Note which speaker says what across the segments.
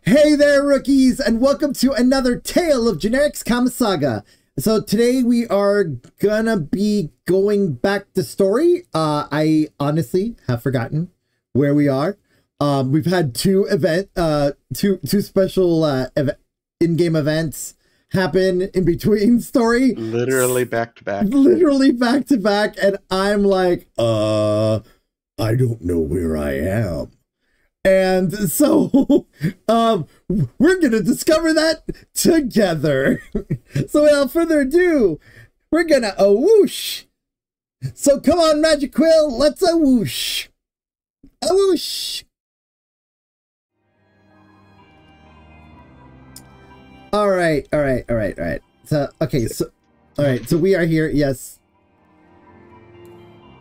Speaker 1: Hey there, rookies, and welcome to another Tale of Generics Saga. So today we are gonna be going back to story. I honestly have forgotten where we are. We've had two special in-game events happen in between story.
Speaker 2: Literally back to back.
Speaker 1: Literally back to back, and I'm like, I don't know where I am. And so, we're going to discover that together. So without further ado, we're going to whoosh. So come on, Magic Quill, let's whoosh. Whoosh. All right. So, okay, so, all right, so we are here, yes.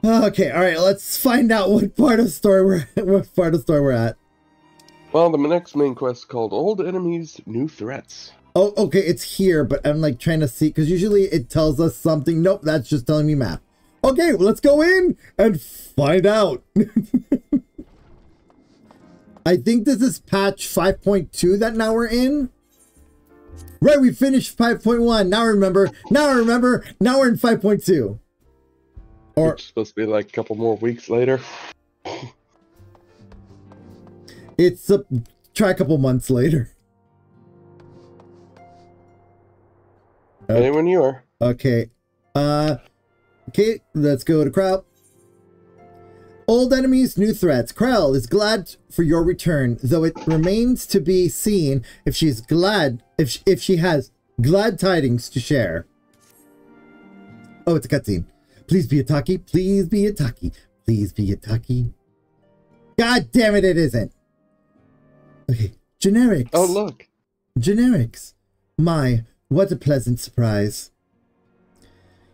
Speaker 1: Okay, all right, let's find out what part of the story we're at.
Speaker 2: Well, the next main quest is called Old Enemies, New Threats.
Speaker 1: Oh, okay, it's here, but I'm like trying to see, because usually it tells us something. Nope, that's just telling me map. Okay, well, let's go in and find out. I think this is patch 5.2 that now we're in. Right, we finished 5.1. Now we're in 5.2. Or
Speaker 2: it's supposed to be like a couple more weeks later.
Speaker 1: It's try a couple months later.
Speaker 2: Okay. When you are.
Speaker 1: Okay. Okay, let's go to Krell. Old enemies, new threats. Krell is glad for your return, though it remains to be seen if she's glad if she has glad tidings to share. Oh, it's a cutscene. Please be a talkie. Please be a talkie. Please be a talkie. God damn it, it isn't. Okay, generics.
Speaker 2: Oh, look.
Speaker 1: Generics. My, what a pleasant surprise.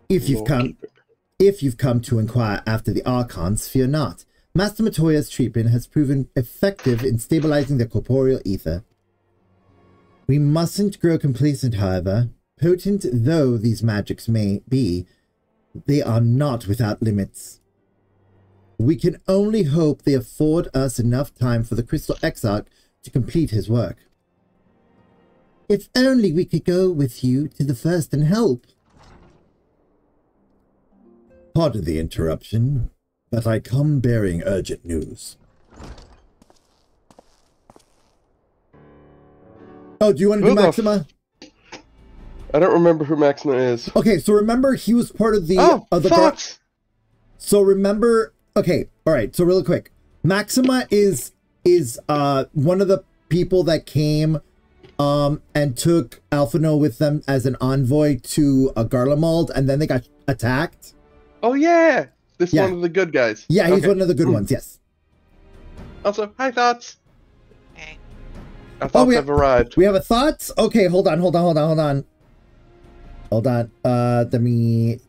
Speaker 1: If you've come to inquire after the Archons, fear not. Master Matoya's treatment has proven effective in stabilizing the corporeal ether. We mustn't grow complacent, however. Potent though these magics may be, they are not without limits. We can only hope they afford us enough time for the Crystal Exarch to complete his work. If only we could go with you to the first and help. Pardon the interruption, but I come bearing urgent news. Oh, do you want to do Maxima?
Speaker 2: I don't remember who Maxima is.
Speaker 1: Okay, so remember he was part of the
Speaker 2: thoughts.
Speaker 1: So remember, okay, all right. So really quick, Maxima is one of the people that came and took Alphino with them as an envoy to Garlemald, and then they got attacked.
Speaker 2: Oh yeah, this is one of the good guys.
Speaker 1: Yeah, he's one of the good ones. Yes.
Speaker 2: Also, hi thoughts. Hey. Our thoughts have arrived.
Speaker 1: We have a thoughts. Okay, hold on. Let me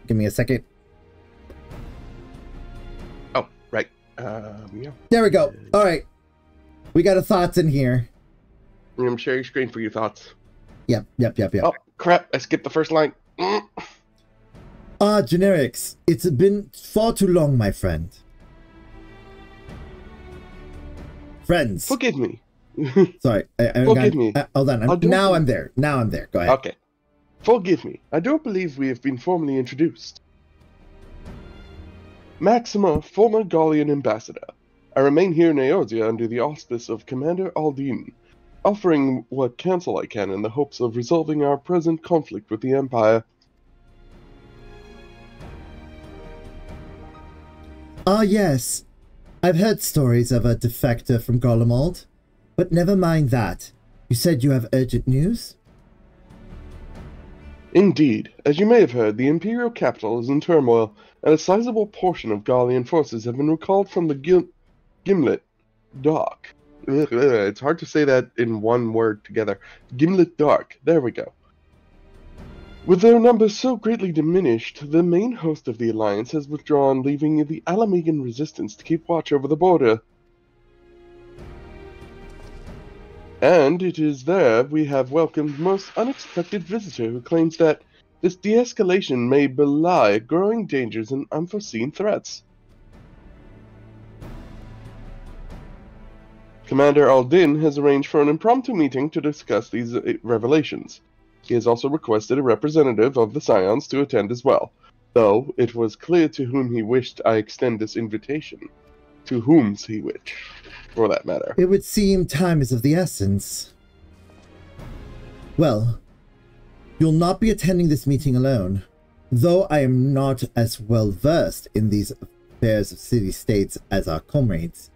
Speaker 1: give me a second.
Speaker 2: Oh, right. Yeah.
Speaker 1: There we go. All right. We got a thoughts in here.
Speaker 2: I'm gonna share your screen for your thoughts.
Speaker 1: Yep.
Speaker 2: Oh, crap. I skipped the first line.
Speaker 1: Generics. It's been far too long, my friend. Friends.
Speaker 2: Forgive me.
Speaker 1: Sorry.
Speaker 2: Forgive me.
Speaker 1: Hold on. Now I'm there. Go ahead.
Speaker 2: Okay. Forgive me. I don't believe we have been formally introduced. Maxima, former Gallian ambassador. I remain here in Eorzea under the auspice of Commander Arden, offering what counsel I can in the hopes of resolving our present conflict with the Empire.
Speaker 1: Ah, yes. I've heard stories of a defector from Garlemald, but never mind that. You said you have urgent news?
Speaker 2: Indeed. As you may have heard, the Imperial capital is in turmoil, and a sizable portion of Gallian forces have been recalled from the Gimlet Dark. It's hard to say that in one word together. Gimlet Dark. There we go. With their numbers so greatly diminished, the main host of the Alliance has withdrawn, leaving the Alamegan resistance to keep watch over the border. And it is there we have welcomed most unexpected visitor who claims that this de-escalation may belie growing dangers and unforeseen threats. Commander Arden has arranged for an impromptu meeting to discuss these revelations. He has also requested a representative of the Scions to attend as well, though it was clear to whom he wished I extend this invitation. To whom's he wished, for that matter.
Speaker 1: It would seem time is of the essence. Well, you'll not be attending this meeting alone. Though I am not as well versed in these affairs of city-states as our comrades,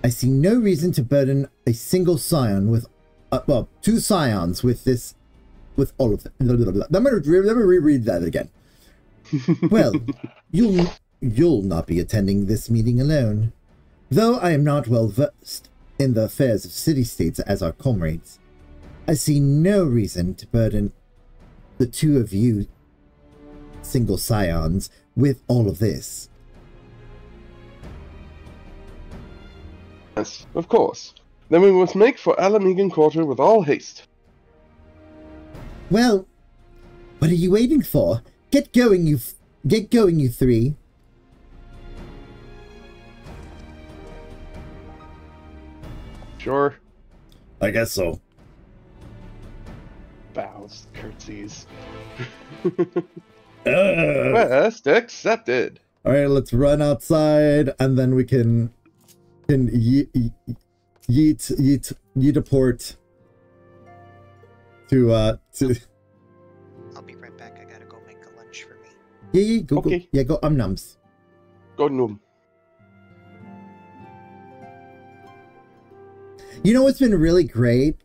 Speaker 1: I see no reason to burden a single scion with, well, 2 scions with this, with all of them. Let me reread that again. Well, you'll not be attending this meeting alone. Though I am not well versed in the affairs of city-states as our comrades, I see no reason to burden the 2 of you single scions with all of this.
Speaker 2: Yes, of course. Then we must make for Alamegan Quarter with all haste.
Speaker 1: Well, what are you waiting for? Get going, you 3.
Speaker 2: Sure.
Speaker 1: I guess so.
Speaker 2: Bows, curtsies. Quest accepted.
Speaker 1: All right, let's run outside, and then we can yeet a port to.
Speaker 3: I'll be right back. I gotta go make a lunch for me.
Speaker 1: Yeah, go,
Speaker 2: Okay.
Speaker 1: go. Yeah, go. Nums.
Speaker 2: Go Noom.
Speaker 1: You know what's been really great?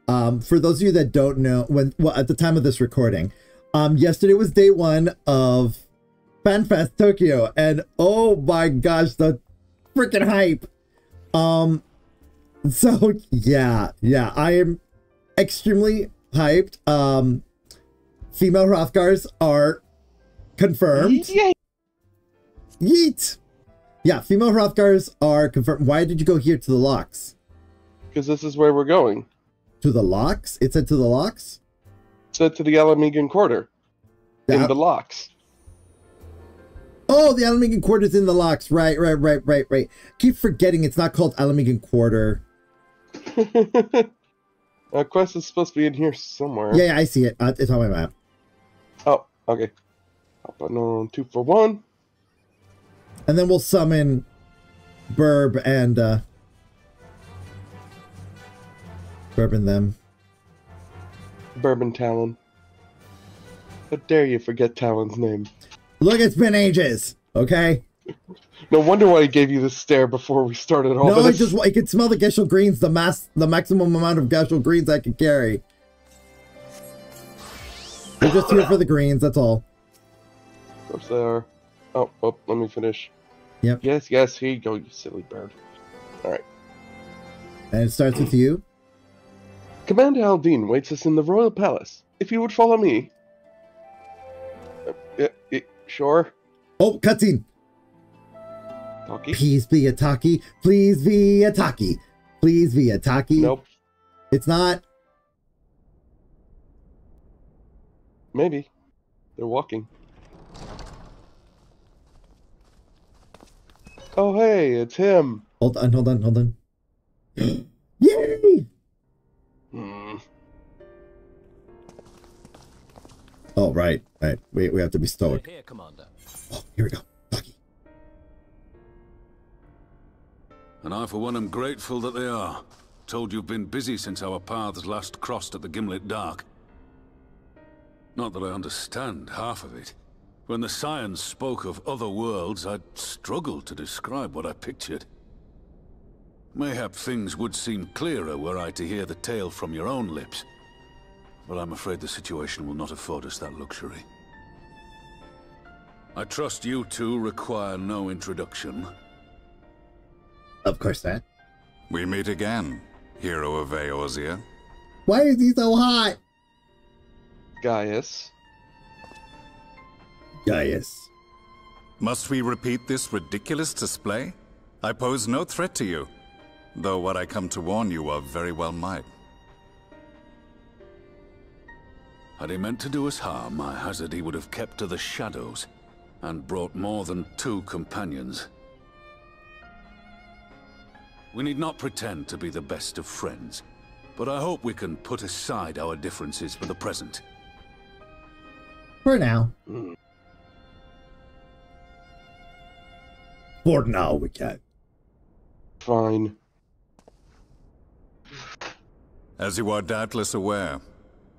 Speaker 1: For those of you that don't know, at the time of this recording, yesterday was day 1 of FanFest Tokyo, and oh my gosh, the freaking hype. So yeah, I am extremely hyped. Female Hrothgars are confirmed.
Speaker 2: Yay!
Speaker 1: Yeet! Yeah, female Hrothgars are confirmed. Why did you go here to the locks?
Speaker 2: Because this is where we're going.
Speaker 1: To the locks? It said to the locks?
Speaker 2: It said to the Alamegan Quarter. In the locks.
Speaker 1: Oh, the Alamegan Quarter's in the locks. Right. Keep forgetting it's not called Alamegan Quarter.
Speaker 2: Quest is supposed to be in here somewhere.
Speaker 1: Yeah, I see it. It's on my map.
Speaker 2: Oh, okay. I'll put on 2 for 1.
Speaker 1: And then we'll summon Burb and Bourbon them.
Speaker 2: Bourbon Talon. How dare you forget Talon's name?
Speaker 1: Look, it's been ages, okay?
Speaker 2: No wonder why he gave you the stare before we started all this.
Speaker 1: I could smell the Geshel greens, the maximum amount of Geshel greens I could carry. I'm just here for the greens, that's all.
Speaker 2: Of course they are. Oh, let me finish.
Speaker 1: Yep.
Speaker 2: Yes, here you go, you silly bird. Alright.
Speaker 1: And it starts with you.
Speaker 2: Commander Aldine waits us in the royal palace. If you would follow me. Sure.
Speaker 1: Oh, cutscene.
Speaker 2: Talkie?
Speaker 1: Please be a talkie. Please be a talkie. Please be a talkie.
Speaker 2: Nope.
Speaker 1: It's not.
Speaker 2: Maybe. They're walking. Oh, hey, it's him.
Speaker 1: Hold on. Yay! Oh, right. We have to be stoic.
Speaker 4: Here, Commander.
Speaker 1: Oh, here we go. Talkie.
Speaker 5: And I, for one, am grateful that they are. Told you've been busy since our paths last crossed at the Gimlet Dark. Not that I understand half of it. When the Scions spoke of other worlds, I'd struggled to describe what I pictured. Mayhap things would seem clearer were I to hear the tale from your own lips. But I'm afraid the situation will not afford us that luxury. I trust you two require no introduction.
Speaker 1: Of course not.
Speaker 6: We meet again, hero of Eorzea.
Speaker 1: Why is he so hot?
Speaker 2: Gaius.
Speaker 6: Must we repeat this ridiculous display? I pose no threat to you, though what I come to warn you of very well might.
Speaker 5: Had he meant to do us harm, I hazard he would have kept to the shadows, and brought more than 2 companions. We need not pretend to be the best of friends, but I hope we can put aside our differences for the present.
Speaker 1: For now.
Speaker 4: For now, we can.
Speaker 2: Fine.
Speaker 6: As you are doubtless aware,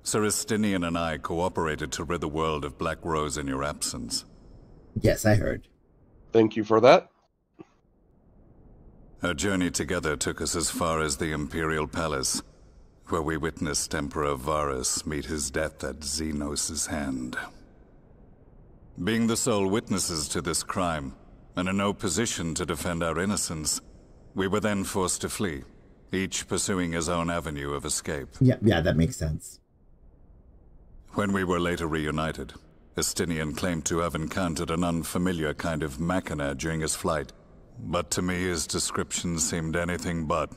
Speaker 6: Sir Estinian and I cooperated to rid the world of Black Rose in your absence.
Speaker 1: Yes, I heard.
Speaker 2: Thank you for that.
Speaker 6: Our journey together took us as far as the Imperial Palace, where we witnessed Emperor Varus meet his death at Xenos' hand. Being the sole witnesses to this crime, and in no position to defend our innocence, we were then forced to flee, each pursuing his own avenue of escape.
Speaker 1: Yeah, that makes sense.
Speaker 6: When we were later reunited, Estinian claimed to have encountered an unfamiliar kind of machina during his flight, but to me his description seemed anything but,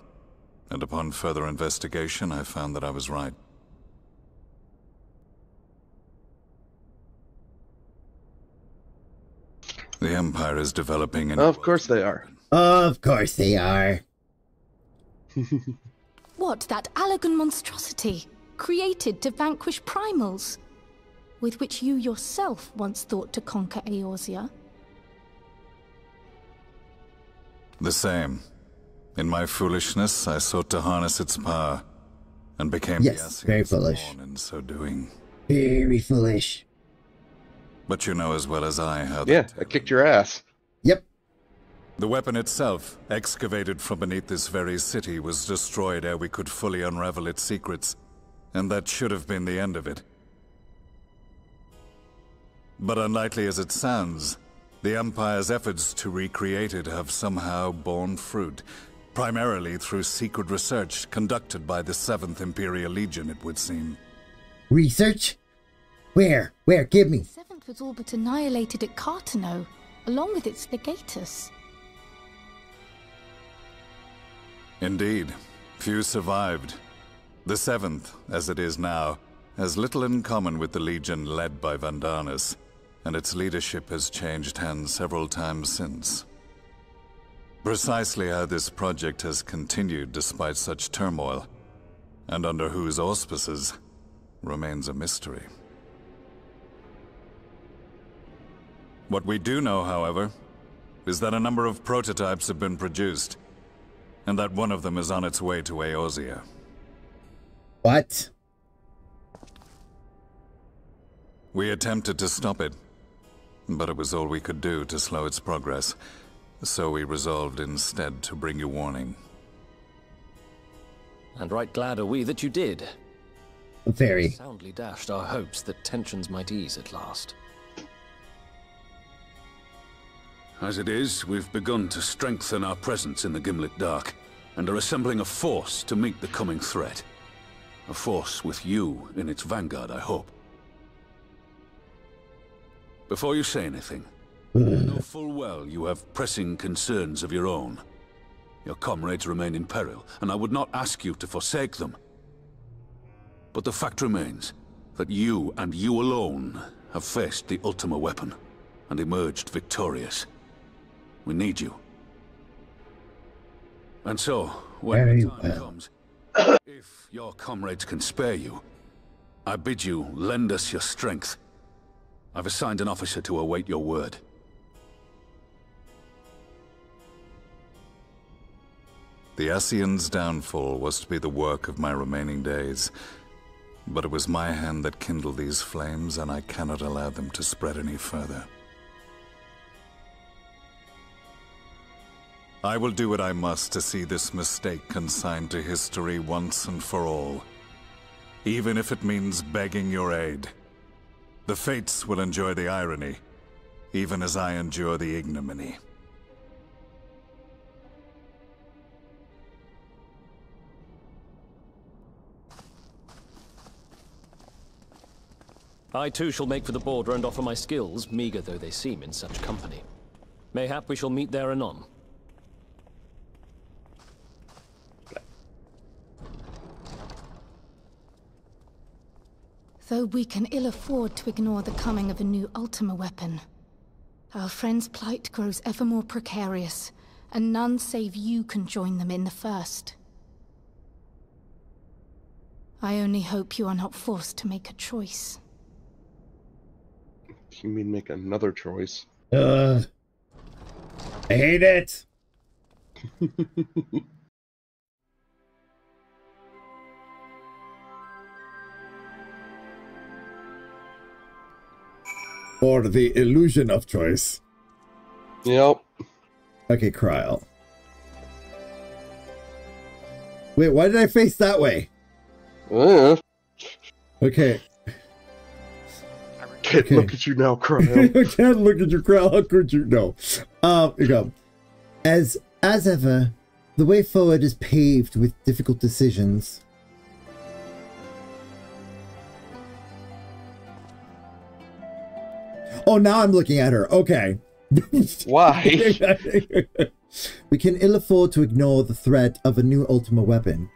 Speaker 6: and upon further investigation I found that I was right. The Empire is developing an...
Speaker 2: Of course they are.
Speaker 1: Of course they are.
Speaker 7: What, that Allagan monstrosity, created to vanquish primals, with which you yourself once thought to conquer Eorzea?
Speaker 6: The same. In my foolishness, I sought to harness its power, and became the
Speaker 1: Yes, very
Speaker 6: Ascians
Speaker 1: foolish.
Speaker 6: Born in so doing.
Speaker 1: Very foolish.
Speaker 6: But you know as well as I how...
Speaker 2: Yeah, I kicked your ass.
Speaker 1: Yep.
Speaker 6: The weapon itself, excavated from beneath this very city, was destroyed ere we could fully unravel its secrets, and that should have been the end of it. But unlikely as it sounds, the Empire's efforts to recreate it have somehow borne fruit, primarily through secret research conducted by the 7th Imperial Legion, it would seem.
Speaker 1: Research? Where? Give me.
Speaker 7: The Seventh was all but annihilated at Cartano, along with its legatus.
Speaker 6: Indeed, few survived. The 7th, as it is now, has little in common with the Legion led by Vandanis, and its leadership has changed hands several times since. Precisely how this project has continued despite such turmoil, and under whose auspices, remains a mystery. What we do know, however, is that a number of prototypes have been produced, and that one of them is on its way to Eorzea.
Speaker 1: What?
Speaker 6: We attempted to stop it, but it was all we could do to slow its progress, so we resolved instead to bring you warning.
Speaker 8: And right glad are we that you did.
Speaker 1: Very.
Speaker 8: Soundly dashed our hopes that tensions might ease at last.
Speaker 5: As it is, we've begun to strengthen our presence in the Gimlet Dark, and are assembling a force to meet the coming threat. A force with you in its vanguard, I hope. Before you say anything, I know full well you have pressing concerns of your own. Your comrades remain in peril, and I would not ask you to forsake them. But the fact remains that you, and you alone, have faced the Ultima weapon, and emerged victorious. We need you. And so, when
Speaker 1: Very
Speaker 5: the time
Speaker 1: well.
Speaker 5: comes, if your comrades can spare you, I bid you lend us your strength. I've assigned an officer to await your word.
Speaker 6: The Ascians' downfall was to be the work of my remaining days, but it was my hand that kindled these flames, and I cannot allow them to spread any further. I will do what I must to see this mistake consigned to history once and for all, even if it means begging your aid. The fates will enjoy the irony, even as I endure the ignominy.
Speaker 8: I too shall make for the border and offer my skills, meager though they seem in such company. Mayhap we shall meet there anon.
Speaker 7: Though we can ill afford to ignore the coming of a new Ultima weapon, our friend's plight grows ever more precarious and none save you can join them in the first. I only hope you are not forced to make a choice.
Speaker 2: You mean make another choice?
Speaker 1: I hate it! Or the illusion of choice.
Speaker 2: Yep.
Speaker 1: Okay, Kryl. Wait, why did I face that way? Okay.
Speaker 2: Can't look at you now, Kryl.
Speaker 1: I can't look at you, Kryl. How could you? No. Here you go. As ever, the way forward is paved with difficult decisions. Oh, now I'm looking at her. Okay.
Speaker 2: Why?
Speaker 1: We can ill afford to ignore the threat of a new Ultima weapon.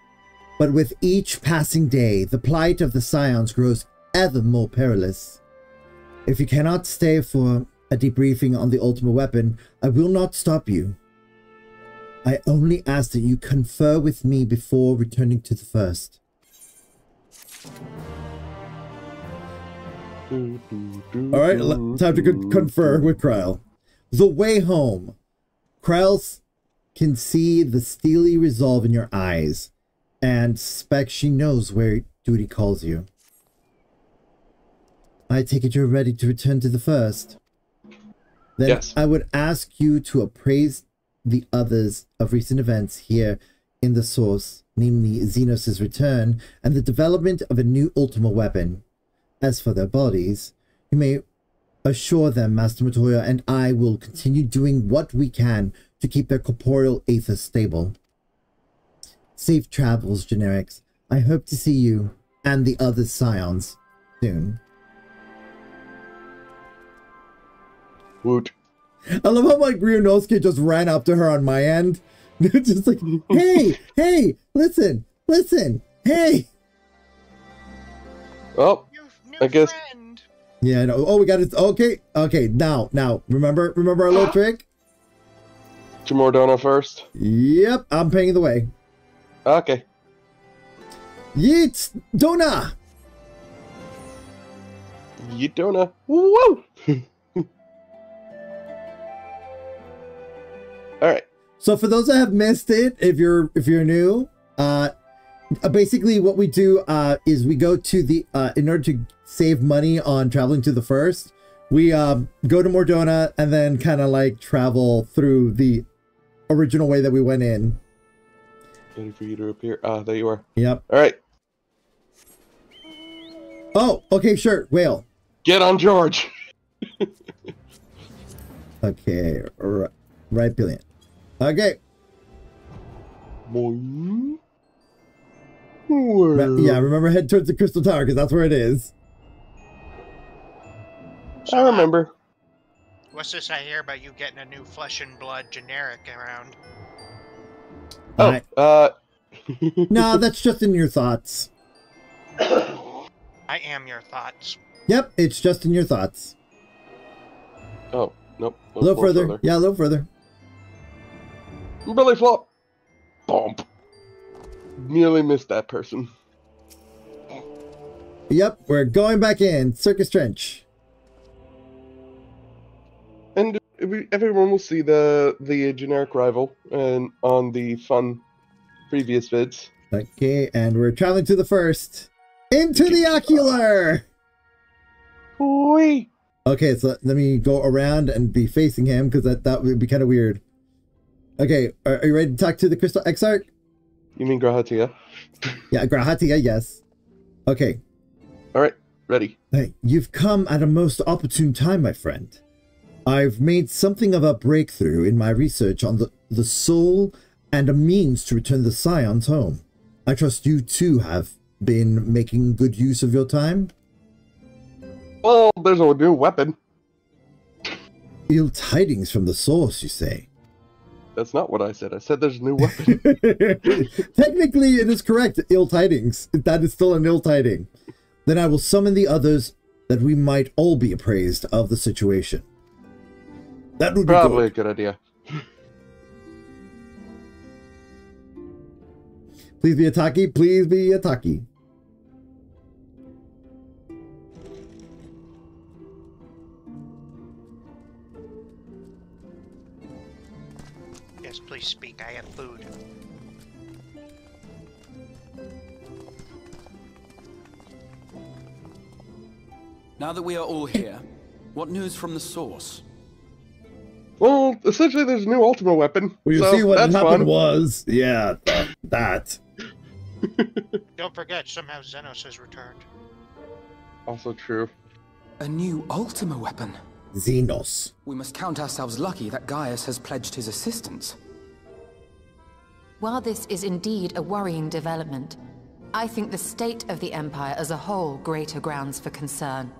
Speaker 1: But with each passing day, the plight of the Scions grows ever more perilous. If you cannot stay for a debriefing on the Ultima weapon, I will not stop you. I only ask that you confer with me before returning to the first. Alright, time to confer with Kryl. The way home. Kryl can see the steely resolve in your eyes and suspects she knows where duty calls you. I take it you're ready to return to the first. Then
Speaker 2: yes.
Speaker 1: I would ask you to appraise the others of recent events here in the source, namely Xenos' return and the development of a new Ultima weapon. As for their bodies, you may assure them Master Matoya and I will continue doing what we can to keep their corporeal aether stable. Safe travels, Generics. I hope to see you and the other Scions soon.
Speaker 2: Woot.
Speaker 1: I love how my Grionosuke just ran up to her on my end. Just like, hey, listen, hey.
Speaker 2: Well, I guess.
Speaker 3: Friend.
Speaker 1: Yeah, no. Oh, we got it. Okay. Now, remember our little trick?
Speaker 2: Jamordona first.
Speaker 1: Yep, I'm paying the way.
Speaker 2: Okay.
Speaker 1: Yeets, Dona.
Speaker 2: Yidona. Woo! All right.
Speaker 1: So for those that have missed it, if you're new, basically what we do is we go to the in order to save money on traveling to the first, we go to Mordona and then kind of like travel through the original way that we went in.
Speaker 2: Ready for you to appear. Ah, there you are.
Speaker 1: Yep.
Speaker 2: All right.
Speaker 1: Oh, okay, sure. Whale.
Speaker 2: Get on George.
Speaker 1: Okay, right, Billion. Okay.
Speaker 2: Boing.
Speaker 1: Yeah, remember, head towards the Crystal Tower, because that's where it is.
Speaker 3: So,
Speaker 2: I remember.
Speaker 3: What's this I hear about you getting a new flesh and blood generic around?
Speaker 2: Oh,
Speaker 1: No, that's just in your thoughts.
Speaker 3: I am your thoughts.
Speaker 1: Yep, it's just in your thoughts.
Speaker 2: Oh, nope.
Speaker 1: A little further. Yeah, a little further.
Speaker 2: Belly flop. Bump. Nearly missed that person.
Speaker 1: Yep, we're going back in. Circus Trench.
Speaker 2: And everyone will see the generic rival and on the fun previous vids.
Speaker 1: Okay, and we're traveling to the first. Into the ocular!
Speaker 2: Whee!
Speaker 1: Okay, so let me go around and be facing him, because that would be kind of weird. Okay, are you ready to talk to the Crystal Exarch?
Speaker 2: You mean Grahatia?
Speaker 1: Yeah, Grahatia, yes. Okay.
Speaker 2: Alright, ready.
Speaker 1: Hey, you've come at a most opportune time, my friend. I've made something of a breakthrough in my research on the soul and a means to return the Scions home. I trust you too have been making good use of your time?
Speaker 2: Well, there's a new weapon.
Speaker 1: Ill tidings from the source, you say?
Speaker 2: That's not what I said. I said there's a new weapon.
Speaker 1: Technically, it is correct. Ill tidings. That is still an ill tiding. Then I will summon the others that we might all be appraised of the situation. That would be
Speaker 2: probably a good idea.
Speaker 1: Please be a Taki. Please be a Taki.
Speaker 3: Yes, please speak. I have food.
Speaker 4: Now that we are all here, what news from the source?
Speaker 2: Well, essentially, there's a new Ultima weapon.
Speaker 1: Well, you
Speaker 2: so
Speaker 1: see what
Speaker 2: that's
Speaker 1: happened
Speaker 2: fun.
Speaker 1: was, yeah, that.
Speaker 3: Don't forget, somehow Xenos has returned.
Speaker 2: Also true.
Speaker 4: A new Ultima weapon?
Speaker 1: Xenos.
Speaker 4: We must count ourselves lucky that Gaius has pledged his assistance.
Speaker 9: While this is indeed a worrying development, I think the state of the Empire as a whole greater grounds for concern.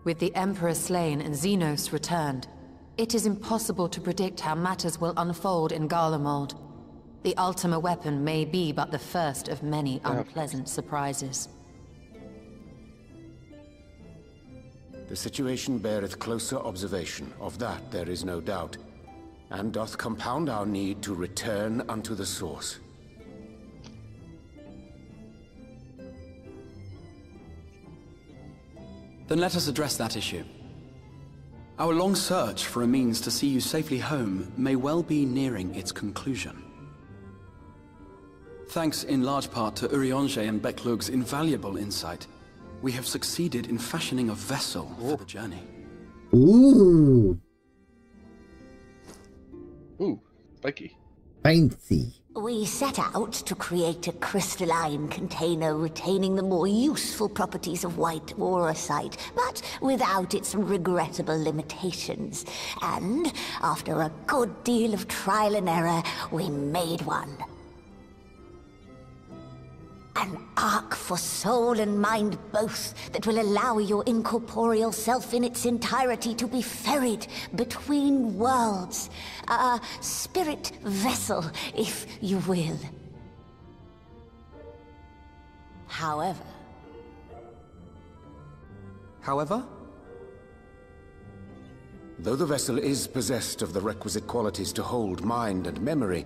Speaker 9: With the Emperor slain and Xenos returned, it is impossible to predict how matters will unfold in Garlemald. The Ultima weapon may be but the first of many unpleasant surprises.
Speaker 10: The situation beareth closer observation, of that there is no doubt, and doth compound our need to return unto the source.
Speaker 4: Then let us address that issue. Our long search for a means to see you safely home may well be nearing its conclusion. Thanks in large part to Urianger and Becklug's invaluable insight, we have succeeded in fashioning a vessel for the journey.
Speaker 1: Ooh.
Speaker 2: Ooh, spiky.
Speaker 1: Fancy.
Speaker 11: We set out to create a crystalline container retaining the more useful properties of white aurosite, but without its regrettable limitations. And, after a good deal of trial and error, we made one. An ark for soul and mind both, that will allow your incorporeal self in its entirety to be ferried between worlds. A spirit vessel, if you will. However...
Speaker 10: Though the vessel is possessed of the requisite qualities to hold mind and memory,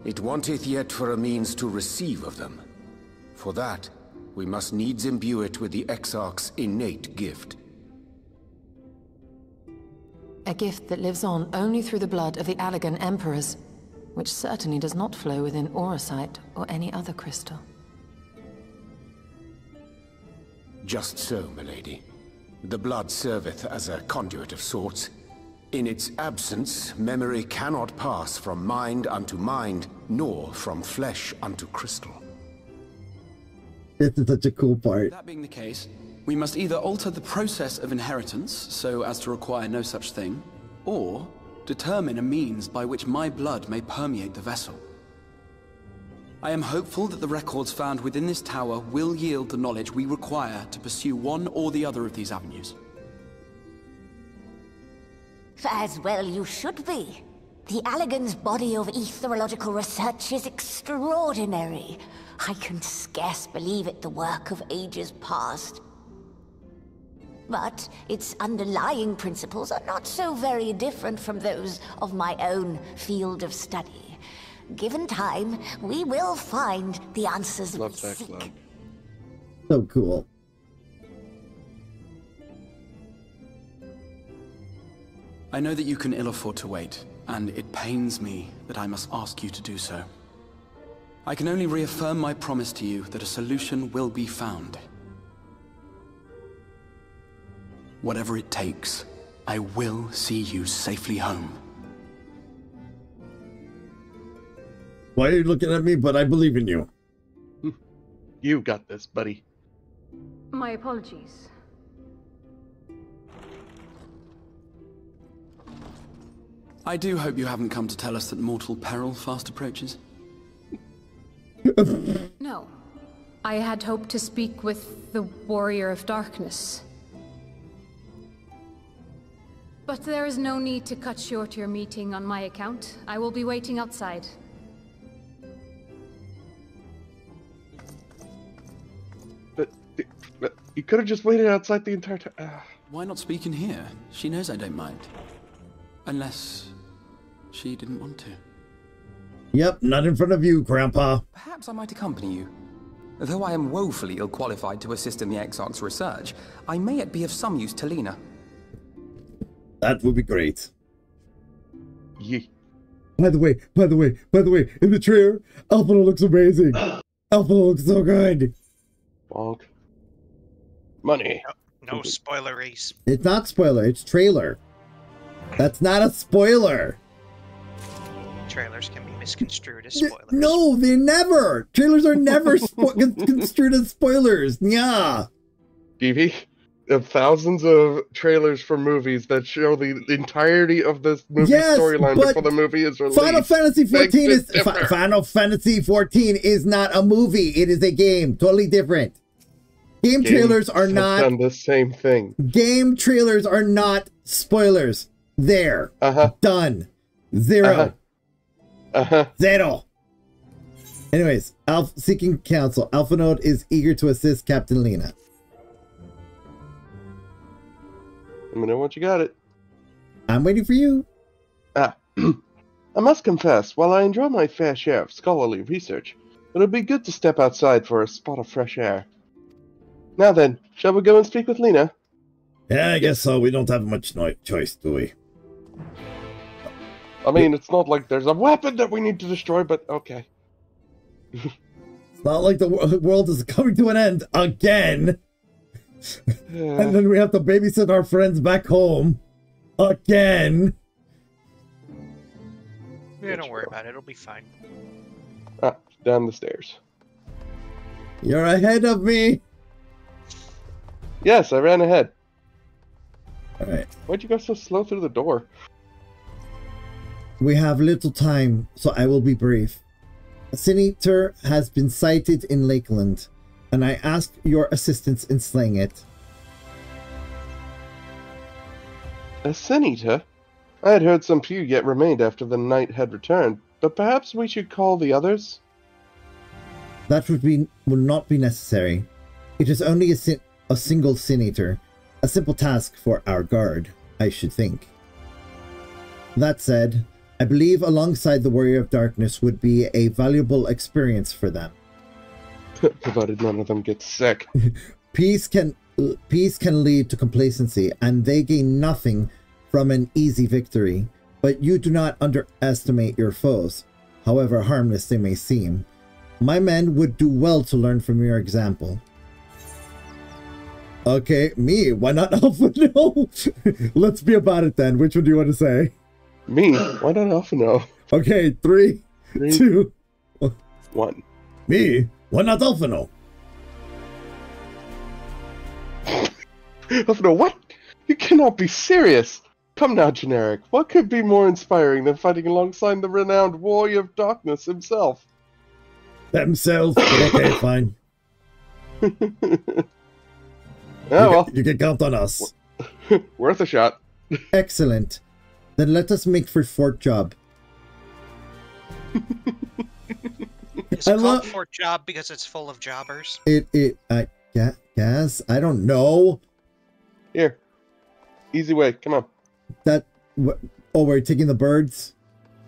Speaker 10: it wanteth yet for a means to receive of them. For that, we must needs imbue it with the Exarch's innate gift.
Speaker 9: A gift that lives on only through the blood of the Allagan Emperors, which certainly does not flow within aurosite or any other crystal.
Speaker 10: Just so, milady. The blood serveth as a conduit of sorts. In its absence, memory cannot pass from mind unto mind, nor from flesh unto crystal.
Speaker 1: This is such a cool part.
Speaker 4: That being the case, we must either alter the process of inheritance so as to require no such thing, or determine a means by which my blood may permeate the vessel. I am hopeful that the records found within this tower will yield the knowledge we require to pursue one or the other of these avenues.
Speaker 11: As well you should be. The Allagan's body of etherological research is extraordinary. I can scarce believe it the work of ages past. But its underlying principles are not so very different from those of my own field of study. Given time, we will find the answers we seek.
Speaker 1: So cool.
Speaker 4: I know that you can ill afford to wait, and it pains me that I must ask you to do so. I can only reaffirm my promise to you that a solution will be found. Whatever it takes, I will see you safely home.
Speaker 1: Why are you looking at me? But I believe in you.
Speaker 2: You got this, buddy.
Speaker 12: My apologies.
Speaker 4: I do hope you haven't come to tell us that mortal peril fast approaches.
Speaker 12: No. I had hoped to speak with the Warrior of Darkness. But there is no need to cut short your meeting on my account. I will be waiting outside.
Speaker 2: But you could have just waited outside the entire time.
Speaker 4: Why not speak in here? She knows I don't mind. Unless she didn't want to.
Speaker 1: Yep, not in front of you, Grandpa.
Speaker 13: Perhaps I might accompany you. Though I am woefully ill-qualified to assist in the Exarch's research, I may yet be of some use to Lena.
Speaker 1: That would be great.
Speaker 2: Yeah.
Speaker 1: By the way, in the trailer, Alphino looks amazing. Alphino looks so good.
Speaker 2: Bonk. Money.
Speaker 3: No spoileries.
Speaker 1: It's not spoiler, it's trailer. That's not a spoiler.
Speaker 3: Trailers can be misconstrued as spoilers.
Speaker 1: No, they never. Trailers are never construed as spoilers. Yeah.
Speaker 2: DV, thousands of trailers for movies that show the entirety of this movie storyline before the movie is released.
Speaker 1: Final Fantasy 14 is Final Fantasy 14 is not a movie. It is a game. Totally different. Game trailers are not
Speaker 2: done the same thing.
Speaker 1: Game trailers are not spoilers. There. Done. Zero. Zero. Anyways, seeking counsel. Alphino is eager to assist Captain Lena.
Speaker 2: Let me know once you got it.
Speaker 1: I'm waiting for you.
Speaker 2: I must confess, while I enjoy my fair share of scholarly research, it would be good to step outside for a spot of fresh air. Now then, shall we go and speak with Lena?
Speaker 1: Yeah, I guess so. We don't have much choice, do we?
Speaker 2: I mean, it's not like there's a weapon that we need to destroy, but okay.
Speaker 1: It's not like the world is coming to an end again. And then we have to babysit our friends back home. Again.
Speaker 3: Yeah, don't worry about it. It'll be fine.
Speaker 2: Down the stairs.
Speaker 1: You're ahead of me.
Speaker 2: Yes, I ran ahead.
Speaker 1: Alright.
Speaker 2: Why'd you go so slow through the door?
Speaker 1: We have little time, so I will be brief. A senator has been sighted in Lakeland, and I ask your assistance in slaying it.
Speaker 2: A senator? I had heard some few yet remained after the knight had returned, but perhaps we should call the others?
Speaker 1: That will not be necessary. It is only a single senator, a simple task for our guard, I should think. That said, I believe alongside the Warrior of Darkness would be a valuable experience for them.
Speaker 2: Provided none of them get sick.
Speaker 1: Peace can lead to complacency, and they gain nothing from an easy victory. But you do not underestimate your foes, however harmless they may seem. My men would do well to learn from your example. Okay, me. Why not Alphino? Let's be about it then. Which one do you want to say?
Speaker 2: Me? Why not Alphino?
Speaker 1: Okay, 3, 2,
Speaker 2: 1.
Speaker 1: Me? Why not Alphino?
Speaker 2: Alphino, what? You cannot be serious. Come now, Generic. What could be more inspiring than fighting alongside the renowned Warrior of Darkness himself?
Speaker 1: Themselves? Okay, fine. You can count on us.
Speaker 2: Worth a shot.
Speaker 1: Excellent. Then let us make for Fort Job.
Speaker 3: It's called Fort Job because it's full of jobbers.
Speaker 1: I guess. I don't know.
Speaker 2: Here. Easy way. Come on.
Speaker 1: Oh, we're taking the birds?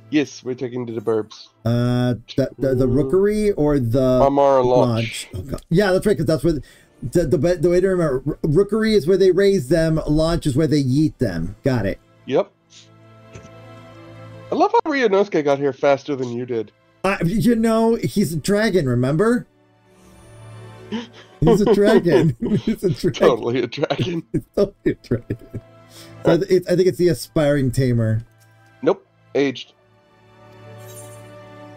Speaker 2: Yes, we're taking to the burbs.
Speaker 1: The rookery or the
Speaker 2: Amara
Speaker 1: lodge? Oh, God. Yeah, that's right, because that's where the way to remember. Rookery is where they raise them. Lodge is where they yeet them. Got it.
Speaker 2: Yep. I love how Ryunosuke got here faster than you did.
Speaker 1: You know, he's a dragon, remember? He's a dragon. He's a dragon.
Speaker 2: Totally a dragon.
Speaker 1: It's totally a dragon. So I think it's the aspiring tamer.
Speaker 2: Nope. Aged.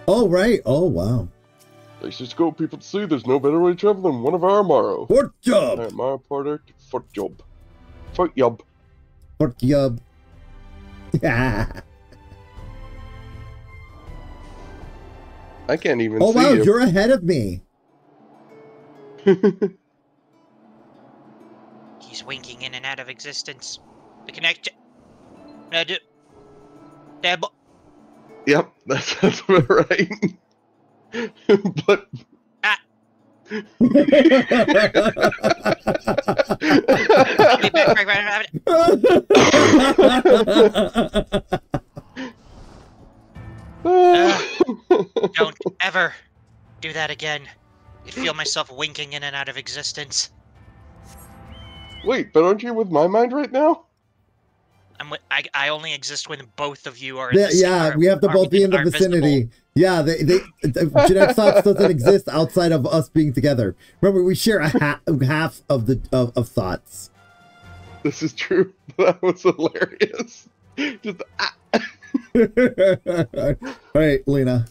Speaker 1: Oh, right. Oh, wow.
Speaker 2: Places go, people to see. There's no better way to travel than one of our Amaro.
Speaker 1: Fort Job.
Speaker 2: Amaro Porter to Fort Job. Fort Job.
Speaker 1: Fort Job. Yeah.
Speaker 2: I can't even
Speaker 1: see
Speaker 2: you. Oh, wow.
Speaker 1: You're ahead of me.
Speaker 3: He's winking in and out of existence. The connection.
Speaker 2: Yep, that sounds about right. But.
Speaker 3: Don't ever do that again. I feel myself winking in and out of existence.
Speaker 2: Wait, but aren't you with my mind right now?
Speaker 3: I only exist when both of you are in the
Speaker 1: yeah, we have to both be in the vicinity. Visible. Yeah, genetic thoughts doesn't exist outside of us being together. Remember, we share half of of thoughts.
Speaker 2: This is true. That was hilarious. Just
Speaker 1: All right, Lena.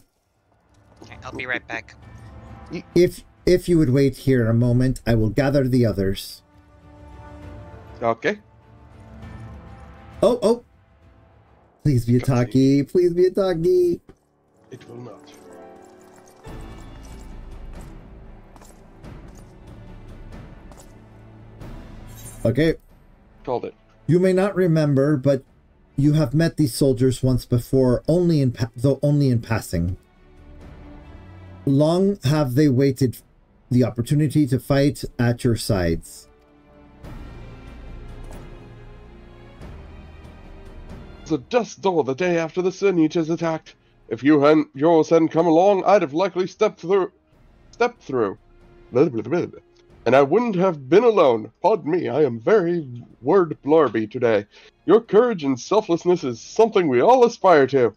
Speaker 3: Okay, I'll be right back.
Speaker 1: If you would wait here a moment, I will gather the others.
Speaker 2: Okay.
Speaker 1: Oh. Please be a talkie. Please be a talkie.
Speaker 2: It will not.
Speaker 1: Okay.
Speaker 2: Called it.
Speaker 1: You may not remember, but you have met these soldiers once before, though only in passing. Long have they waited the opportunity to fight at your sides.
Speaker 2: The dust door the day after the Sin Eaters attacked. If yours hadn't come along, I'd have likely stepped through. Blah, blah, blah, blah. And I wouldn't have been alone. Pardon me, I am very word blurby today. Your courage and selflessness is something we all aspire to.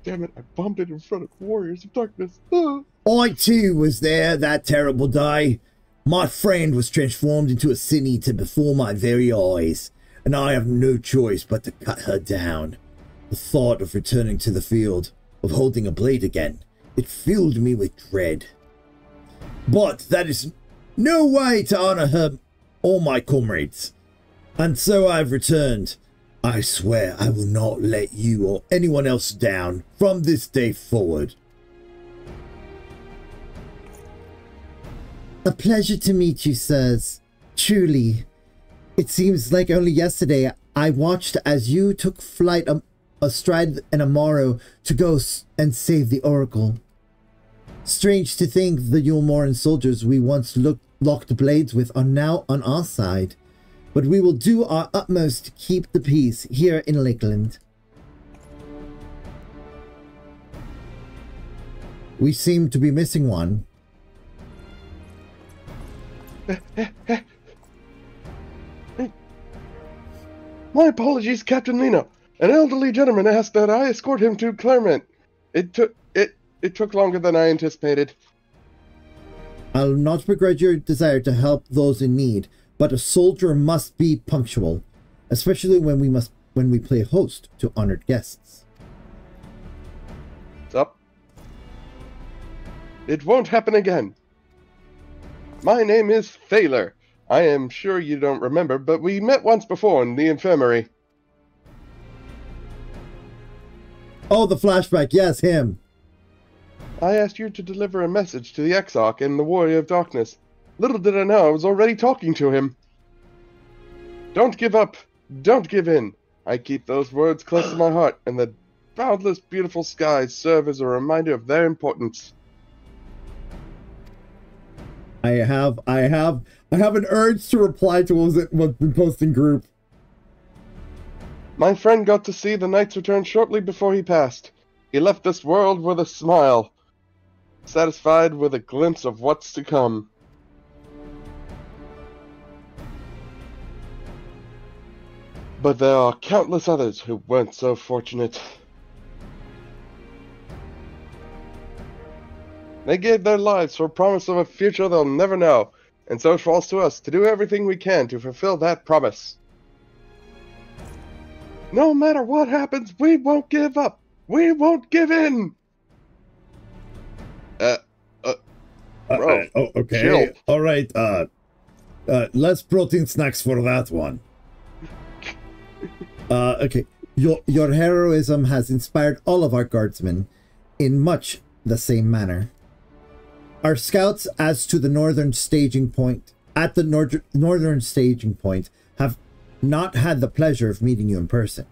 Speaker 2: Damn it, I bombed it in front of Warriors of Darkness.
Speaker 1: I too was there that terrible day. My friend was transformed into a Sin Eater before my very eyes, and I have no choice but to cut her down. The thought of returning to the field, of holding a blade again, it filled me with dread. But that is no way to honor her or my comrades. And so I've returned. I swear I will not let you or anyone else down from this day forward. A pleasure to meet you, sirs. Truly. It seems like only yesterday I watched as you took flight astride an Amaro to go and save the Oracle. Strange to think the Yulmoran soldiers we once locked blades with are now on our side, but we will do our utmost to keep the peace here in Lakeland. We seem to be missing one.
Speaker 2: My apologies, Captain Lino. An elderly gentleman asked that I escort him to Claremont. It took longer than I anticipated.
Speaker 1: I'll not begrudge your desire to help those in need, but a soldier must be punctual, especially when we play host to honored guests.
Speaker 2: What's up? It won't happen again. My name is Thaler. I am sure you don't remember, but we met once before in the infirmary.
Speaker 1: Oh, the flashback. Yes, him.
Speaker 2: I asked you to deliver a message to the Exarch and the Warrior of Darkness. Little did I know I was already talking to him. Don't give up. Don't give in. I keep those words close to my heart, and the boundless beautiful skies serve as a reminder of their importance.
Speaker 1: I have an urge to reply to what's been posted in group.
Speaker 2: My friend got to see the Knight's return shortly before he passed. He left this world with a smile, satisfied with a glimpse of what's to come. But there are countless others who weren't so fortunate. They gave their lives for a promise of a future they'll never know, and so it falls to us to do everything we can to fulfill that promise. No matter what happens, we won't give up. We won't give in. Bro,
Speaker 1: okay.
Speaker 2: Chill.
Speaker 1: All right. Less protein snacks for that one. Okay. Your heroism has inspired all of our guardsmen in much the same manner. Our scouts at the northern staging point have not had the pleasure of meeting you in person.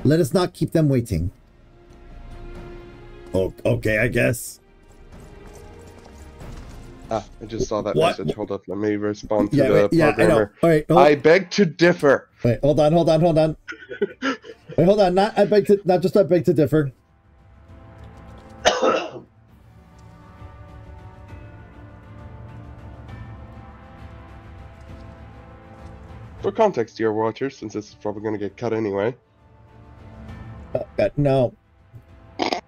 Speaker 1: Let us not keep them waiting. Oh, okay, I guess.
Speaker 2: I just saw that message. Hold up, let me respond to the programmer.
Speaker 1: I know. All right,
Speaker 2: I beg to differ.
Speaker 1: Wait, hold on. Wait, hold on. Not just I beg to differ.
Speaker 2: For context, dear watchers, since this is probably going to get cut anyway.
Speaker 1: No.
Speaker 3: It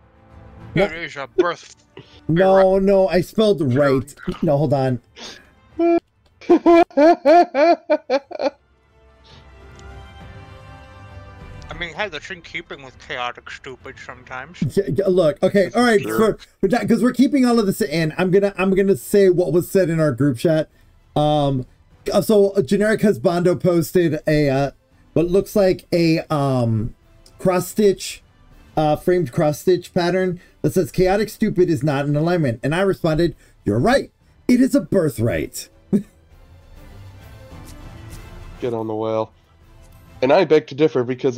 Speaker 3: is a birth.
Speaker 1: No, I spelled right. No, hold on.
Speaker 3: I mean, hey, that's in keeping with chaotic stupid sometimes.
Speaker 1: Look, okay, all right, because we're keeping all of this in. I'm gonna say what was said in our group chat. So Generic Husbando posted a what looks like a cross stitch, framed cross stitch pattern that says chaotic stupid is not in alignment, and I responded, "You're right. It is a birthright."
Speaker 2: Get on the whale. And I beg to differ because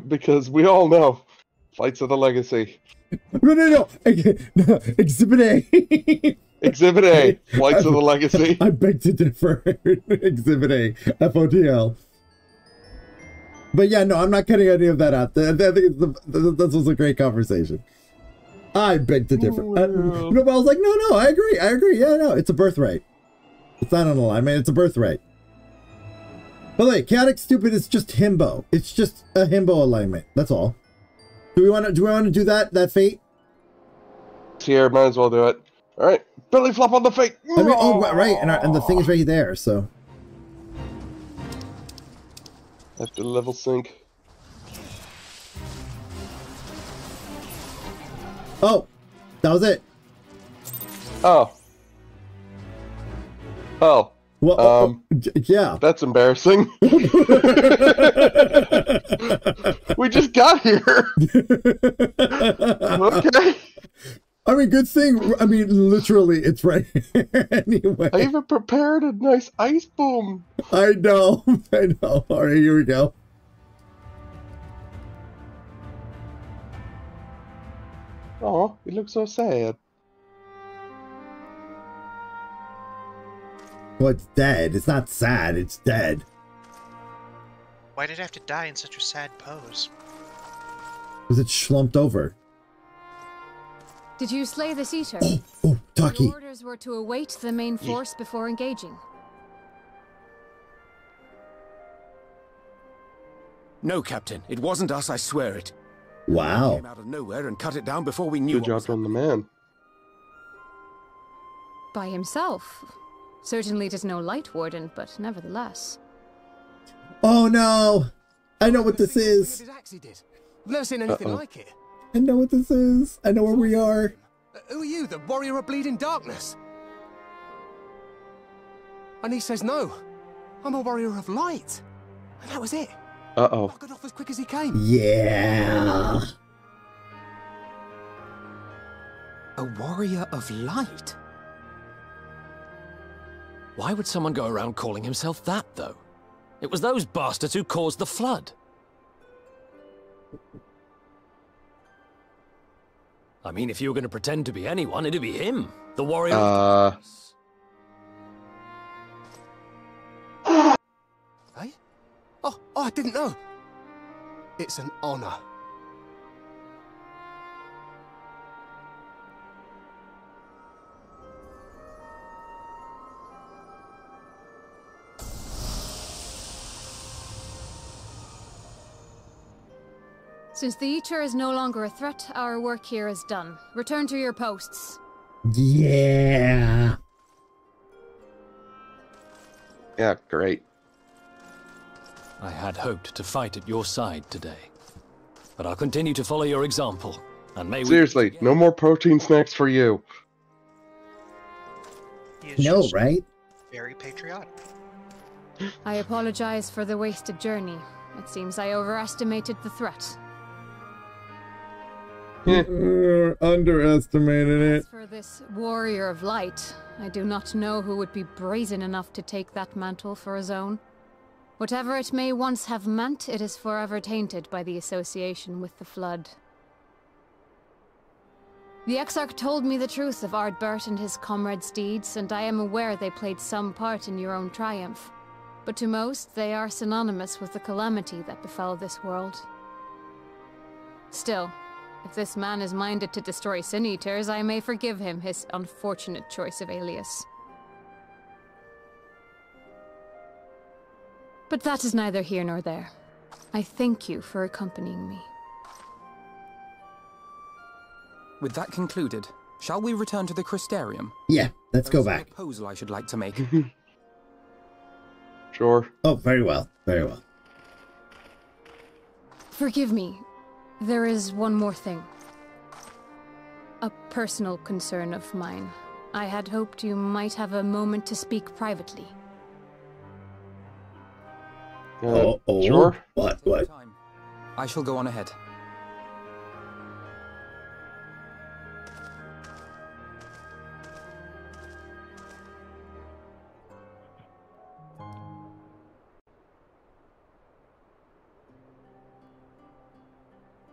Speaker 2: because we all know Flights of the Legacy.
Speaker 1: No. Exhibit A.
Speaker 2: Exhibit A. Flights of the Legacy.
Speaker 1: I beg to differ. Exhibit A. FOTL. But yeah, no, I'm not cutting any of that out. I think this was a great conversation. I beg to differ. No, but I was like, no, I agree. Yeah, no, it's a birthright. It's not an alignment. It's a birthright. By the way, chaotic stupid is just himbo. It's just a himbo alignment. That's all. Do we want to do that fate?
Speaker 2: Here, might as well do it. All right, belly flop on the fate.
Speaker 1: I mean, oh right, and the thing is right there. So
Speaker 2: at the level sync.
Speaker 1: Oh, that was it.
Speaker 2: Oh.
Speaker 1: Well, yeah.
Speaker 2: That's embarrassing. We just got here. Okay.
Speaker 1: I mean, good thing. I mean, literally, it's right here anyway.
Speaker 2: I even prepared a nice ice boom.
Speaker 1: I know. All right, here we go.
Speaker 2: Oh, you look so sad.
Speaker 1: Well, it's dead. It's not sad. It's dead.
Speaker 3: Why did it have to die in such a sad pose?
Speaker 1: Was it slumped over?
Speaker 12: Did you slay this eater?
Speaker 1: Oh, Taki.
Speaker 12: Your orders were to await the main force before engaging.
Speaker 10: No, Captain. It wasn't us, I swear it.
Speaker 1: Wow.
Speaker 10: We came out of nowhere and cut it down before we knew.
Speaker 2: Good job from the man.
Speaker 12: By himself. Certainly it is no light warden, but nevertheless.
Speaker 1: Oh no! I know what this is.
Speaker 10: I've never seen anything like it.
Speaker 1: I know what this is. I know where we are.
Speaker 10: Who are you, the warrior of bleeding darkness? And he says no. I'm a warrior of light. And that was it.
Speaker 2: Uh-oh.
Speaker 10: I got off as quick as he came.
Speaker 1: Yeah.
Speaker 8: A warrior of light? Why would someone go around calling himself that, though? It was those bastards who caused the flood. I mean, if you were going to pretend to be anyone, it'd be him, the warrior of darkness.
Speaker 10: Hey? Oh, I didn't know. It's an honor.
Speaker 12: Since the Eater is no longer a threat, our work here is done. Return to your posts.
Speaker 1: Yeah.
Speaker 2: Yeah, great.
Speaker 8: I had hoped to fight at your side today. But I'll continue to follow your example. And may
Speaker 2: Seriously, no more protein snacks for you.
Speaker 1: No, right?
Speaker 3: Very patriotic.
Speaker 12: I apologize for the wasted journey. It seems I overestimated the threat.
Speaker 1: Underestimated it.
Speaker 12: As for this warrior of light, I do not know who would be brazen enough to take that mantle for his own. Whatever it may once have meant, it is forever tainted by the association with the Flood. The Exarch told me the truth of Ardbert and his comrades' deeds, and I am aware they played some part in your own triumph. But to most, they are synonymous with the calamity that befell this world. Still, if this man is minded to destroy Sin Eaters, I may forgive him his unfortunate choice of alias. But that is neither here nor there. I thank you for accompanying me.
Speaker 13: With that concluded, shall we return to the Crystarium?
Speaker 1: Yeah, let's go back.
Speaker 13: A proposal I should like to make.
Speaker 2: Sure.
Speaker 1: Oh, very well. Very well.
Speaker 12: Forgive me. There is one more thing. A personal concern of mine. I had hoped you might have a moment to speak privately.
Speaker 2: Sure.
Speaker 1: What?
Speaker 13: I shall go on ahead.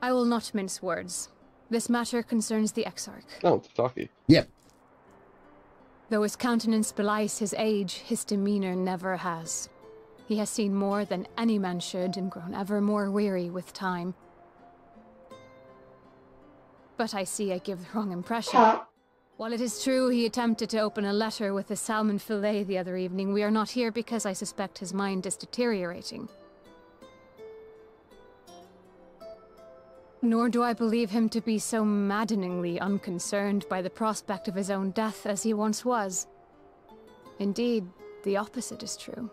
Speaker 12: I will not mince words. This matter concerns the Exarch.
Speaker 2: Oh, it's Taki.
Speaker 1: Yep.
Speaker 12: Though his countenance belies his age, his demeanor never has. He has seen more than any man should and grown ever more weary with time. But I see I give the wrong impression. While it is true he attempted to open a letter with a salmon fillet the other evening, we are not here because I suspect his mind is deteriorating. Nor do I believe him to be so maddeningly unconcerned by the prospect of his own death as he once was. Indeed, the opposite is true.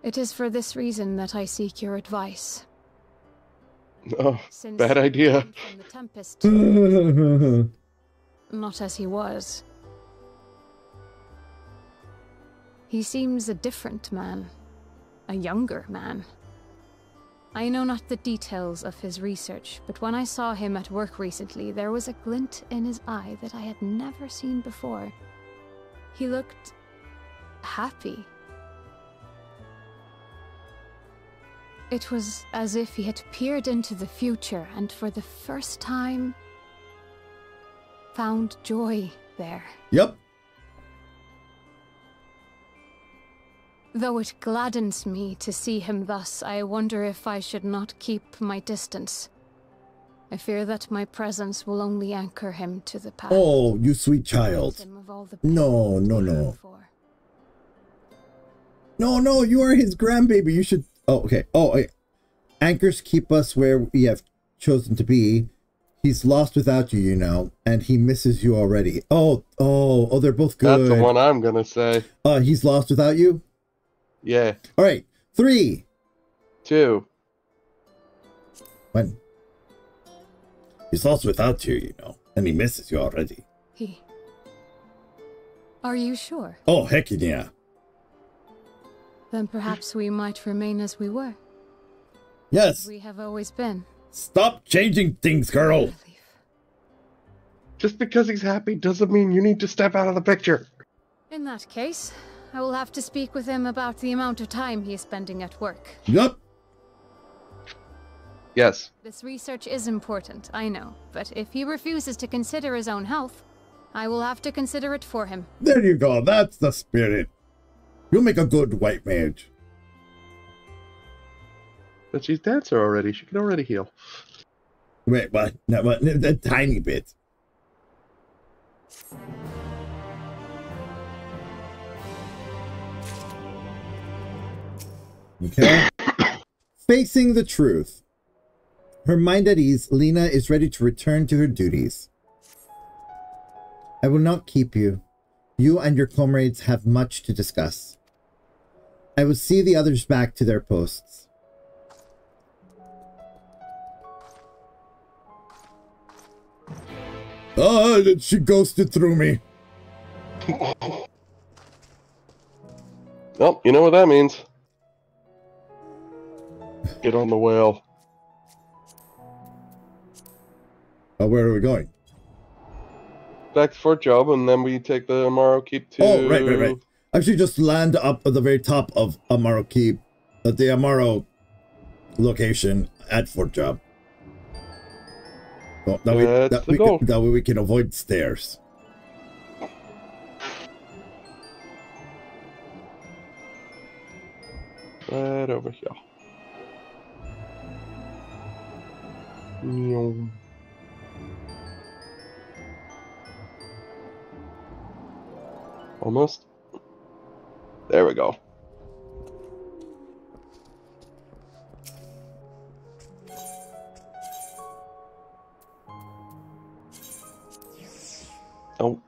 Speaker 12: It is for this reason that I seek your advice.
Speaker 2: Oh, bad idea.
Speaker 12: From the Tempest, not as he was. He seems a different man. A younger man. I know not the details of his research, but when I saw him at work recently, there was a glint in his eye that I had never seen before. He looked happy. It was as if he had peered into the future and for the first time found joy there.
Speaker 1: Yep.
Speaker 12: Though it gladdens me to see him thus, I wonder if I should not keep my distance. I fear that my presence will only anchor him to the past.
Speaker 1: Oh, you sweet child. No. No, you are his grandbaby. You should... Oh, okay. Oh, wait. Anchors keep us where we have chosen to be. He's lost without you, you know, and he misses you already. Oh, they're both good.
Speaker 2: That's the one I'm gonna say.
Speaker 1: He's lost without you?
Speaker 2: Yeah.
Speaker 1: All right. 3.
Speaker 2: 2.
Speaker 1: When? He's lost without you, you know, and he misses you already.
Speaker 12: Are you sure?
Speaker 1: Oh, heck yeah.
Speaker 12: Then perhaps we might remain as we were.
Speaker 1: Yes.
Speaker 12: As we have always been.
Speaker 1: Stop changing things, girl.
Speaker 2: Just because he's happy doesn't mean you need to step out of the picture.
Speaker 12: In that case, I will have to speak with him about the amount of time he is spending at work.
Speaker 1: Yup.
Speaker 2: Yes.
Speaker 12: This research is important, I know, but if he refuses to consider his own health, I will have to consider it for him.
Speaker 1: There you go. That's the spirit. You'll make a good white mage.
Speaker 2: But she's dancer already. She can already heal.
Speaker 1: Wait, what? No, what? A tiny bit. Okay. Facing the truth. Her mind at ease, Lena is ready to return to her duties. I will not keep you. You and your comrades have much to discuss. I will see the others back to their posts. She ghosted through me.
Speaker 2: Well, you know what that means. Get on the whale.
Speaker 1: Where are we going?
Speaker 2: Back to Fort Job, and then we take the Amaro Keep to...
Speaker 1: Oh, right. Actually, just land up at the very top of Amaro Keep, at the Amaro location at Fort Job. Oh, that way we can avoid stairs.
Speaker 2: Right over here. Almost. There we go. Oh.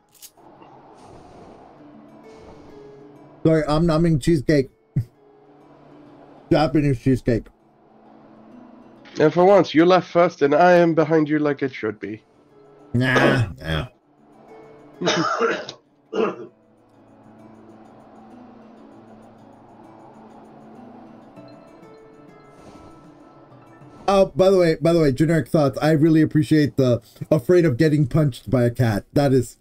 Speaker 1: Sorry, I'm numbing cheesecake. Japanese cheesecake.
Speaker 2: And for once, you left first, and I am behind you like it should be.
Speaker 1: Nah. Oh, by the way, generic thoughts. I really appreciate the afraid of getting punched by a cat. That is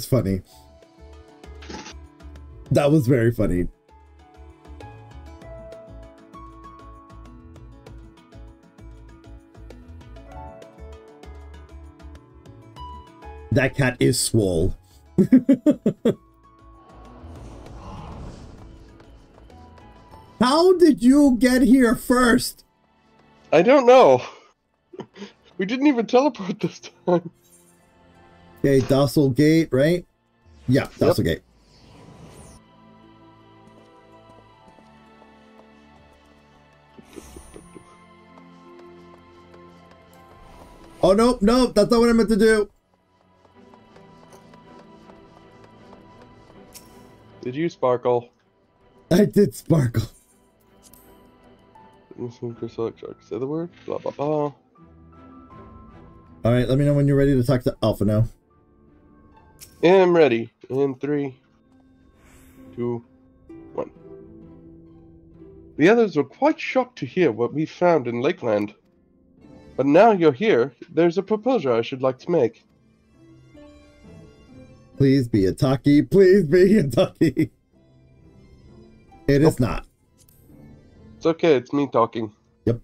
Speaker 1: funny. That was very funny. That cat is swole. How did you get here first?
Speaker 2: I don't know. We didn't even teleport this time.
Speaker 1: Okay, Docile Gate, right? Yeah, Docile Gate. Oh, no, that's not what I meant to do.
Speaker 2: Did you sparkle?
Speaker 1: I did sparkle.
Speaker 2: Say the word. Blah, blah, blah.
Speaker 1: Alright, let me know when you're ready to talk to Alpha now.
Speaker 2: I'm ready. In 3, 2, 1. The others were quite shocked to hear what we found in Lakeland. But now you're here, there's a proposal I should like to make.
Speaker 1: Please be a talkie. Please be a talkie. It is not.
Speaker 2: It's okay, it's me talking.
Speaker 1: Yep.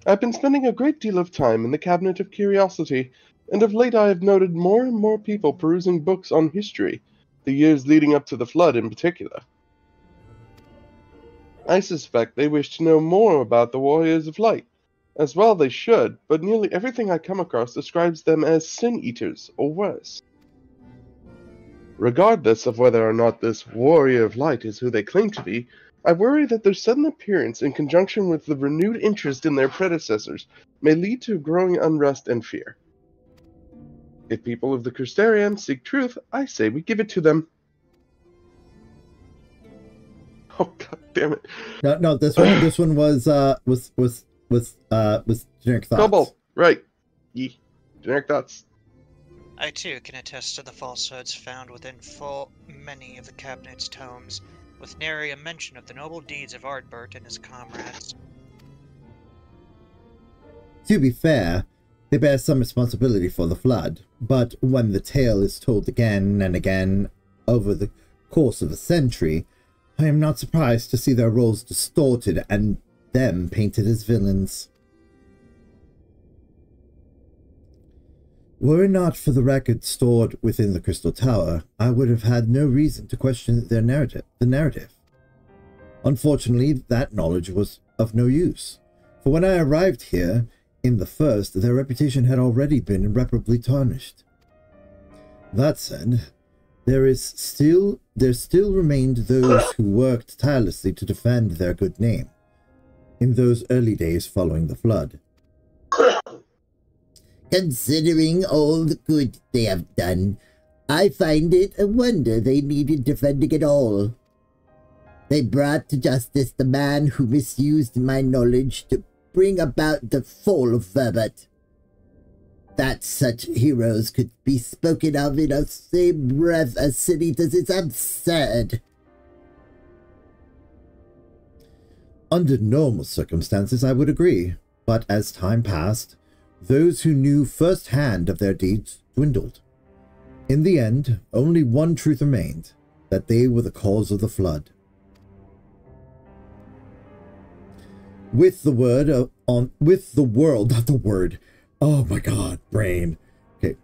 Speaker 2: I've been spending a great deal of time in the Cabinet of Curiosity, and of late I have noted more and more people perusing books on history, the years leading up to the Flood in particular. I suspect they wish to know more about the Warriors of Light. As well they should, but nearly everything I come across describes them as sin-eaters, or worse. Regardless of whether or not this Warrior of Light is who they claim to be, I worry that their sudden appearance in conjunction with the renewed interest in their predecessors may lead to growing unrest and fear. If people of the Crystarium seek truth, I say we give it to them. Oh, god damn it.
Speaker 1: No, this one was generic thoughts.
Speaker 2: Kobold, right. Generic thoughts.
Speaker 3: I too can attest to the falsehoods found within many of the Cabinet's tomes, with nary a mention of the noble deeds of Ardbert and his comrades.
Speaker 1: To be fair, they bear some responsibility for the Flood, but when the tale is told again and again over the course of a century, I am not surprised to see their roles distorted and them painted as villains. Were it not for the record stored within the Crystal Tower, I would have had no reason to question the narrative. Unfortunately, that knowledge was of no use, for when I arrived here, in the first, their reputation had already been irreparably tarnished. That said, there still remained those who worked tirelessly to defend their good name, in those early days following the Flood. Considering all the good they have done, I find it a wonder they needed defending at all. They brought to justice the man who misused my knowledge to bring about the fall of Verbert. That such heroes could be spoken of in the same breath as sin-eaters is absurd. Under normal circumstances, I would agree, but as time passed, those who knew firsthand of their deeds dwindled. In the end, only one truth remained, that they were the cause of the Flood. With the world, oh my god, brain. Okay.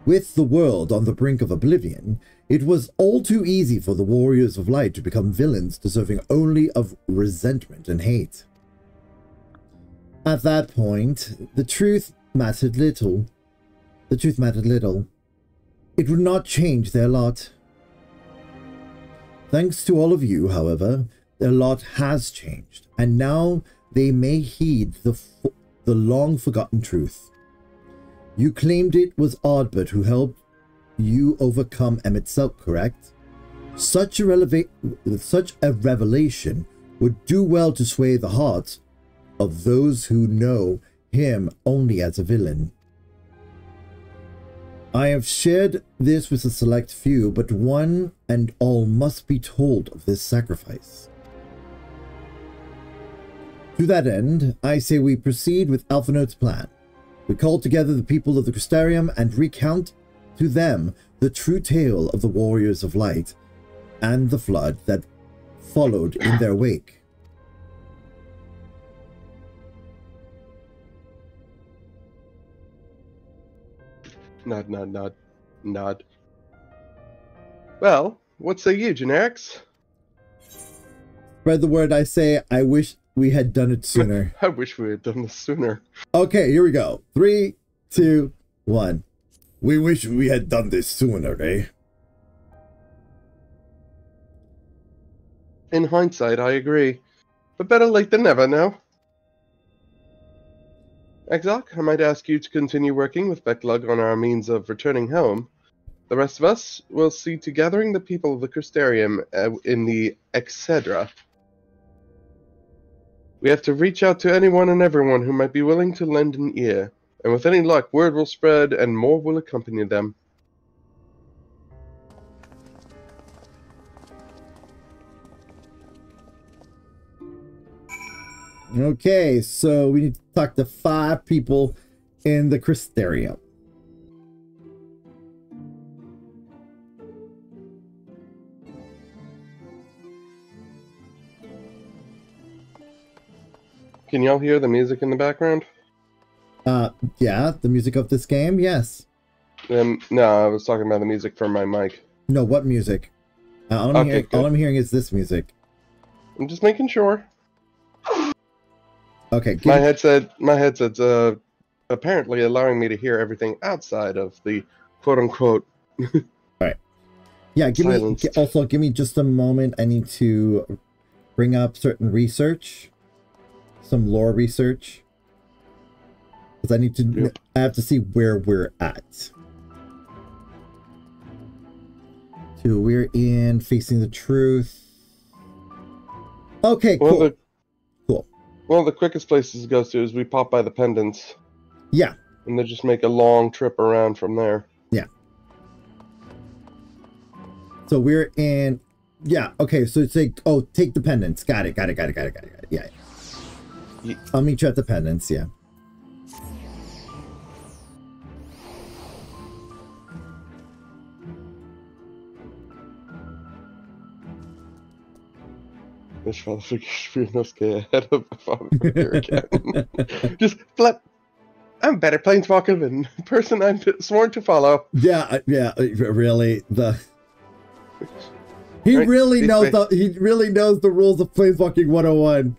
Speaker 1: With the world on the brink of oblivion, it was all too easy for the Warriors of Light to become villains deserving only of resentment and hate. At that point, the truth mattered little. It would not change their lot. Thanks to all of you, however, their lot has changed, and now they may heed the long-forgotten truth. You claimed it was Ardbert who helped you overcome Emmett Selk, correct? Such a revelation would do well to sway the hearts of those who know him only as a villain. I have shared this with a select few, but one and all must be told of this sacrifice. To that end, I say we proceed with Alphinote's plan. We call together the people of the Crystarium and recount to them the true tale of the Warriors of Light and the flood that followed in their wake.
Speaker 2: Nod, nod, nod, nod. Well, what say you, Generics?
Speaker 1: Spread the word, I say. I wish we had done it sooner.
Speaker 2: I wish we had done this sooner.
Speaker 1: Okay, here we go. 3, 2, 1. We wish we had done this sooner, eh?
Speaker 2: In hindsight, I agree. But better late than never, no? Exarch, I might ask you to continue working with Becklug on our means of returning home. The rest of us will see to gathering the people of the Crystarium in the Excedra. We have to reach out to anyone and everyone who might be willing to lend an ear, and with any luck, word will spread and more will accompany them.
Speaker 1: Okay, so we need to talk to 5 people in the Crystarium.
Speaker 2: Can y'all hear the music in the background?
Speaker 1: Yeah, the music of this game, yes.
Speaker 2: No, I was talking about the music from my mic.
Speaker 1: No, what music? All I'm hearing is this music.
Speaker 2: I'm just making sure.
Speaker 1: Okay.
Speaker 2: My headset's apparently allowing me to hear everything outside of the quote-unquote.
Speaker 1: All right. Yeah, give me just a moment. I need to bring up certain research, some lore research, because I need to. Yep. I have to see where we're at. So we're in Facing the Truth. Okay, cool.
Speaker 2: One of the quickest places to go to is we pop by the pendants.
Speaker 1: Yeah.
Speaker 2: And then just make a long trip around from there.
Speaker 1: Yeah. So we're in... Yeah, okay, so it's like... Oh, take the pendants. Got it. Yeah. I'll meet you at the pendants, yeah.
Speaker 2: This father figures no scare ahead of my father figure again. Just flat. I'm a better planeswalker than the person I'm sworn to follow.
Speaker 1: Yeah, really. He really knows the rules of Planeswalking 101.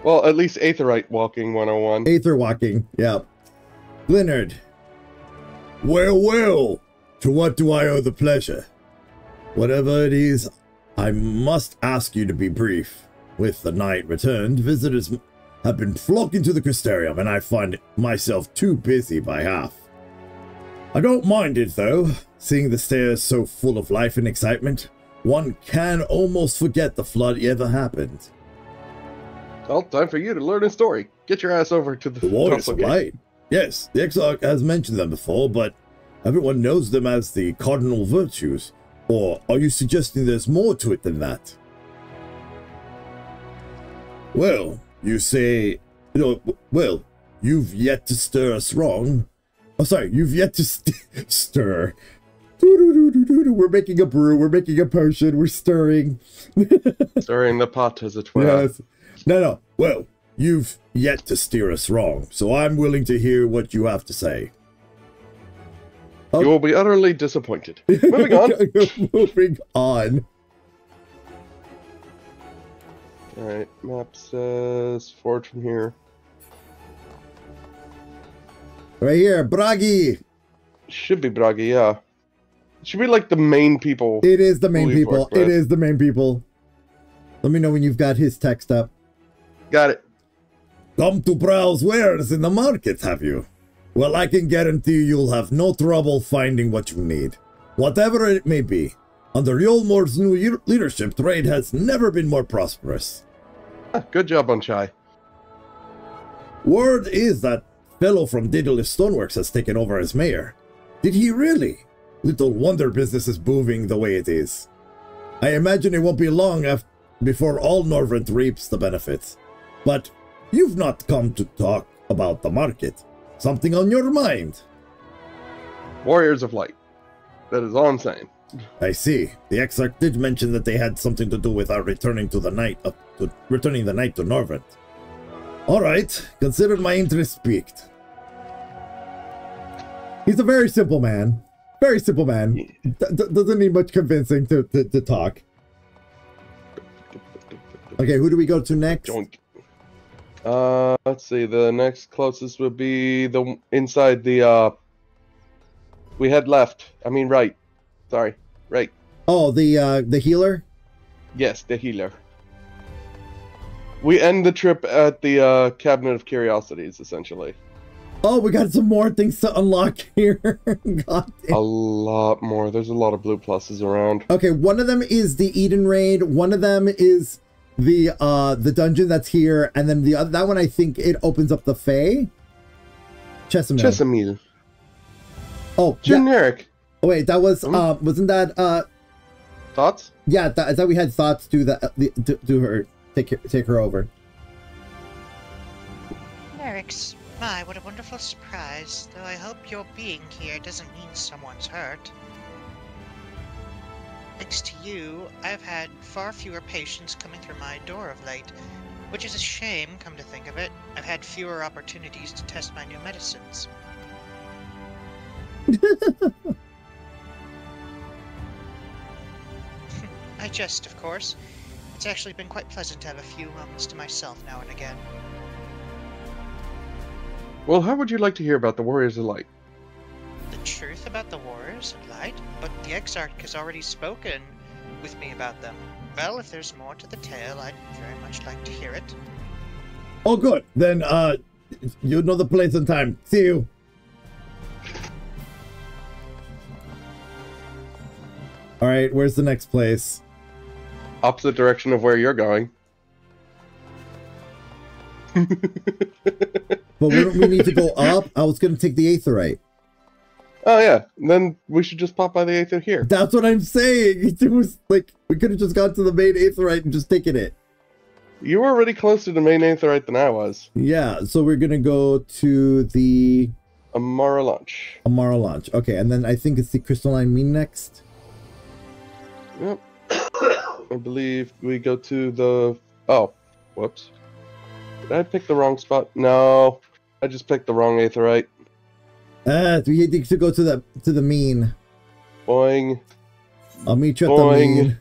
Speaker 2: Well, at least Aetherite Walking 101.
Speaker 1: Aether Walking, yeah. Leonard. Well, to what do I owe the pleasure? Whatever it is, I must ask you to be brief. With the night returned, visitors have been flocking to the Crystarium, and I find myself too busy by half. I don't mind it, though. Seeing the stairs so full of life and excitement, one can almost forget the flood ever happened.
Speaker 2: Well, time for you to learn a story. Get your ass over to the
Speaker 1: Warriors of Light. Yes, the Exarch has mentioned them before, but everyone knows them as the cardinal virtues. Or are you suggesting there's more to it than that? Well, you say... well, you've yet to stir us wrong. Oh, sorry, you've yet to stir. We're making a brew, we're making a potion, we're stirring.
Speaker 2: Stirring the pot, as it were.
Speaker 1: Yes. No. Well, you've yet to steer us wrong, so I'm willing to hear what you have to say.
Speaker 2: You will be utterly disappointed. Moving on.
Speaker 1: Moving on.
Speaker 2: Alright, map says forward from here.
Speaker 1: Right here, Bragi.
Speaker 2: Should be Bragi, yeah. It should be like the main people.
Speaker 1: It is the main people. It is the main people. Let me know when you've got his text up.
Speaker 2: Got it.
Speaker 1: Come to browse wares in the market, have you? Well, I can guarantee you'll have no trouble finding what you need. Whatever it may be. Under Yolmor's new leadership, trade has never been more prosperous.
Speaker 2: Good job on Chai.
Speaker 1: Word is that fellow from Daedalus Stoneworks has taken over as mayor. Did he really? Little wonder business is booming the way it is. I imagine it won't be long before all Norvrent reaps the benefits. But you've not come to talk about the market. Something on your mind?
Speaker 2: Warriors of Light. That is all I'm saying.
Speaker 1: I see. The Exarch did mention that they had something to do with our returning the night to Norvrent. All right, consider my interest piqued. He's a very simple man. Very simple man. Doesn't need much convincing to talk. Okay, who do we go to next?
Speaker 2: Let's see. The next closest would be the inside the. We head left. I mean right. Sorry, right.
Speaker 1: Oh, the healer.
Speaker 2: Yes, the healer. We end the trip at the Cabinet of Curiosities, essentially.
Speaker 1: Oh, we got some more things to unlock here. God damn.
Speaker 2: A lot more. There's a lot of blue pluses around.
Speaker 1: Okay, one of them is the Eden raid. One of them is the dungeon that's here, and then the other that one I think it opens up the Fae.
Speaker 2: Chesamil.
Speaker 1: Oh,
Speaker 2: generic.
Speaker 1: Yeah. Oh wait, that was wasn't that
Speaker 2: thoughts?
Speaker 1: Yeah, I thought we had thoughts do that. Do her take her over.
Speaker 3: Merrick's. My, what a wonderful surprise, though I hope your being here doesn't mean someone's hurt. Thanks to you, I've had far fewer patients coming through my door of late, which is a shame, come to think of it. I've had fewer opportunities to test my new medicines. I jest, of course. It's actually been quite pleasant to have a few moments to myself now and again.
Speaker 2: Well, how would you like to hear about the Warriors of Light?
Speaker 3: The truth about the Warriors of Light? But the Exarch has already spoken with me about them. Well, if there's more to the tale, I'd very much like to hear it.
Speaker 1: Oh, good. Then, you know the place and time. See you. All right, where's the next place?
Speaker 2: Opposite direction of where you're going.
Speaker 1: But wouldn't we need to go up? I was going to take the Aetherite.
Speaker 2: Oh, yeah. Then we should just pop by the Aether here.
Speaker 1: That's what I'm saying. It was like, we could have just gone to the main Aetherite and just taken it.
Speaker 2: You were already closer to main Aetherite than I was.
Speaker 1: Yeah, so we're going to go to the...
Speaker 2: Amara Launch.
Speaker 1: Amara Launch. Okay, and then I think it's the Crystalline Mean next.
Speaker 2: Yep. I believe we go to the... Oh, whoops. Did I pick the wrong spot? No, I just picked the wrong Aetherite.
Speaker 1: We need to go to the mean.
Speaker 2: Boing.
Speaker 1: I'll meet you at the mean.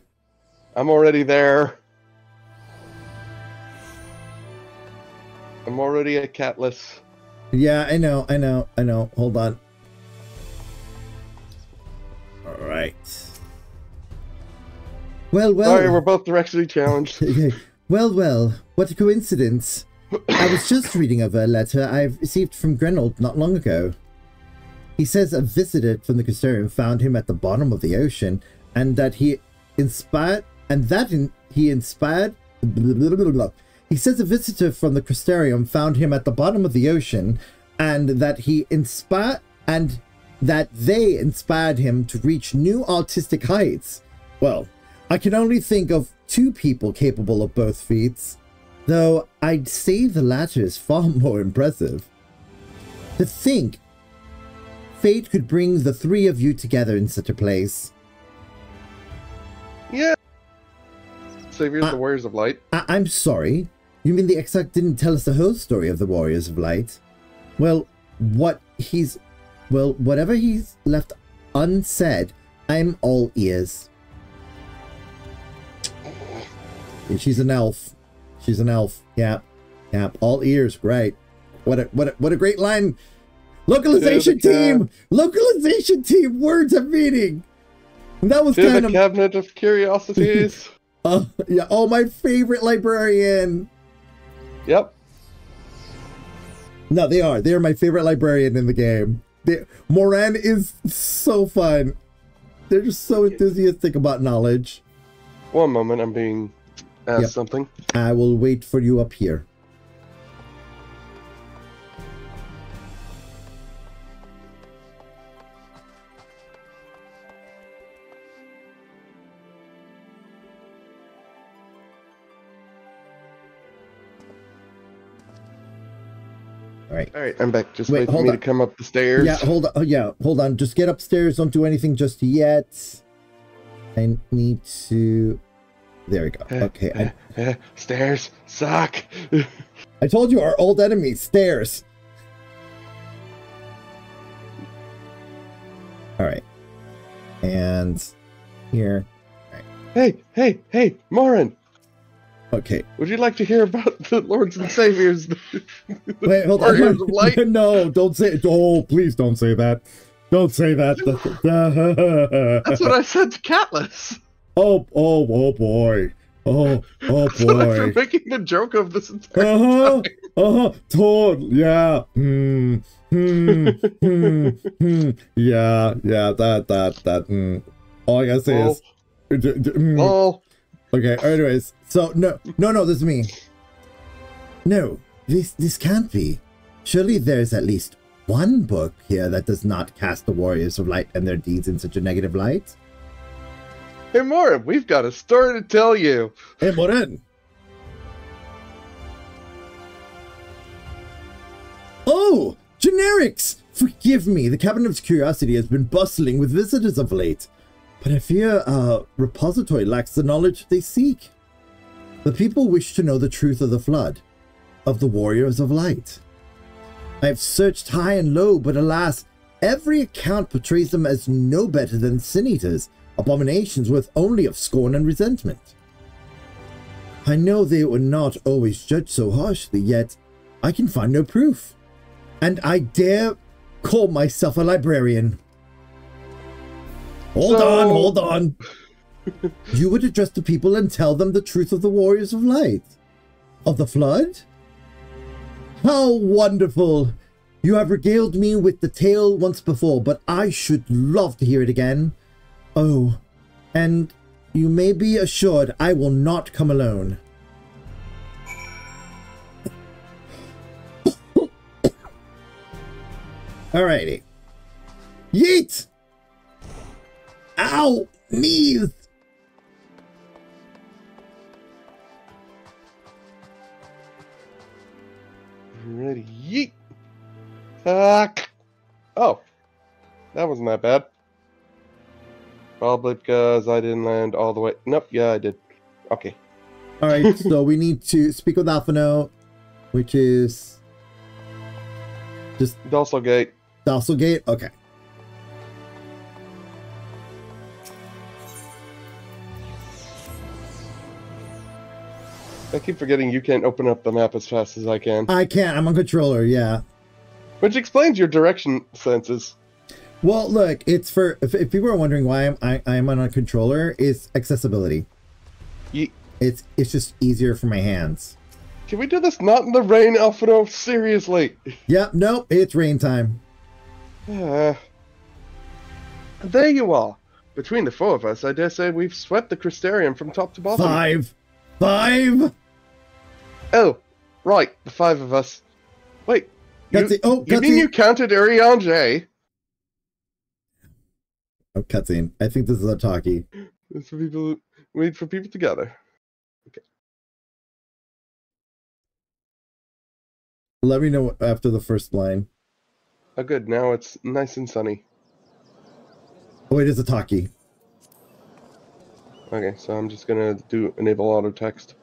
Speaker 2: I'm already there. I'm already at Catless.
Speaker 1: Yeah, I know. Hold on. All right. Well.
Speaker 2: Sorry, we're both directionally challenged.
Speaker 1: Well, what a coincidence. I was just reading of a letter I've received from Grenold not long ago. He says a visitor from the Crystarium found him at the bottom of the ocean, and that he inspired. He says a visitor from the Crystarium found him at the bottom of the ocean, and that they inspired him to reach new artistic heights. Well, I can only think of 2 people capable of both feats, though I'd say the latter is far more impressive. To think fate could bring the 3 of you together in such a place.
Speaker 2: Yeah. Saviors of the Warriors of Light.
Speaker 1: I'm sorry. You mean the Exarch didn't tell us the whole story of the Warriors of Light? Well, whatever he's left unsaid, I'm all ears. She's an elf. She's an elf. Yeah. All ears. Right. What a great line. Localization team! Localization team! Words have meaning! That was kind of...
Speaker 2: Cabinet of Curiosities.
Speaker 1: Yeah, oh, my favorite librarian!
Speaker 2: Yep.
Speaker 1: No, they are. They are my favorite librarian in the game. Moran is so fun. They're just so enthusiastic about knowledge.
Speaker 2: One moment, I'm being asked something.
Speaker 1: I will wait for you up here.
Speaker 2: All right, I'm back. Just wait for me to come up the stairs.
Speaker 1: Yeah, hold on. Hold on. Just get upstairs. Don't do anything just yet. I need to... There we go. Okay.
Speaker 2: Stairs suck.
Speaker 1: I told you, our old enemy, stairs. All right. And here. All
Speaker 2: right. Hey, Morin.
Speaker 1: Okay.
Speaker 2: Would you like to hear about the Lords and Saviors?
Speaker 1: Wait, hold on. Of Light? No, don't say it. Oh, please don't say that. Don't say that.
Speaker 2: That's what I said to Catless.
Speaker 1: Oh boy. Oh
Speaker 2: That's
Speaker 1: boy.
Speaker 2: What I'm making the joke of this entire time.
Speaker 1: Toad. Yeah. Yeah. That. All I gotta say is. Okay. Anyways, so no. This is me. No, this can't be. Surely there's at least one book here that does not cast the Warriors of Light and their deeds in such a negative light.
Speaker 2: Hey, Morin, we've got a story to tell you.
Speaker 1: Hey, Morin. Oh, generics! Forgive me, the Cabinet of Curiosity has been bustling with visitors of late. But I fear our repository lacks the knowledge they seek. The people wish to know the truth of the Flood, of the Warriors of Light. I have searched high and low, but alas, every account portrays them as no better than sin-eaters, abominations worth only of scorn and resentment. I know they were not always judged so harshly, yet I can find no proof. And I dare call myself a librarian. Hold on. You would address the people and tell them the truth of the Warriors of Light? Of the Flood? How wonderful! You have regaled me with the tale once before, but I should love to hear it again. Oh, and you may be assured I will not come alone. Alrighty. Yeet! Ow! Knees!
Speaker 2: Ready, yeet! Oh, that wasn't that bad. Probably because I didn't land all the way. Nope, yeah, I did. Okay.
Speaker 1: Alright, so we need to speak with Alphino, which is just
Speaker 2: Dulcegate.
Speaker 1: Dulcegate? Okay.
Speaker 2: I keep forgetting you can't open up the map as fast as I can.
Speaker 1: I can't. I'm on controller, yeah.
Speaker 2: Which explains your direction senses.
Speaker 1: Well, look, it's for... If people are wondering why I'm on a controller, it's accessibility. It's just easier for my hands.
Speaker 2: Can we do this not in the rain, Alphino? Seriously.
Speaker 1: Yep, nope, it's rain time.
Speaker 2: There you are. Between the four of us, I dare say we've swept the Crystarium from top to bottom.
Speaker 1: Five!
Speaker 2: Oh, right, the five of us. Wait, you mean you counted Urianger?
Speaker 1: Oh, cutscene. I think this is a talkie.
Speaker 2: It's for people. Wait for people to gather. Okay.
Speaker 1: Let me know after the first line.
Speaker 2: Oh, good. Now it's nice and sunny.
Speaker 1: Oh, it is a talkie.
Speaker 2: Okay, so I'm just gonna enable auto text.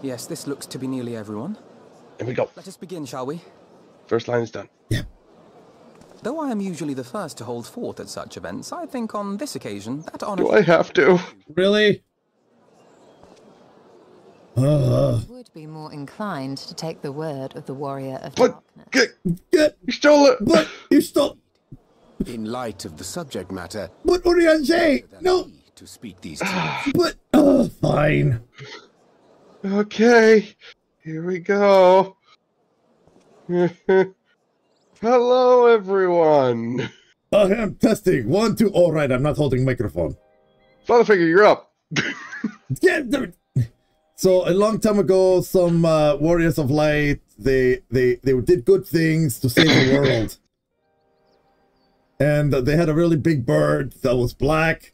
Speaker 13: Yes, this looks to be nearly everyone.
Speaker 2: Here we go.
Speaker 13: Let us begin, shall we?
Speaker 2: First line is done.
Speaker 1: Yeah.
Speaker 13: Though I am usually the first to hold forth at such events, I think on this occasion that honor...
Speaker 2: Do I have to?
Speaker 1: Really?
Speaker 9: would be more inclined to take the word of the warrior of darkness.
Speaker 2: You stole it!
Speaker 1: But you stole...
Speaker 10: In light of the subject matter...
Speaker 1: But Urianger! No!
Speaker 10: ...to speak these terms.
Speaker 1: But... fine.
Speaker 2: Okay, here we go. Hello, everyone.
Speaker 1: I am testing. 1, 2. All right, I'm not holding microphone.
Speaker 2: Fatherfigure, you're up.
Speaker 1: So a long time ago, some warriors of light, they did good things to save the world. And they had a really big bird that was black,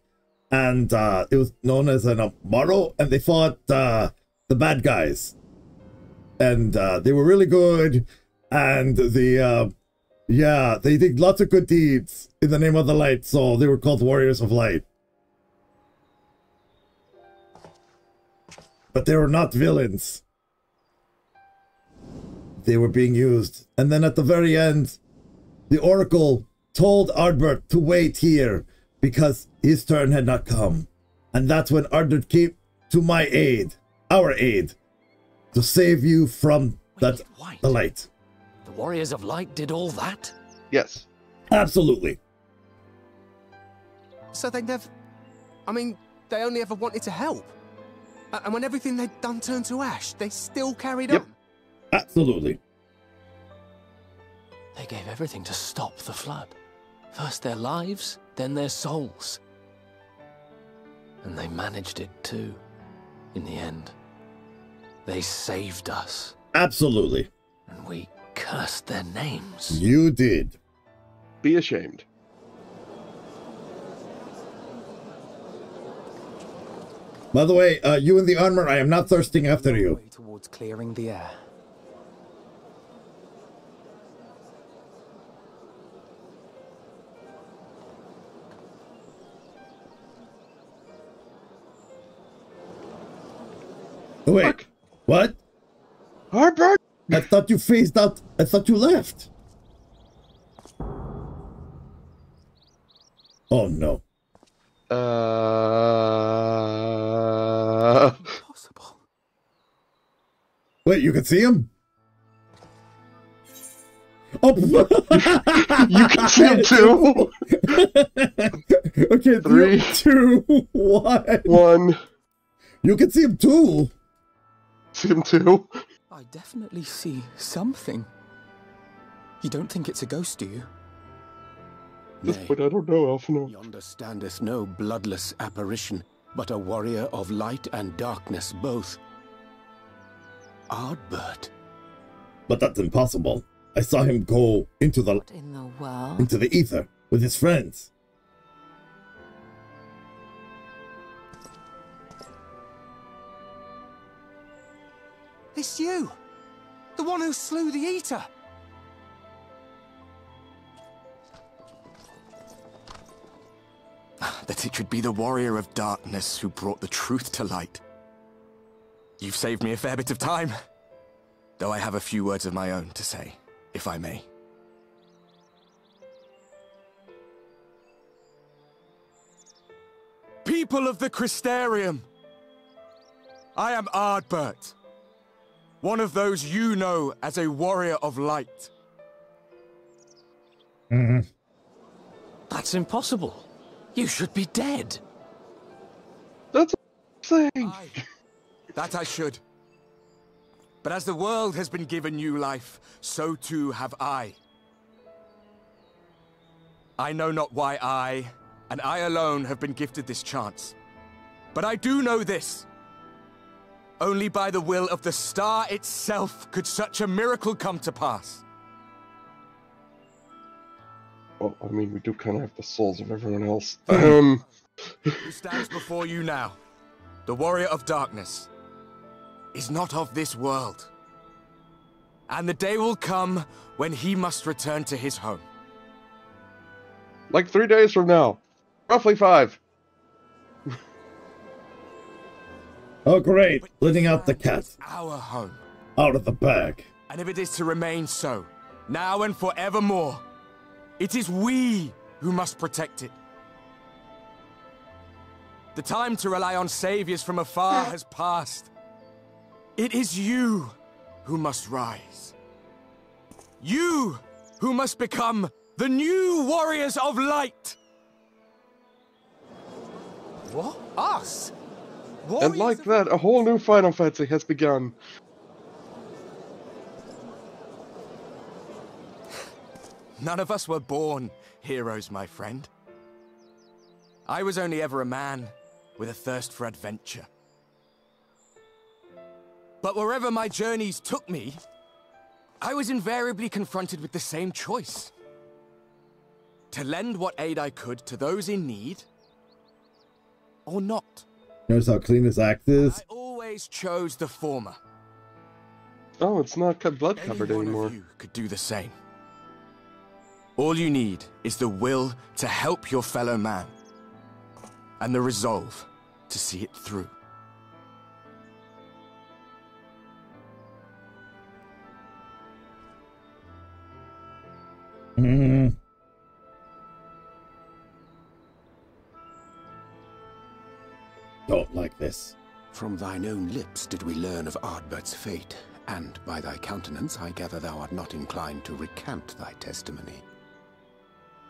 Speaker 1: and it was known as an Amaro, and they fought the bad guys. And they were really good, and they did lots of good deeds in the name of the light, so they were called Warriors of Light. But they were not villains. They were being used. And then at the very end, the Oracle told Ardbert to wait here because his turn had not come. And that's when Ardbert came to my aid, our aid, to save you from the light.
Speaker 8: The Warriors of Light did all that?
Speaker 2: Yes.
Speaker 1: Absolutely.
Speaker 14: So they never... I mean, they only ever wanted to help. And when everything they'd done turned to ash, they still carried on?
Speaker 1: Absolutely.
Speaker 8: They gave everything to stop the flood. First their lives, then their souls. And they managed it too, in the end. They saved us.
Speaker 1: Absolutely.
Speaker 8: And we cursed their names.
Speaker 1: You did.
Speaker 2: Be ashamed.
Speaker 1: By the way, you in the armor, I am not thirsting after you.
Speaker 13: Towards clearing the air.
Speaker 1: Oh, wait. Look. What?
Speaker 2: Ardbert?
Speaker 1: I thought you phased out. I thought you left. Oh, no.
Speaker 14: Impossible.
Speaker 1: Wait, you can see him? Oh,
Speaker 2: you can see him too.
Speaker 1: Okay,
Speaker 2: 3,
Speaker 1: 2, 1.
Speaker 2: 1.
Speaker 1: You can see him too.
Speaker 2: See him too.
Speaker 13: I definitely see something. You don't think it's a ghost, do you?
Speaker 2: At this point, I don't know, Alphino.
Speaker 10: Yonder standeth no bloodless apparition, but a warrior of light and darkness both. Ardbert.
Speaker 1: But that's impossible. I saw him go into the
Speaker 9: world?
Speaker 1: Into the ether with his friends.
Speaker 14: It's you! The one who slew the Eater!
Speaker 10: That it should be the warrior of darkness who brought the truth to light. You've saved me a fair bit of time, though I have a few words of my own to say, if I may. People of the Crystarium, I am Ardbert, one of those you know as a warrior of light.
Speaker 8: That's impossible. You should be dead.
Speaker 2: That's insane.
Speaker 10: That I should. But as the world has been given new life, so too have I. I know not why I, and I alone, have been gifted this chance. But I do know this. Only by the will of the star itself could such a miracle come to pass.
Speaker 2: Well, I mean, we do kind of have the souls of everyone else.
Speaker 10: Who stands before you now, the warrior of darkness, is not of this world. And the day will come when he must return to his home.
Speaker 2: Like 3 days from now. Roughly 5.
Speaker 1: Oh, great. Letting out the cat.
Speaker 10: Our home.
Speaker 1: Out of the bag.
Speaker 10: And if it is to remain so, now and forevermore, it is we who must protect it. The time to rely on saviors from afar has passed.
Speaker 14: It is you who must rise. You who must become the new warriors of light.
Speaker 13: What? Us?
Speaker 2: And like that, a whole new Final Fantasy has begun.
Speaker 14: None of us were born heroes, my friend. I was only ever a man with a thirst for adventure. But wherever my journeys took me, I was invariably confronted with the same choice. To lend what aid I could to those in need, or not.
Speaker 1: Notice how clean his act is?
Speaker 14: I always chose the former.
Speaker 2: Oh, it's not blood covered
Speaker 14: Any one
Speaker 2: anymore.
Speaker 14: of you could do the same. All you need is the will to help your fellow man, and the resolve to see it through.
Speaker 1: Don't like this.
Speaker 10: From thine own lips did we learn of Ardbert's fate, and by thy countenance I gather thou art not inclined to recant thy testimony.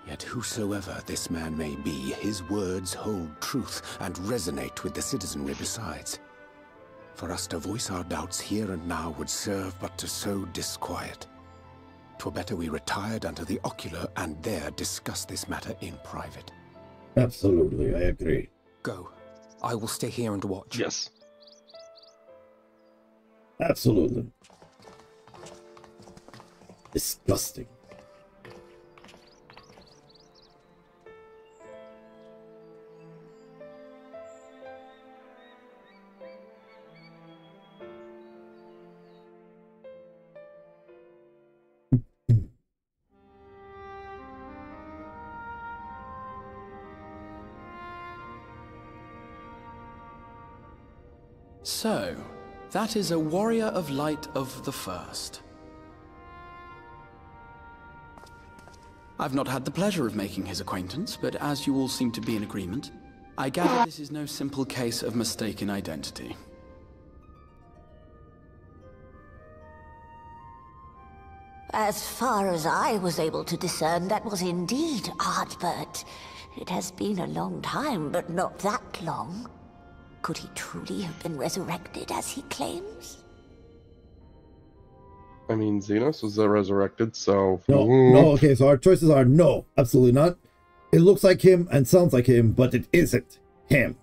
Speaker 10: Yet whosoever this man may be, his words hold truth and resonate with the citizenry besides. For us to voice our doubts here and now would serve but to sow disquiet. 'Twere better we retired unto the ocular and there discuss this matter in private.
Speaker 1: Absolutely, I agree.
Speaker 13: Go. I will stay here and watch.
Speaker 2: Yes.
Speaker 1: Absolutely. Disgusting.
Speaker 4: So, that is a warrior of light of the first. I've not had the pleasure of making his acquaintance, but as you all seem to be in agreement, I gather this is no simple case of mistaken identity.
Speaker 11: As far as I was able to discern, that was indeed Ardbert. It has been a long time, but not that long. Could he truly have been resurrected as he claims?
Speaker 2: I mean, Xenos was resurrected, so...
Speaker 1: No, okay, so our choices are no, absolutely not. It looks like him and sounds like him, but it isn't him.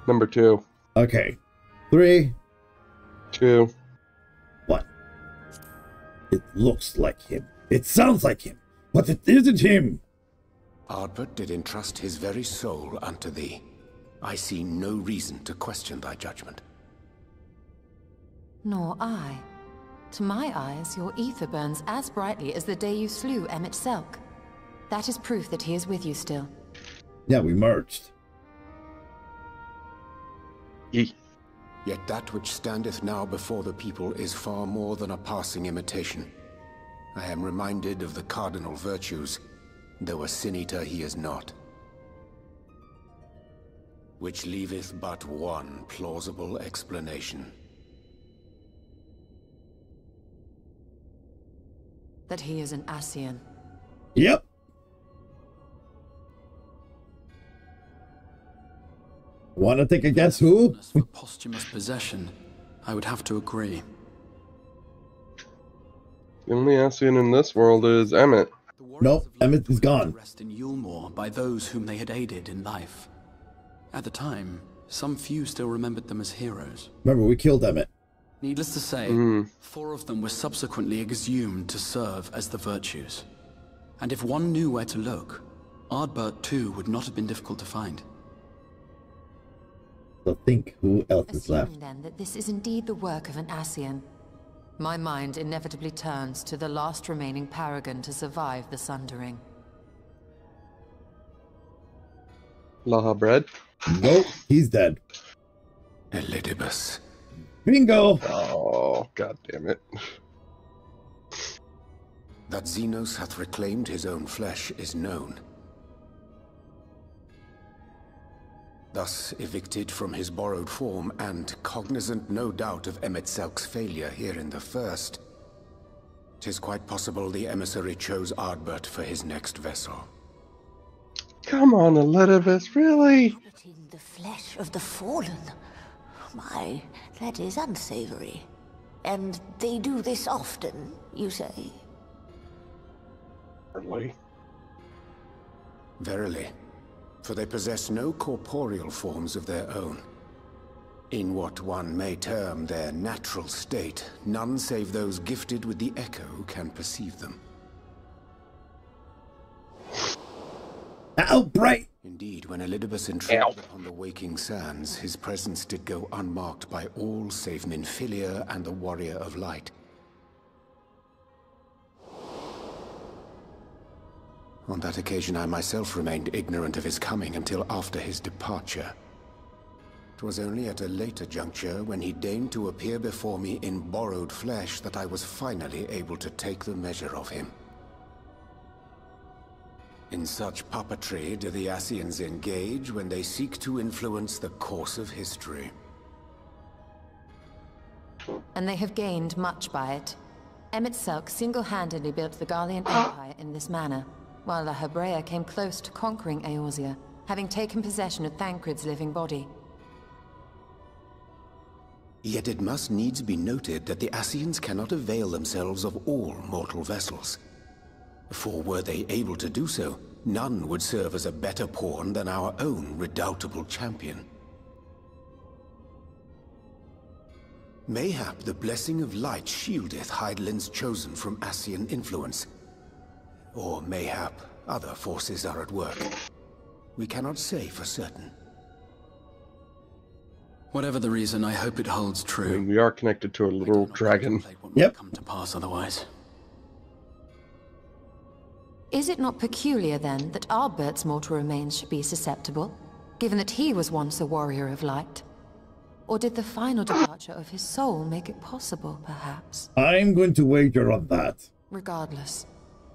Speaker 2: Number 2.
Speaker 1: Okay. 3,
Speaker 2: 2.
Speaker 1: 1. It looks like him. It sounds like him, but it isn't him.
Speaker 10: Ardbert did entrust his very soul unto thee. I see no reason to question thy judgment.
Speaker 9: Nor I. To my eyes, your ether burns as brightly as the day you slew Emmett Selk. That is proof that he is with you still.
Speaker 1: Yeah, we merged.
Speaker 2: Yet
Speaker 10: that which standeth now before the people is far more than a passing imitation. I am reminded of the cardinal virtues, though a sin-eater he is not. Which leaveth but one plausible explanation.
Speaker 9: That he is an Ascian.
Speaker 1: Yep. Want to take a guess who?
Speaker 4: For posthumous possession, I would have to agree.
Speaker 2: The only Ascian in this world is Emmett.
Speaker 1: Nope, Emmett is gone.
Speaker 4: Rest in Yulmore by those whom they had aided in life. At the time, some few still remembered them as heroes.
Speaker 1: Remember, we killed Emmett.
Speaker 4: Needless to say, 4 of them were subsequently exhumed to serve as the virtues. And if one knew where to look, Ardbert too would not have been difficult to find.
Speaker 1: So think who else is left.
Speaker 9: Assuming then that this is indeed the work of an Ascian, my mind inevitably turns to the last remaining paragon to survive the Sundering.
Speaker 2: Laha Bread?
Speaker 1: Nope, he's dead.
Speaker 10: Elidibus.
Speaker 1: Bingo!
Speaker 2: Oh, god damn it.
Speaker 10: That Xenos hath reclaimed his own flesh is known. thus evicted from his borrowed form, and cognizant no doubt of Emet-Selk's failure here in the First, 'tis quite possible the emissary chose Ardbert for his next vessel.
Speaker 2: Come on, Elizabeth, really?
Speaker 11: Inhabiting the flesh of the fallen. My, that is unsavory. And they do this often, you say?
Speaker 2: Really?
Speaker 10: Verily, for they possess no corporeal forms of their own. In what one may term their natural state, none save those gifted with the echo can perceive them.
Speaker 1: Outbreak!
Speaker 10: Indeed, when Elidibus intruded upon the waking sands, his presence did go unmarked by all save Minfilia and the Warrior of Light. On that occasion, I myself remained ignorant of his coming until after his departure. It was only at a later juncture, when he deigned to appear before me in borrowed flesh, that I was finally able to take the measure of him. In such puppetry do the Ascians engage when they seek to influence the course of history.
Speaker 9: And they have gained much by it. Emet-Selk single-handedly built the Garlean Empire in this manner, while La Hebrea came close to conquering Eorzea, having taken possession of Thancred's living body.
Speaker 10: Yet it must needs be noted that the Ascians cannot avail themselves of all mortal vessels. For were they able to do so, none would serve as a better pawn than our own redoubtable champion. Mayhap the blessing of light shieldeth Hydaelyn's chosen from Ascian influence. Or mayhap other forces are at work. We cannot say for certain.
Speaker 4: Whatever the reason, I hope it holds true.
Speaker 2: I mean, we are connected to a little dragon.
Speaker 4: Yep. Come to pass otherwise.
Speaker 9: Is it not peculiar, then, that Ardbert's mortal remains should be susceptible, given that he was once a warrior of light? Or did the final departure of his soul make it possible, perhaps?
Speaker 1: I'm going to wager on that.
Speaker 9: Regardless,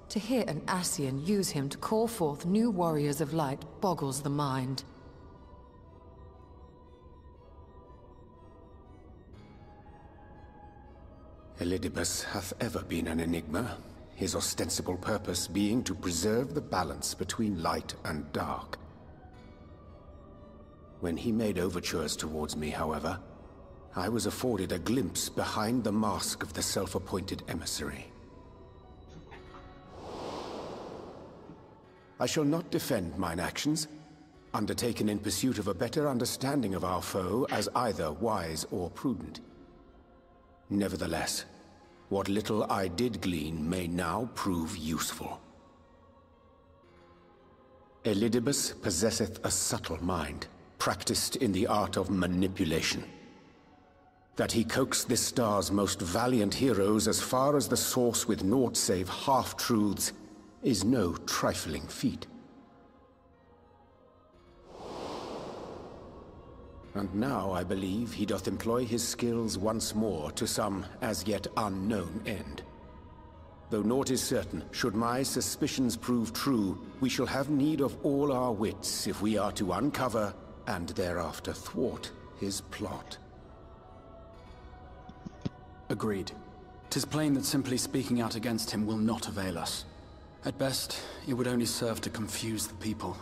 Speaker 9: to hear an Ascian use him to call forth new warriors of light boggles the mind.
Speaker 10: Elidibus hath ever been an enigma, his ostensible purpose being to preserve the balance between light and dark. When he made overtures towards me, however, I was afforded a glimpse behind the mask of the self-appointed emissary. I shall not defend mine actions, undertaken in pursuit of a better understanding of our foe as either wise or prudent. Nevertheless, what little I did glean may now prove useful. Elidibus possesseth a subtle mind, practiced in the art of manipulation. That he coaxed this star's most valiant heroes as far as the source with naught save half-truths is no trifling feat. And now I believe he doth employ his skills once more to some as yet unknown end. Though naught is certain, should my suspicions prove true, we shall have need of all our wits if we are to uncover and thereafter thwart his plot.
Speaker 4: Agreed. 'Tis plain that simply speaking out against him will not avail us. At best, it would only serve to confuse the people.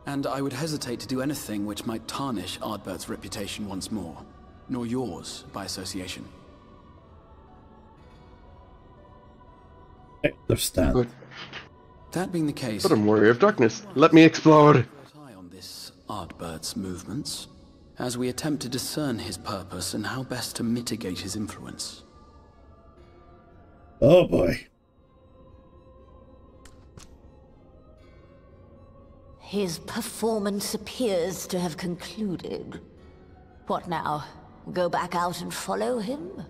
Speaker 4: And I would hesitate to do anything which might tarnish Ardbert's reputation once more, nor yours by association.
Speaker 1: Understand.
Speaker 2: Good.
Speaker 4: That being the case,
Speaker 2: But I'm warrior of darkness. Let me explode.
Speaker 4: eye on this Ardbert's movements, as we attempt to discern his purpose and how best to mitigate his influence.
Speaker 1: Oh boy.
Speaker 11: His performance appears to have concluded. What now? Go back out and follow him?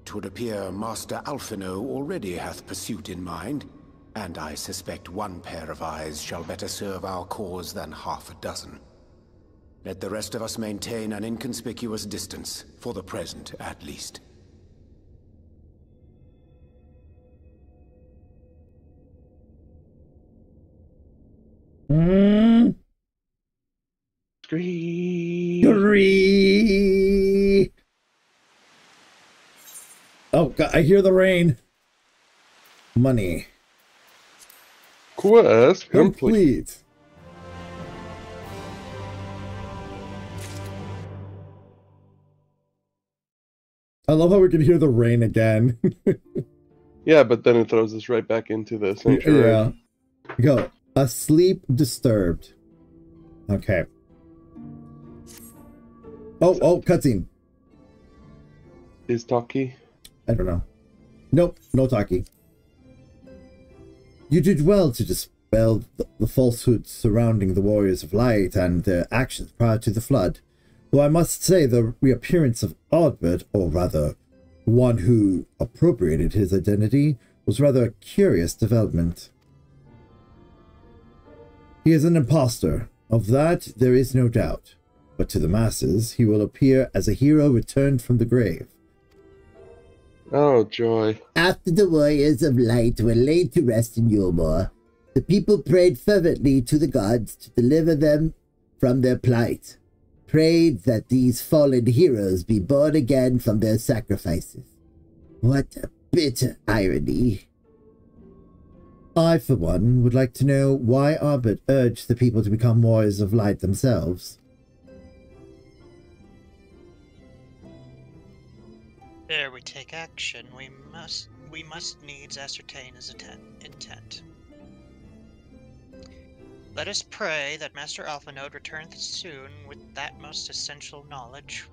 Speaker 10: 'Twould appear Master Alphino already hath pursuit in mind, and I suspect one pair of eyes shall better serve our cause than half a dozen. Let the rest of us maintain an inconspicuous distance, for the present at least.
Speaker 1: Scree. Oh, God, I hear the rain. Money.
Speaker 2: Quest complete.
Speaker 1: I love how we can hear the rain again.
Speaker 2: Yeah, but then it throws us right back into the sanctuary.
Speaker 1: Yeah. Go. Asleep disturbed. Okay. Oh, cutscene.
Speaker 2: Is Taki?
Speaker 1: I don't know. Nope, no Taki. You did well to dispel the falsehoods surrounding the Warriors of Light and their actions prior to the flood. Though I must say the reappearance of Ardbert, or rather, one who appropriated his identity, was rather a curious development. He is an impostor. Of that, there is no doubt. But to the masses, he will appear as a hero returned from the grave.
Speaker 2: Oh, joy.
Speaker 15: After the Warriors of Light were laid to rest in Yulmore, the people prayed fervently to the gods to deliver them from their plight. Prayed that these fallen heroes be born again from their sacrifices. What a bitter irony.
Speaker 1: I, for one, would like to know why Ardbert urged the people to become Warriors of Light themselves.
Speaker 3: Ere we take action, we must needs ascertain his intent. Let us pray that Master Alphanode returneth soon with that most essential knowledge.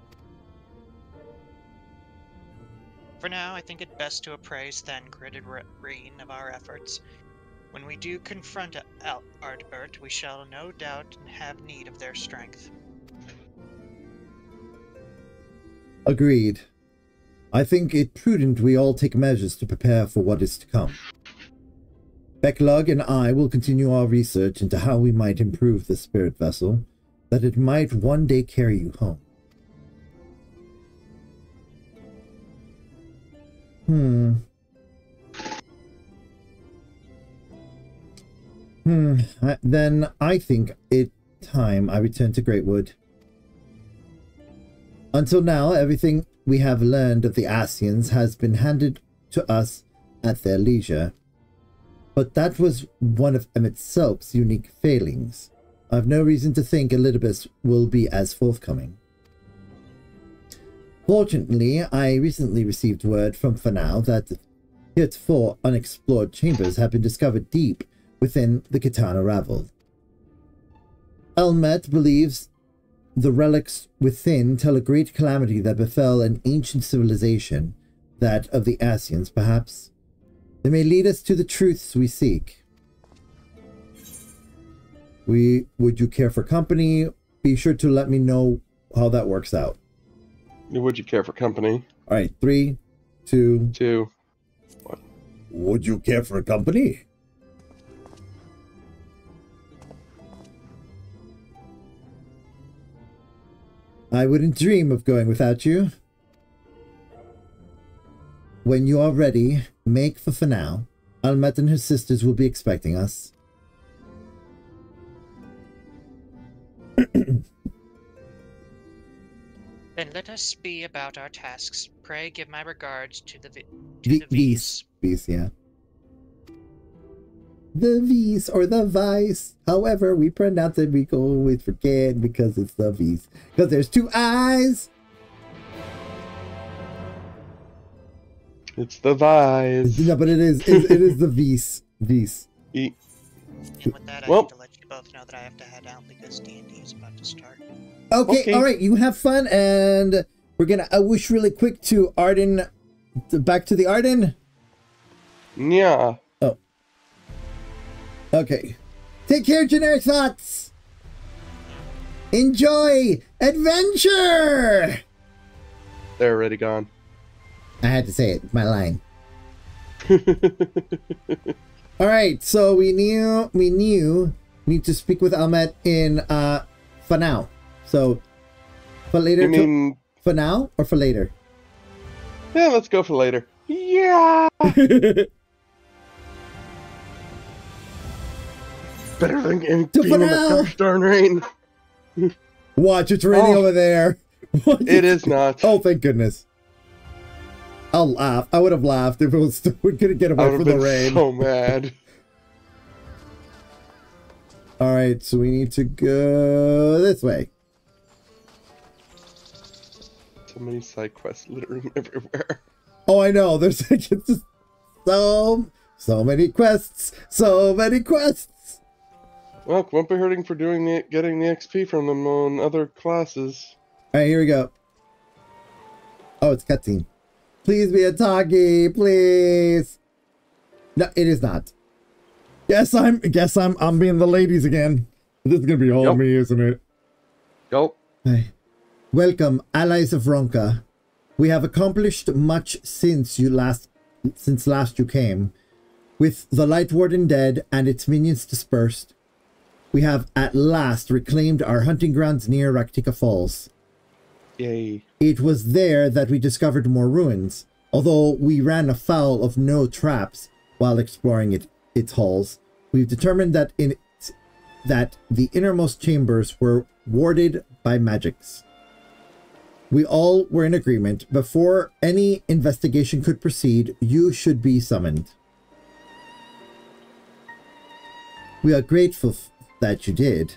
Speaker 3: For now, I think it best to appraise Thancred and Reen of our efforts. When we do confront Ardbert, we shall no doubt have need of their strength.
Speaker 1: Agreed. I think it prudent we all take measures to prepare for what is to come. Becklug and I will continue our research into how we might improve the spirit vessel, that it might one day carry you home. Then I think it time I return to Greatwood. Until now, everything we have learned of the Ascians has been handed to us at their leisure. But that was one of Emmett Selk's unique failings. I have no reason to think Elidibus will be as forthcoming. Fortunately, I recently received word from Fanau that heretofore unexplored chambers have been discovered deep within the Kitana Ravel. Elmet believes the relics within tell a great calamity that befell an ancient civilization, that of the Ascians, perhaps. They may lead us to the truths we seek. Would you care for company? Be sure to let me know how that works out.
Speaker 2: Would you care for company?
Speaker 1: All right, 3, 2,
Speaker 2: 1.
Speaker 1: Would you care for company? I wouldn't dream of going without you. When you are ready, make for Fanau. Almet and her sisters will be expecting us.
Speaker 3: Then let us be about our tasks. Pray give my regards to the
Speaker 1: V's, yeah. The V's or the Vice. However we pronounce it, we always forget because it's the V's. Because there's 2 eyes.
Speaker 2: It's the Vice.
Speaker 1: No, but it is the V's. V's.
Speaker 3: And with that, I need to let you both know that I have to head out because D&D is about to start.
Speaker 1: Okay, all right. You have fun, and we're gonna wish really quick to Arden. Back to the Arden.
Speaker 2: Yeah.
Speaker 1: Oh. Okay. Take care, Generic Thoughts. Enjoy adventure.
Speaker 2: They're already gone.
Speaker 1: I had to say it. My line. All right. So we need to speak with Almet in for now. So for later.
Speaker 2: You mean
Speaker 1: for now or for later?
Speaker 2: Yeah, let's go for later. Yeah. better than being in the gosh darn rain.
Speaker 1: Watch, it's raining over there.
Speaker 2: It is not.
Speaker 1: Oh, thank goodness. I'll laugh. I would have laughed if it was we couldn't get away from the rain.
Speaker 2: So mad.
Speaker 1: All right, so we need to go this way.
Speaker 2: So many side quests littering everywhere.
Speaker 1: Oh, I know. There's like it's just so many quests. So many quests.
Speaker 2: Well, won't be hurting for getting the XP from them on other classes.
Speaker 1: All right, here we go. Oh, it's cutscene. Please be a talkie, please. No, it is not. Guess I'm being the ladies again. This is gonna be all me, isn't it?
Speaker 2: Yep.
Speaker 1: Hey. Welcome, allies of Ronka. We have accomplished much since last you came. With the Light Warden dead and its minions dispersed, we have at last reclaimed our hunting grounds near Raktika Falls.
Speaker 2: Yay.
Speaker 1: It was there that we discovered more ruins, although we ran afoul of no traps while exploring its halls. We've determined that that the innermost chambers were warded by magics. We all were in agreement. Before any investigation could proceed, you should be summoned. We are grateful that you did.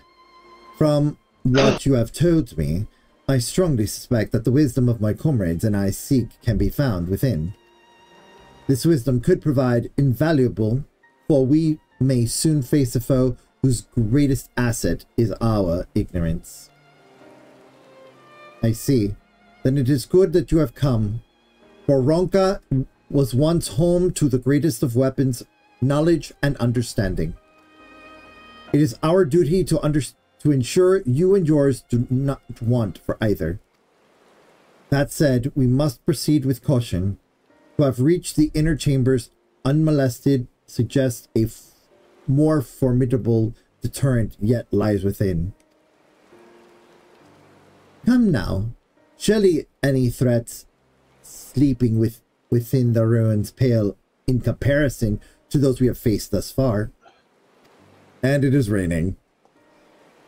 Speaker 1: From what you have told me, I strongly suspect that the wisdom of my comrades and I seek can be found within. This wisdom could prove invaluable, for we may soon face a foe whose greatest asset is our ignorance. I see. Then it is good that you have come, for Ronka was once home to the greatest of weapons, knowledge and understanding. It is our duty to ensure you and yours do not want for either. That said, we must proceed with caution. To have reached the inner chambers unmolested suggests a more formidable deterrent yet lies within. Come now. Surely any threats sleeping within the ruins pale in comparison to those we have faced thus far. And it is raining.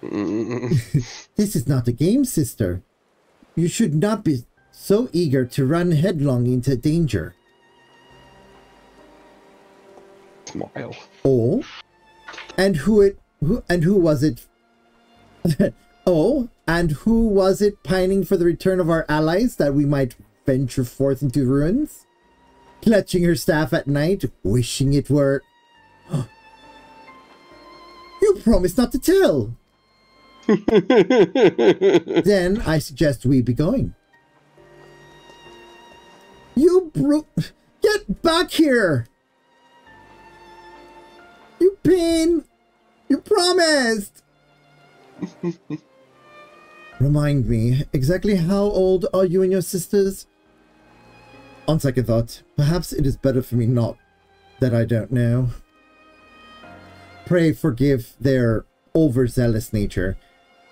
Speaker 1: This is not a game, sister. You should not be so eager to run headlong into danger.
Speaker 2: Smile.
Speaker 1: Oh, and who was it? Oh, and who was it pining for the return of our allies that we might venture forth into ruins? Clutching her staff at night, wishing it were... You promised not to tell! Then I suggest we be going. You get back here! You pain! You promised! Remind me, exactly how old are you and your sisters? On second thought, perhaps it is better for me not that I don't know. Pray forgive their overzealous nature.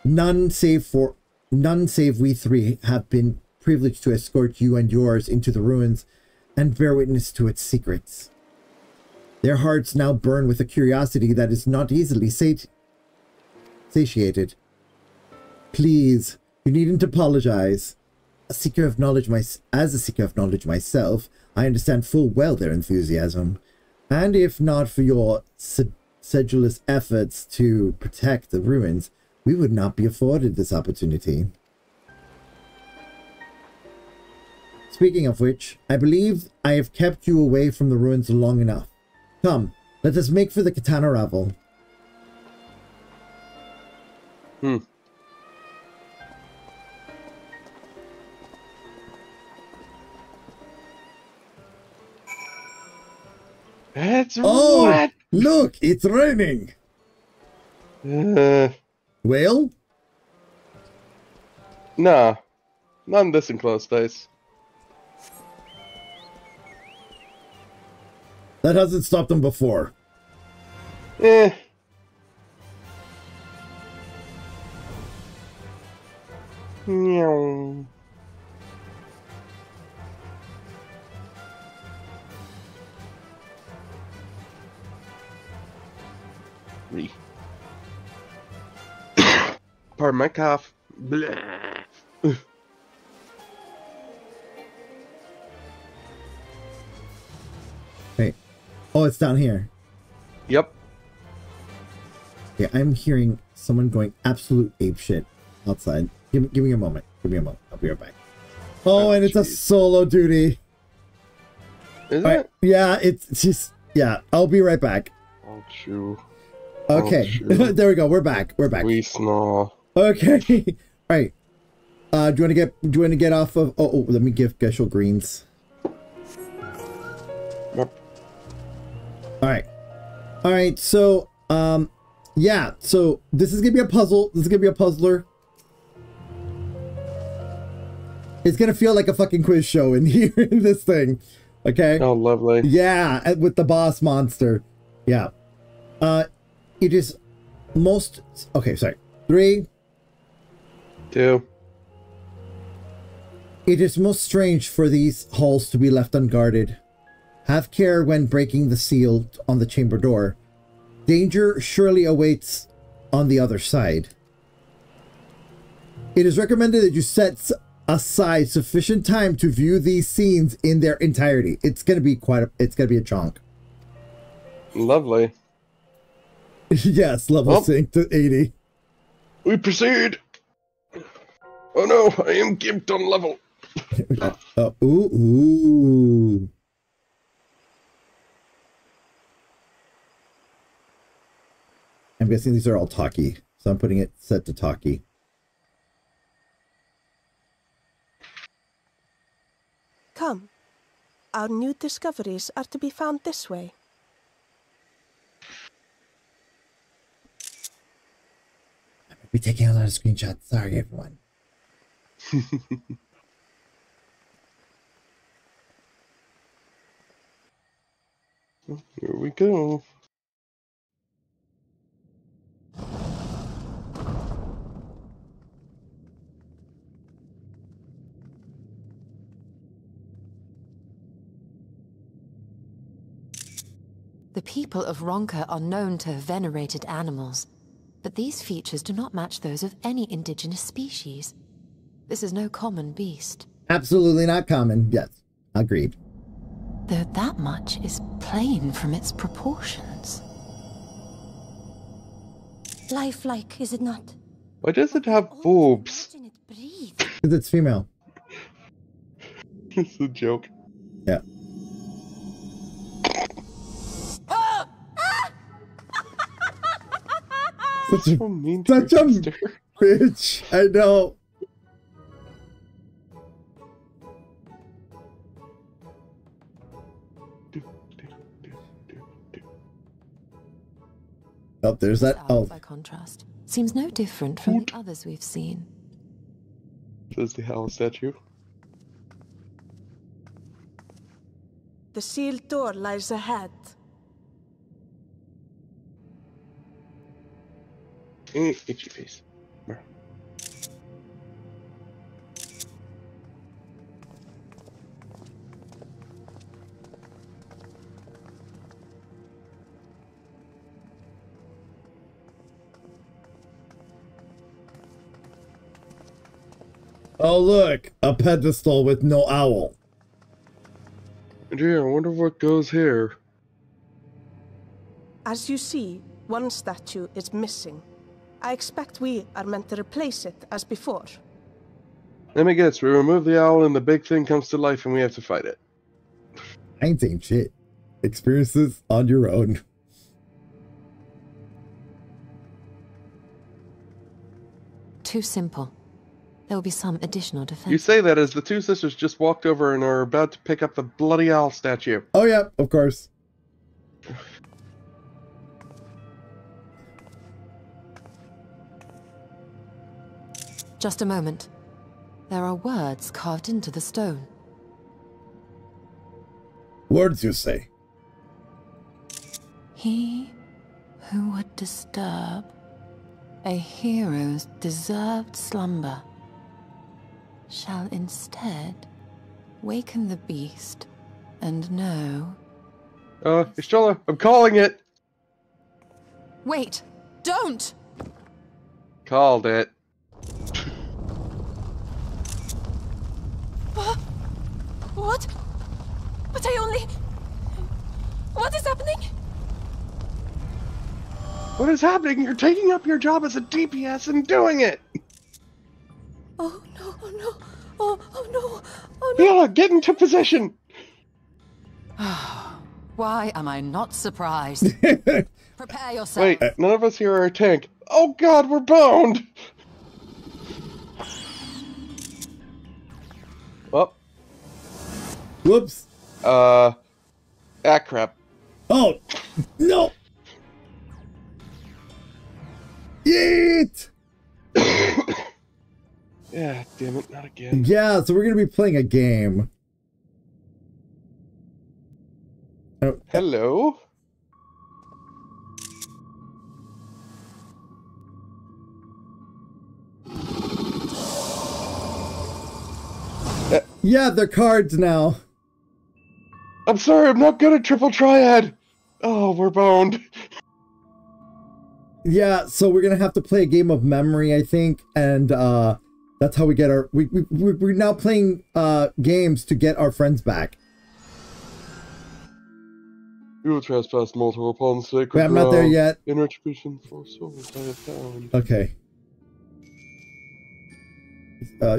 Speaker 1: None save we three have been privileged to escort you and yours into the ruins and bear witness to its secrets. Their hearts now burn with a curiosity that is not easily satiated. Please, you needn't apologize. As a seeker of knowledge myself, I understand full well their enthusiasm. And if not for your sedulous efforts to protect the ruins, we would not be afforded this opportunity. Speaking of which, I believe I have kept you away from the ruins long enough. Come, let us make for the Katana Ravel.
Speaker 2: That's what?
Speaker 1: Look, it's raining. Well?
Speaker 2: Nah, not this enclosed space.
Speaker 1: That hasn't stopped them before.
Speaker 2: Eh. Meow. Pardon my cough. Blah.
Speaker 1: Hey. Oh, it's down here.
Speaker 2: Yep.
Speaker 1: Yeah, I'm hearing someone going absolute apeshit outside. Give me a moment. Give me a moment. I'll be right back. Oh, and it's a solo duty.
Speaker 2: Is it?
Speaker 1: Yeah, it's just... Yeah, I'll be right back.
Speaker 2: Oh, chew.
Speaker 1: Okay, there we go. We're back. We're back.
Speaker 2: We snore.
Speaker 1: Okay. All right. Do you want to get off of? Oh, let me give Geshel greens.
Speaker 2: Yep.
Speaker 1: All right. So, yeah. So this is gonna be a puzzle. This is gonna be a puzzler. It's gonna feel like a fucking quiz show in here in this thing. Okay.
Speaker 2: Oh, lovely.
Speaker 1: Yeah, with the boss monster. Yeah. It is most... Okay, sorry. 3,
Speaker 2: 2.
Speaker 1: It is most strange for these halls to be left unguarded. Have care when breaking the seal on the chamber door. Danger surely awaits on the other side. It is recommended that you set aside sufficient time to view these scenes in their entirety. It's gonna be it's gonna be a chunk.
Speaker 2: Lovely.
Speaker 1: Yes, level sync to 80.
Speaker 2: We proceed. Oh no, I am gimped on level.
Speaker 1: Ooh. I'm guessing these are all talkie, so I'm putting it set to talkie.
Speaker 16: Come. Our new discoveries are to be found this way.
Speaker 1: We're taking a lot of screenshots. Sorry, everyone.
Speaker 2: Here we go.
Speaker 9: The people of Ronka are known to have venerated animals, but these features do not match those of any indigenous species. This is no common beast.
Speaker 1: Absolutely not common. Yes, agreed.
Speaker 9: Though that much is plain from its proportions.
Speaker 11: Lifelike, is it not?
Speaker 2: Why does it have boobs?
Speaker 1: Because it's female.
Speaker 2: It's a joke.
Speaker 1: Yeah. Such a bitch. I know. Oh, there's that. Oh.
Speaker 9: By contrast, seems no different from the others we've seen.
Speaker 2: Says the owl statue.
Speaker 16: The sealed door lies ahead.
Speaker 2: Itchy face.
Speaker 1: Oh, look, a pedestal with no owl.
Speaker 2: Gee, I wonder what goes here.
Speaker 16: As you see, one statue is missing. I expect we are meant to replace it as before.
Speaker 2: Let me guess, we remove the owl and the big thing comes to life and we have to fight it.
Speaker 1: I ain't saying shit. Experiences on your own.
Speaker 9: Too simple. There will be some additional defense.
Speaker 2: You say that as the two sisters just walked over and are about to pick up the bloody owl statue.
Speaker 1: Oh yeah, of course.
Speaker 9: Just a moment. There are words carved into the stone.
Speaker 1: Words, you say?
Speaker 9: He who would disturb a hero's deserved slumber shall instead waken the beast and know...
Speaker 2: Estrella, I'm calling it!
Speaker 9: Wait! Don't!
Speaker 2: Called it.
Speaker 17: What? But I only... What is happening?
Speaker 2: What is happening? You're taking up your job as a DPS and doing it!
Speaker 17: Oh no, oh no, oh no, oh no.
Speaker 2: Fiala, get into position!
Speaker 9: Why am I not surprised? Prepare yourself.
Speaker 2: Wait, none of us here are a tank. Oh god, we're boned! Oh.
Speaker 1: Whoops.
Speaker 2: Crap.
Speaker 1: Oh, no! Yeet!
Speaker 2: Yeah, damn it, not again.
Speaker 1: Yeah, so we're gonna be playing a game. Oh.
Speaker 2: Hello?
Speaker 1: Yeah, they're cards now.
Speaker 2: I'm sorry, I'm not good at triple triad. Oh, we're boned.
Speaker 1: Yeah, so we're gonna have to play a game of memory, I think, and that's how we get our. We're now playing games to get our friends back.
Speaker 2: You will trespass multiple upon sacred
Speaker 1: Wait, I'm not there yet.
Speaker 2: In retribution for souls I have found.
Speaker 1: Okay.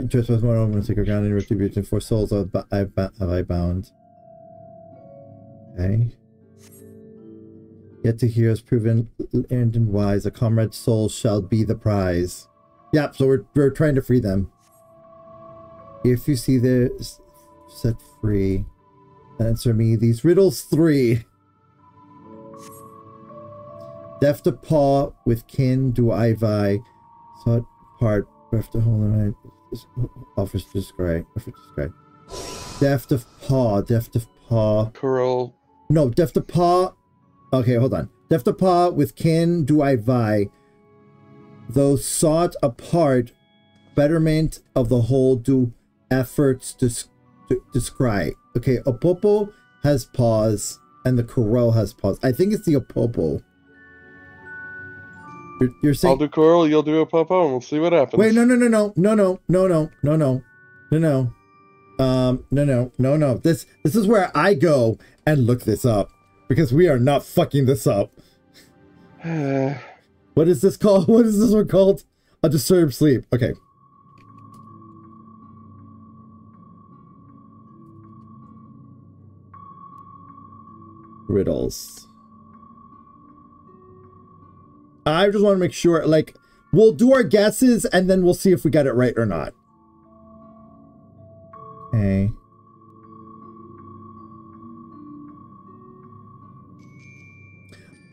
Speaker 1: Trespass more on sacred ground in retribution for souls have I bound. Okay. Yet to hear is proven learned and wise. A comrade's soul shall be the prize. Yep, so we're trying to free them. If you see the set free, answer me these riddles 3. Deft to paw with kin do I vie. Sought part left to hold and offers to describe. Deft of paw, deft of paw.
Speaker 2: Curl.
Speaker 1: No, deft of paw. Okay, hold on. Deft of paw with kin do I vie. Though sought apart, betterment of the whole do efforts to describe. Okay, Opopo has paws and the Corel has paws. I think it's the Opopo. You're saying
Speaker 2: I'll do Coral, you'll do Opopo, and we'll see what happens.
Speaker 1: Wait, no. This is where I go and look this up because we are not fucking this up. What is this called? What is this one called? A disturbed sleep. Okay. Riddles. I just want to make sure, like, we'll do our guesses and then we'll see if we got it right or not. Okay.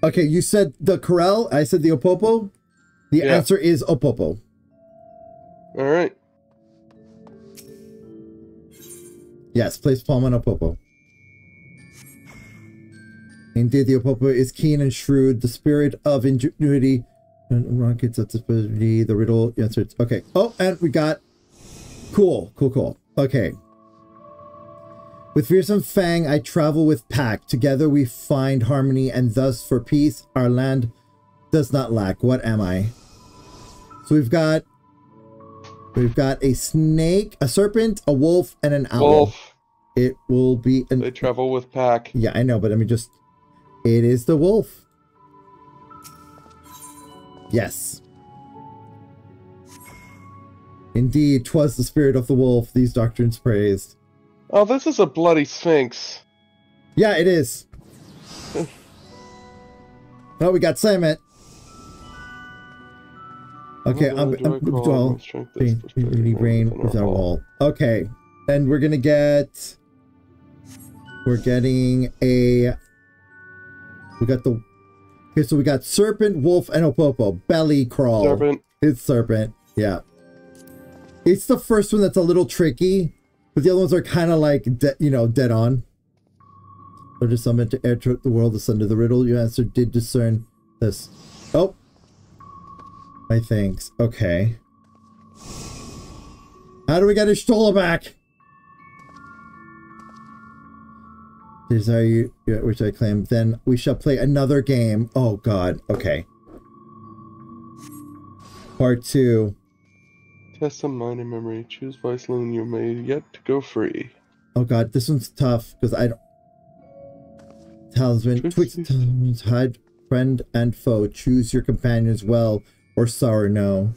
Speaker 1: Okay, you said the Corel, I said the Opopo. The answer is Opopo.
Speaker 2: All right.
Speaker 1: Yes, place palm on Opopo. Indeed, the Opopo is keen and shrewd, the spirit of ingenuity, and rockets that's supposed to be the riddle answer. Okay. Oh, and we got cool. Okay. With fearsome fang, I travel with pack. Together we find harmony, and thus for peace our land does not lack. What am I? So we've got a snake, a serpent, a wolf, and an owl.
Speaker 2: Wolf.
Speaker 1: It will be an.
Speaker 2: They travel with pack.
Speaker 1: Yeah, I know, but let me just. It is the wolf. Yes. Indeed, 'twas the spirit of the wolf these doctrines praised.
Speaker 2: Oh, this is a bloody sphinx.
Speaker 1: Yeah, it is. Oh, we got Simon. Okay, I'm brain without a wall. Okay, and we're getting a. We got the. Okay, so we got serpent, wolf, and Opopo. Belly crawl.
Speaker 2: Serpent.
Speaker 1: It's serpent. Yeah. It's the first one that's a little tricky, but the other ones are kind of like, dead on. Or just summoned to air the world, the sun to the riddle. Your answer did discern this. Oh. My thanks. Okay. How do we get Ishtola back? Desire you, which I claim. Then we shall play another game. Oh God. Okay. Part 2.
Speaker 2: Test some mind and memory. Choose wisely and you may yet to go free.
Speaker 1: Oh god, this one's tough because I don't. Talisman. Twixt talismans. Hide friend and foe. Choose your companions well or sorrow no.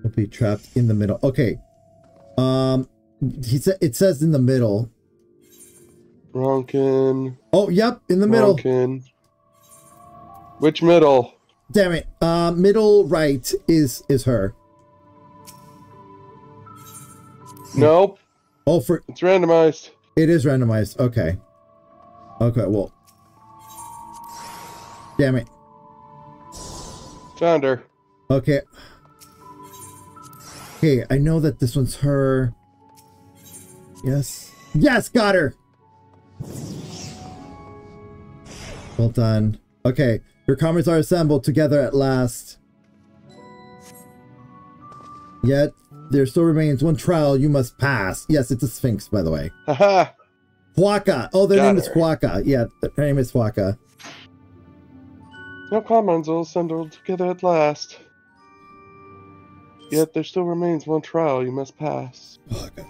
Speaker 1: Will be trapped in the middle. Okay. It says in the middle.
Speaker 2: Ronkin.
Speaker 1: Oh, yep, in the middle.
Speaker 2: Ronkin. Which middle?
Speaker 1: Damn it. Middle right is her.
Speaker 2: Nope.
Speaker 1: Oh,
Speaker 2: it's randomized.
Speaker 1: It is randomized. Okay. Okay, well. Damn it.
Speaker 2: Found her.
Speaker 1: Okay. Okay, I know that this one's her. Yes. Yes, got her! Well done. Okay, your comrades are assembled together at last. Yet, there still remains one trial you must pass. Yes, it's a Sphinx, by the way.
Speaker 2: Haha!
Speaker 1: Huaca! Oh, their name is Huaca. Yeah, their name is Huaca.
Speaker 2: No comrades all assembled together at last. Yet there still remains one trial you must pass.
Speaker 1: Oh, God.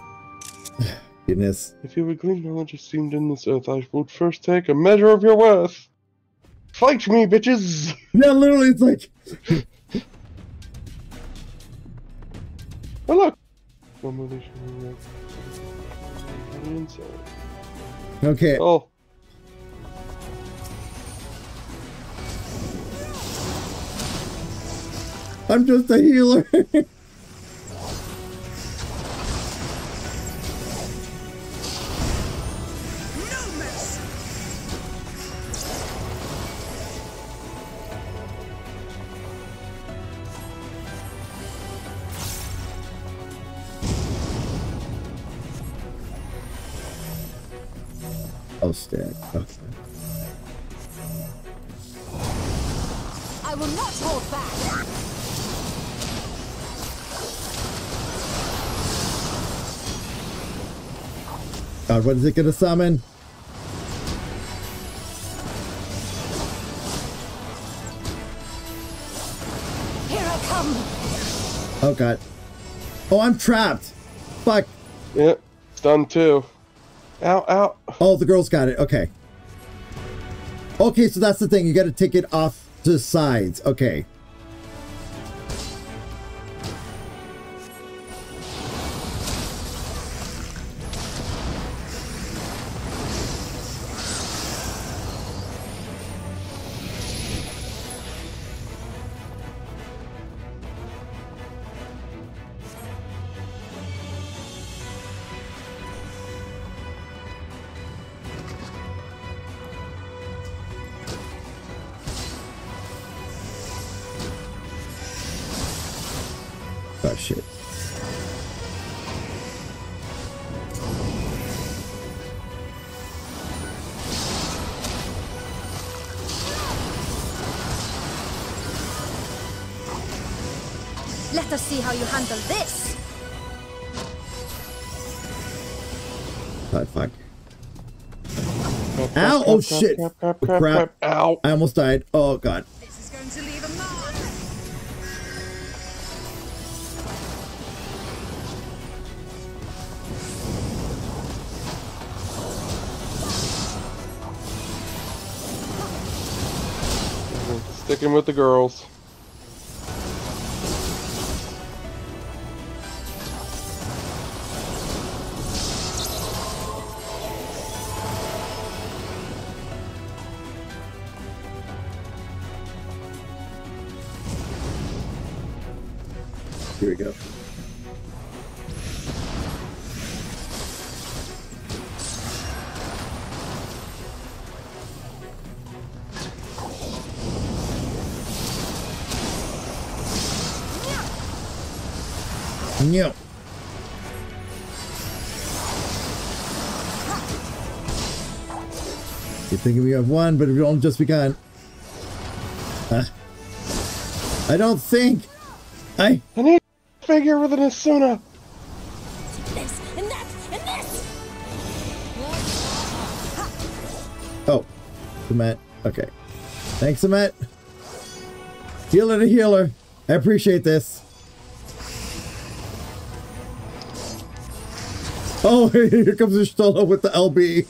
Speaker 1: Goodness.
Speaker 2: If you would glean knowledge esteemed in this earth, I would first take a measure of your worth. Fight me, bitches!
Speaker 1: Yeah, literally, it's like...
Speaker 2: Oh, look!
Speaker 1: Okay.
Speaker 2: Oh.
Speaker 1: I'm just a healer. Oh, stack. Okay.
Speaker 17: I will not hold back.
Speaker 1: God, what is it gonna summon?
Speaker 17: Here I come.
Speaker 1: Oh god. Oh, I'm trapped. Fuck.
Speaker 2: Yep, stunned too. Ow, ow.
Speaker 1: Oh, the girl's got it. Okay. Okay, so that's the thing. You got to take it off to the sides. Okay. Oh, shit.
Speaker 17: Let us see how you handle this.
Speaker 1: God, fuck. Ow! Oh, shit. Crap.
Speaker 2: Ow.
Speaker 1: I almost died. Oh, God.
Speaker 17: This is going to leave a mark.
Speaker 2: Sticking with the girls.
Speaker 1: Here we go. No. You're thinking we have one, but we've only just begun. I don't think. I
Speaker 2: need a figure with an Asuna.
Speaker 17: This and that and this.
Speaker 1: Oh, Samet. Okay. Thanks, Samet. Healer to healer. I appreciate this. Oh, here comes Stola with the LB.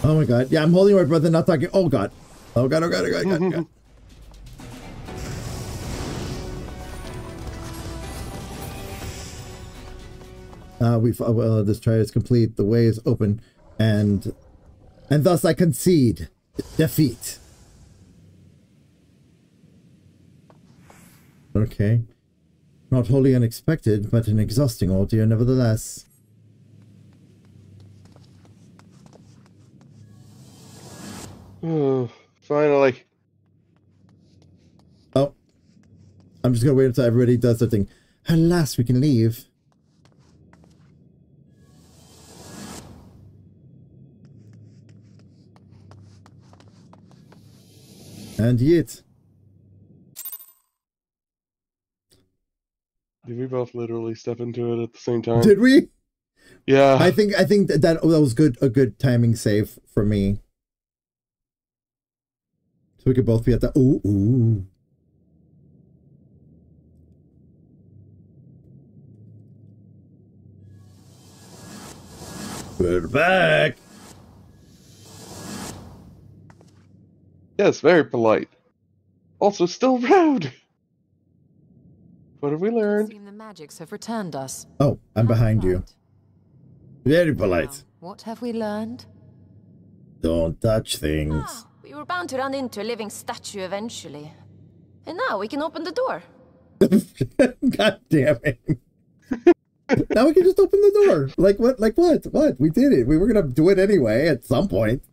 Speaker 1: Oh my god. Yeah, I'm holding my breath and not talking. Oh god. Oh god, oh god, oh god, oh god, oh god. This trial is complete. The way is open, and thus I concede defeat. Okay. Not wholly unexpected, but an exhausting ordeal nevertheless.
Speaker 2: Finally.
Speaker 1: Oh. I'm just gonna wait until everybody does their thing. At last we can leave. And yet.
Speaker 2: Did we both literally step into it at the same time?
Speaker 1: Did we?
Speaker 2: Yeah.
Speaker 1: I think that was good, a good timing save for me. So we could both be at the ooh. We're back.
Speaker 2: Yes, very polite. Also still rude. What have we learned?
Speaker 9: The magics have returned us.
Speaker 1: Oh, I'm behind you. Very polite.
Speaker 9: What have we learned?
Speaker 1: Don't touch things.
Speaker 18: We were bound to run into a living statue eventually. And now we can open the door.
Speaker 1: God damn it. Now we can just open the door. Like what? Like what? What? We did it. We were gonna do it anyway at some point.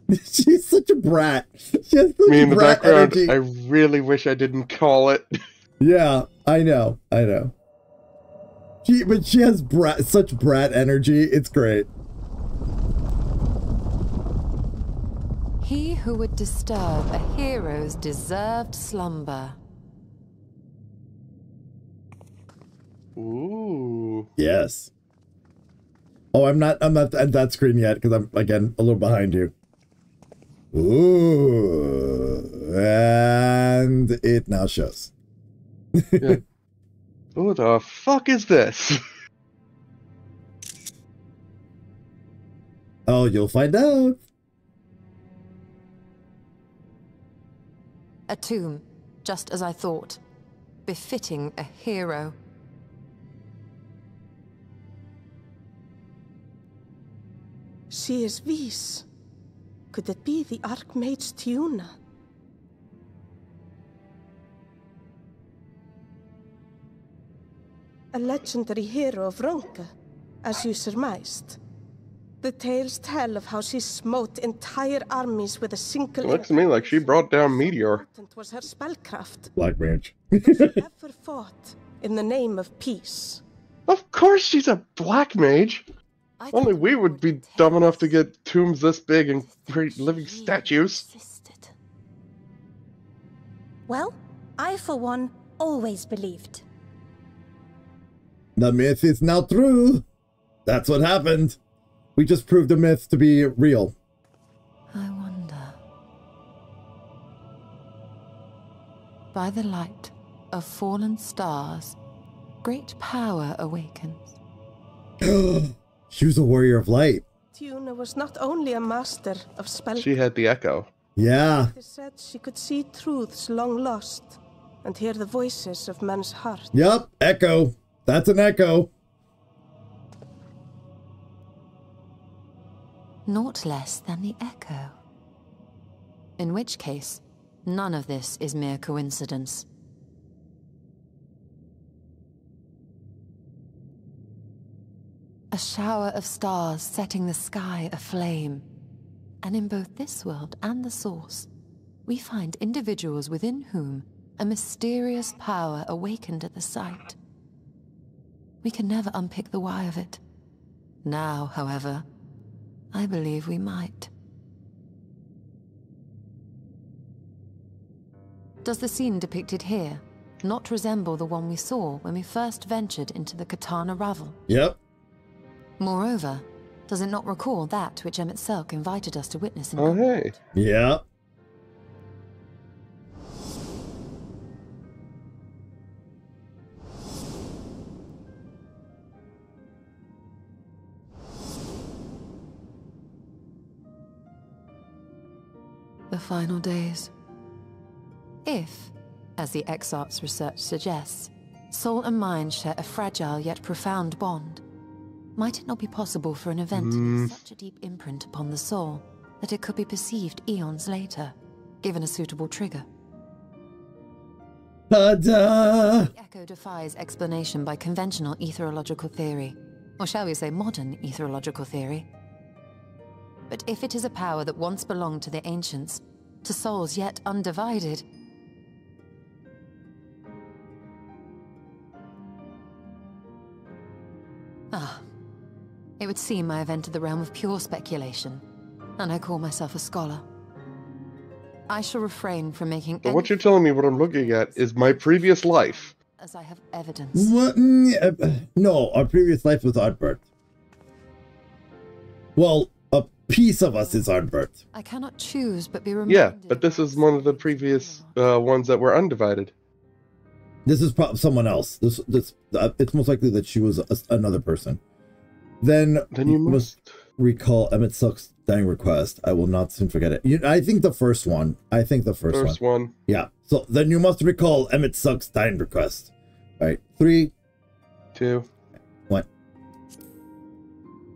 Speaker 1: She's such a brat. She has such
Speaker 2: Me in the
Speaker 1: brat
Speaker 2: background,
Speaker 1: energy.
Speaker 2: I really wish I didn't call it.
Speaker 1: Yeah, I know. But she has such brat energy. It's great.
Speaker 9: He who would disturb a hero's deserved slumber.
Speaker 2: Ooh.
Speaker 1: Yes. Oh, I'm not at that screen yet because I'm again a little behind you. Ooh, and it now shows.
Speaker 2: Yeah. Who the fuck is this?
Speaker 1: Oh, you'll find out.
Speaker 9: A tomb, just as I thought. Befitting a hero.
Speaker 16: She is Vis. Could it be the Archmage Tiuna? A legendary hero of Ronka, as you surmised. The tales tell of how she smote entire armies with a single...
Speaker 2: It looks to me like she brought down Meteor.
Speaker 16: ...was her spellcraft.
Speaker 1: Black mage.
Speaker 16: Ever fought in the name of peace.
Speaker 2: Of course she's a black mage. Only we would be dumb enough to get tombs this big and create living statues.
Speaker 19: Well, I for one always believed.
Speaker 1: The myth is now true. That's what happened. We just proved the myth to be real.
Speaker 9: I wonder. By the light of fallen stars, great power awakens.
Speaker 1: She was a warrior of light.
Speaker 16: Tiuna was not only a master of spell...
Speaker 2: She had the echo.
Speaker 1: Yeah.
Speaker 16: It is said she could see truths long lost and hear the voices of men's hearts.
Speaker 1: Yup, echo. That's an echo.
Speaker 9: Naught less than the echo. In which case, none of this is mere coincidence. A shower of stars setting the sky aflame. And in both this world and the Source, we find individuals within whom a mysterious power awakened at the sight. We can never unpick the why of it. Now, however, I believe we might. Does the scene depicted here not resemble the one we saw when we first ventured into the Katana Ravel?
Speaker 1: Yep.
Speaker 9: Moreover, does it not recall that which Emmett Selk invited us to witness in
Speaker 2: hey.
Speaker 1: Yeah.
Speaker 9: The final days. If, as the Exarch's research suggests, soul and mind share a fragile yet profound bond, might it not be possible for an event to leave such a deep imprint upon the soul that it could be perceived eons later, given a suitable trigger?
Speaker 1: Ta-da!
Speaker 9: The echo defies explanation by conventional etherological theory, or shall we say modern etherological theory. But if it is a power that once belonged to the ancients, to souls yet undivided, it would seem I have entered the realm of pure speculation, and I call myself a scholar. I shall refrain from making
Speaker 2: So what you're telling me, what I'm looking at, is my previous life.
Speaker 9: As I have evidence.
Speaker 1: What? No, our previous life was Ardbert. Well, a piece of us is Ardbert.
Speaker 9: I cannot choose but be reminded.
Speaker 2: Yeah, but this is one of the previous ones that were undivided.
Speaker 1: This is probably someone else. It's most likely that she was another person. Then you must recall Emmett Selk's dying request. I will not soon forget it. I think the first one. First
Speaker 2: one.
Speaker 1: Yeah. So then you must recall Emmett Selk's dying request. All right. 3,
Speaker 2: 2,
Speaker 1: 1.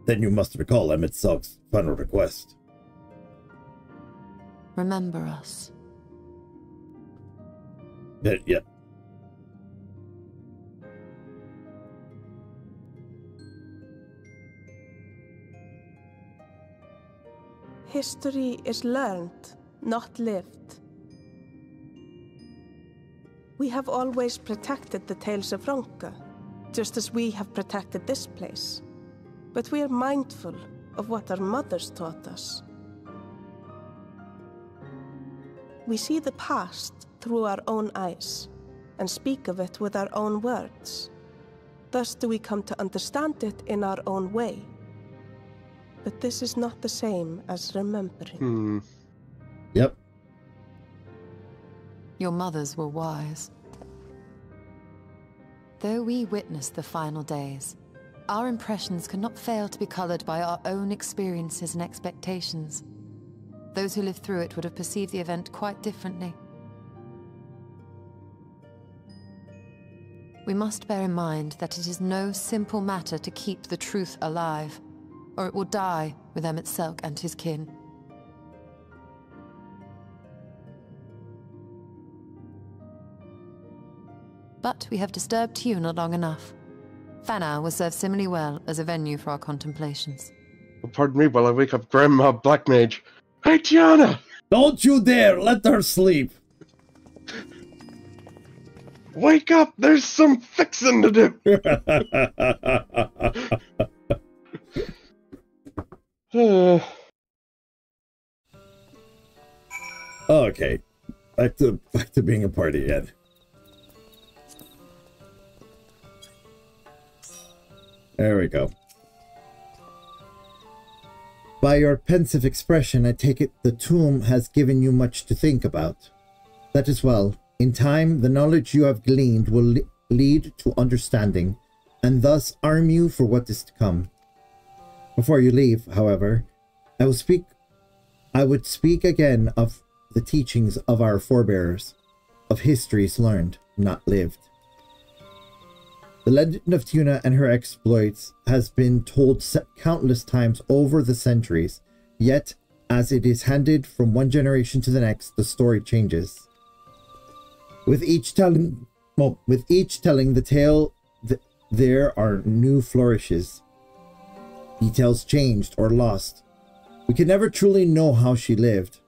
Speaker 1: Then you must recall Emmett Selk's final request.
Speaker 9: Remember us.
Speaker 1: Yeah.
Speaker 16: History is learned, not lived. We have always protected the Tales of Ronka, just as we have protected this place. But we are mindful of what our mothers taught us. We see the past through our own eyes, and speak of it with our own words. Thus do we come to understand it in our own way. But this is not the same as remembering.
Speaker 1: Yep.
Speaker 9: Your mothers were wise. Though we witnessed the final days, our impressions cannot fail to be colored by our own experiences and expectations. Those who lived through it would have perceived the event quite differently. We must bear in mind that it is no simple matter to keep the truth alive, or it will die with Emmett Selk and his kin. But we have disturbed Tuna long enough. Fana will serve similarly well as a venue for our contemplations.
Speaker 2: Well, pardon me while I wake up Grandma Black Mage. Hey, Tiana!
Speaker 1: Don't you dare! Let her sleep!
Speaker 2: Wake up! There's some fixing to do!
Speaker 1: Okay. Back to being a party again. There we go. By your pensive expression, I take it the tomb has given you much to think about. That is well. In time, the knowledge you have gleaned will lead to understanding, and thus arm you for what is to come. Before you leave, however, I would speak again of the teachings of our forebears, of histories learned, not lived. The legend of Tuna and her exploits has been told countless times over the centuries, yet as it is handed from one generation to the next, the story changes. With each telling the tale, there are new flourishes. Details changed or lost. We can never truly know how she lived,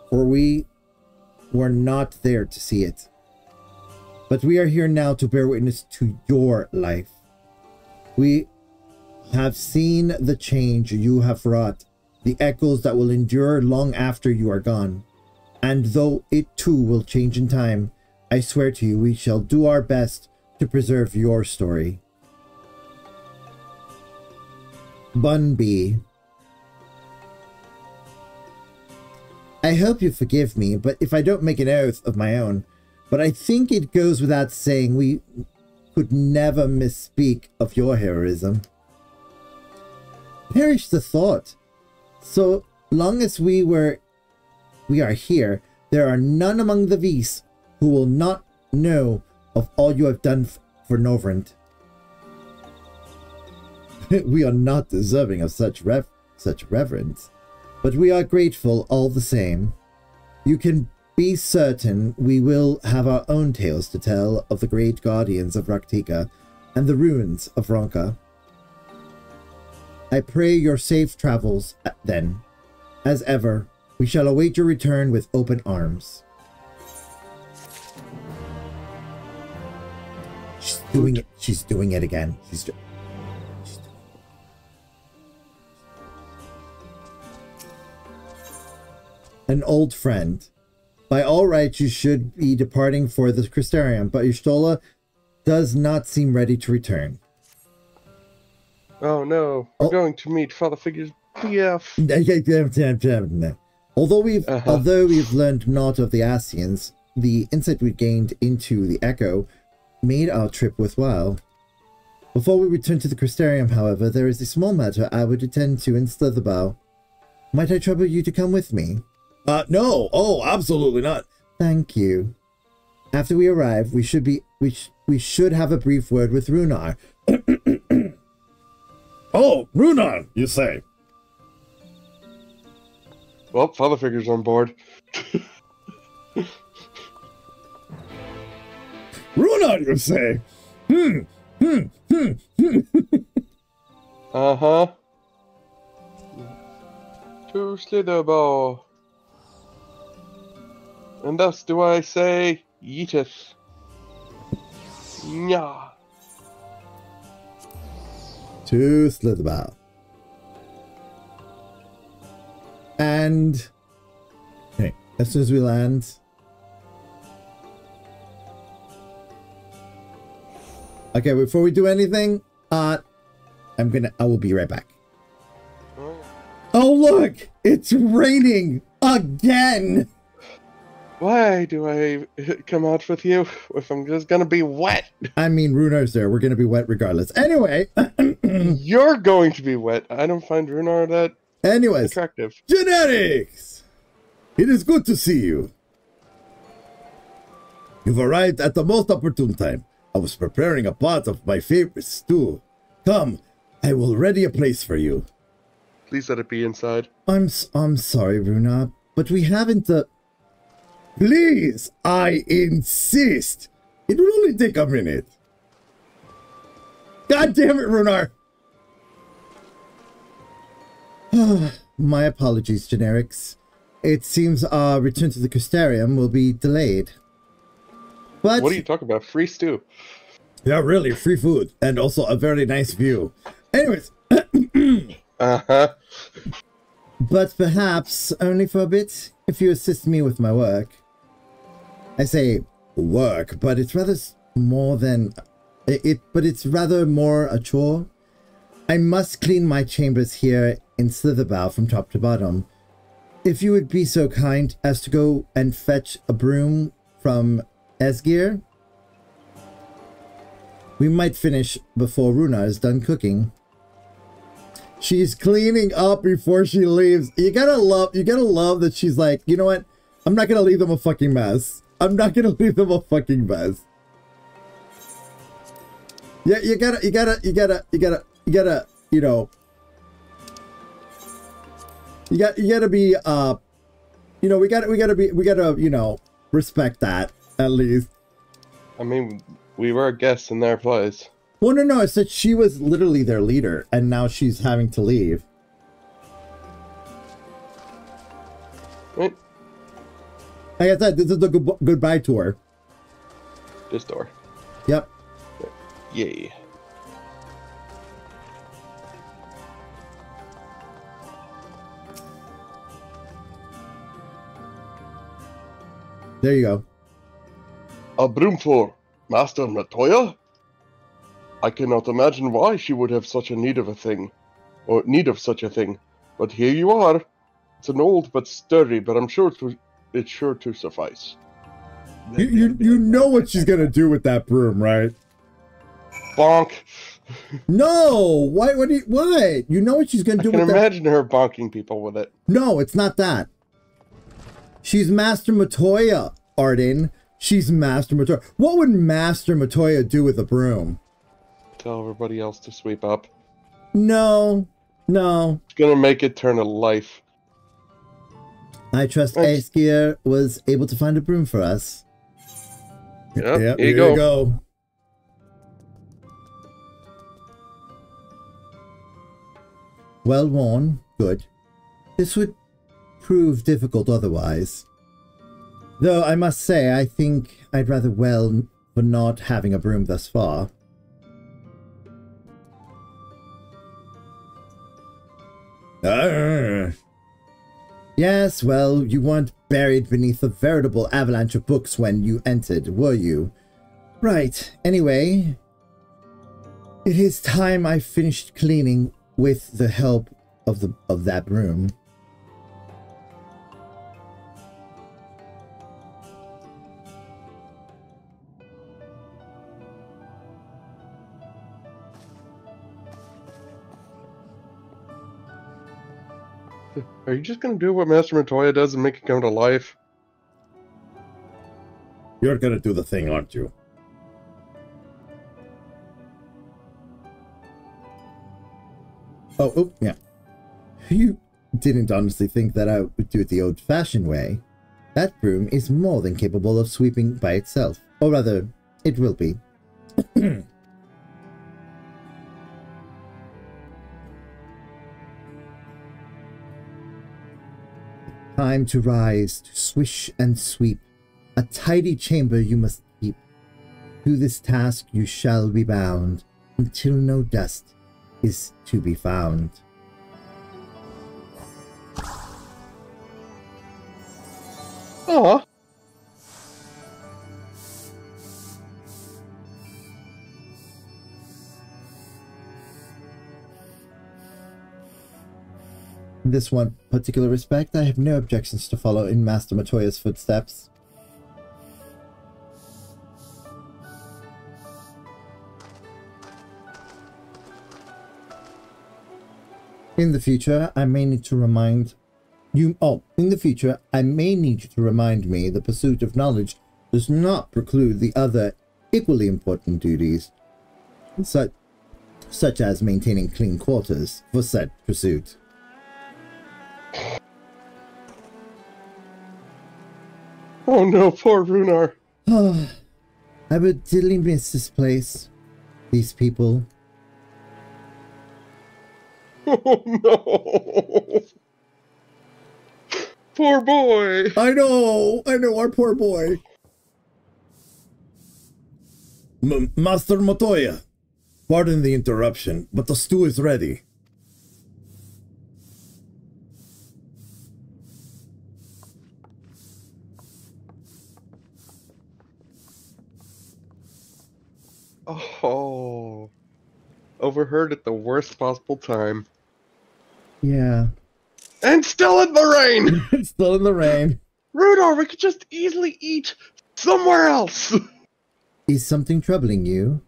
Speaker 1: for we were not there to see it. But we are here now to bear witness to your life. We have seen the change you have wrought, the echoes that will endure long after you are gone. And though it too will change in time, I swear to you we shall do our best to preserve your story. Bunby. I hope you forgive me, but if I don't make an oath of my own, but I think it goes without saying we could never misspeak of your heroism. Perish the thought. So long as we are here, there are none among the Vis who will not know of all you have done for Novrand. We are not deserving of such reverence, but we are grateful all the same. You can be certain we will have our own tales to tell of the great guardians of Raktika and the ruins of Ronka. I pray your safe travels then. As ever, we shall await your return with open arms. She's doing it. She's doing it again. An old friend. By all rights, you should be departing for the Crystarium, but Y'shtola does not seem ready to return.
Speaker 2: Oh no, we're going to meet Father Figure's BF.
Speaker 1: Although we've learned naught of the Asians, the insight we gained into the Echo made our trip worthwhile. Before we return to the Crystarium, however, there is a small matter I would attend to in Slitherbow. Might I trouble you to come with me? No. Oh, absolutely not. Thank you. After we arrive, we should have a brief word with Runar.
Speaker 20: Oh, Runar, you say?
Speaker 2: Well, Father Figure's on board.
Speaker 20: Runar, you say?
Speaker 2: Uh-huh. To Slitherbow. And thus do I say, Yeetith. Nya.
Speaker 1: To Slitherbow. And okay, as soon as we land, okay, before we do anything, I will be right back. Oh look, it's raining again.
Speaker 2: Why do I come out with you if I'm just gonna be wet?
Speaker 1: I mean, Runar's there. We're gonna be wet regardless. Anyway.
Speaker 2: You're going to be wet. I don't find Runar that attractive.
Speaker 20: Genetics! It is good to see you. You've arrived at the most opportune time. I was preparing a pot of my favorite stew. Come, I will ready a place for you.
Speaker 2: Please let it be inside.
Speaker 1: I'm sorry, Runar, but we haven't
Speaker 20: Please, I insist. It will only take a minute.
Speaker 1: God damn it, Runar! My apologies, Generics. It seems our return to the Crystarium will be delayed. But
Speaker 2: what are you talking about? Free stew.
Speaker 20: Yeah, really, free food. And also a very nice view. Anyways.
Speaker 2: Uh-huh.
Speaker 1: But perhaps only for a bit, if you assist me with my work. I say work, but it's rather more than but it's rather more a chore. I must clean my chambers here in Slitherbow from top to bottom. If you would be so kind as to go and fetch a broom from Esgir, we might finish before Runar is done cooking. She's cleaning up before she leaves. You gotta love that she's like, you know what? I'm not gonna leave them a fucking mess. I'm not gonna leave them a fucking mess. Yeah, you gotta, you know, you gotta be, you know, we gotta, you know, respect that, at least.
Speaker 2: I mean, we were guests in their place.
Speaker 1: Well, no, it's that she was literally their leader, and now she's having to leave. Like I said, this is the goodbye tour.
Speaker 2: This door.
Speaker 1: Yep.
Speaker 2: Yay.
Speaker 1: There you go.
Speaker 2: A broom for Master Matoya? I cannot imagine why she would have such a need of such a thing. But here you are. It's an old but sturdy, but I'm sure it's sure to suffice.
Speaker 1: You know what she's gonna do with that broom, right?
Speaker 2: Bonk.
Speaker 1: No! What? You know what she's gonna do with that?
Speaker 2: I can imagine her bonking people with it.
Speaker 1: No, it's not that. She's Master Matoya, Arden. She's Master Matoya. What would Master Matoya do with a broom?
Speaker 2: Tell everybody else to sweep up.
Speaker 1: No. No.
Speaker 2: It's gonna make it turn to life.
Speaker 1: I trust Aesgeir was able to find a broom for us.
Speaker 2: Yep,
Speaker 1: here you go. Well worn. Good. This would prove difficult otherwise. Though I must say, I think I'd rather well for not having a broom thus far. Yes, well, you weren't buried beneath a veritable avalanche of books when you entered, were you? Right, anyway, it is time I finished cleaning with the help of that broom.
Speaker 2: Are you just gonna do what Master Matoya does and make it come to life?
Speaker 20: You're gonna do the thing, aren't you?
Speaker 1: Oh, yeah. You didn't honestly think that I would do it the old-fashioned way. That broom is more than capable of sweeping by itself. Or rather, it will be. Time to rise, to swish and sweep. A tidy chamber you must keep. To this task you shall be bound, until no dust is to be found.
Speaker 2: Aww.
Speaker 1: In this one particular respect, I have no objections to follow in Master Matoya's footsteps. In the future, I may need to remind you... in the future, I may need you to remind me the pursuit of knowledge does not preclude the other equally important duties, such as maintaining clean quarters for said pursuit.
Speaker 2: Oh no, poor Runar.
Speaker 1: I would dearly miss this place. These people.
Speaker 2: Oh no. Poor boy.
Speaker 1: I know, our poor boy.
Speaker 20: Master Matoya, pardon the interruption, but the stew is ready.
Speaker 2: Oh, overheard at the worst possible time.
Speaker 1: Yeah.
Speaker 2: And still in the rain!
Speaker 1: Still in the rain.
Speaker 2: Rudor, we could just easily eat somewhere else!
Speaker 1: Is something troubling you?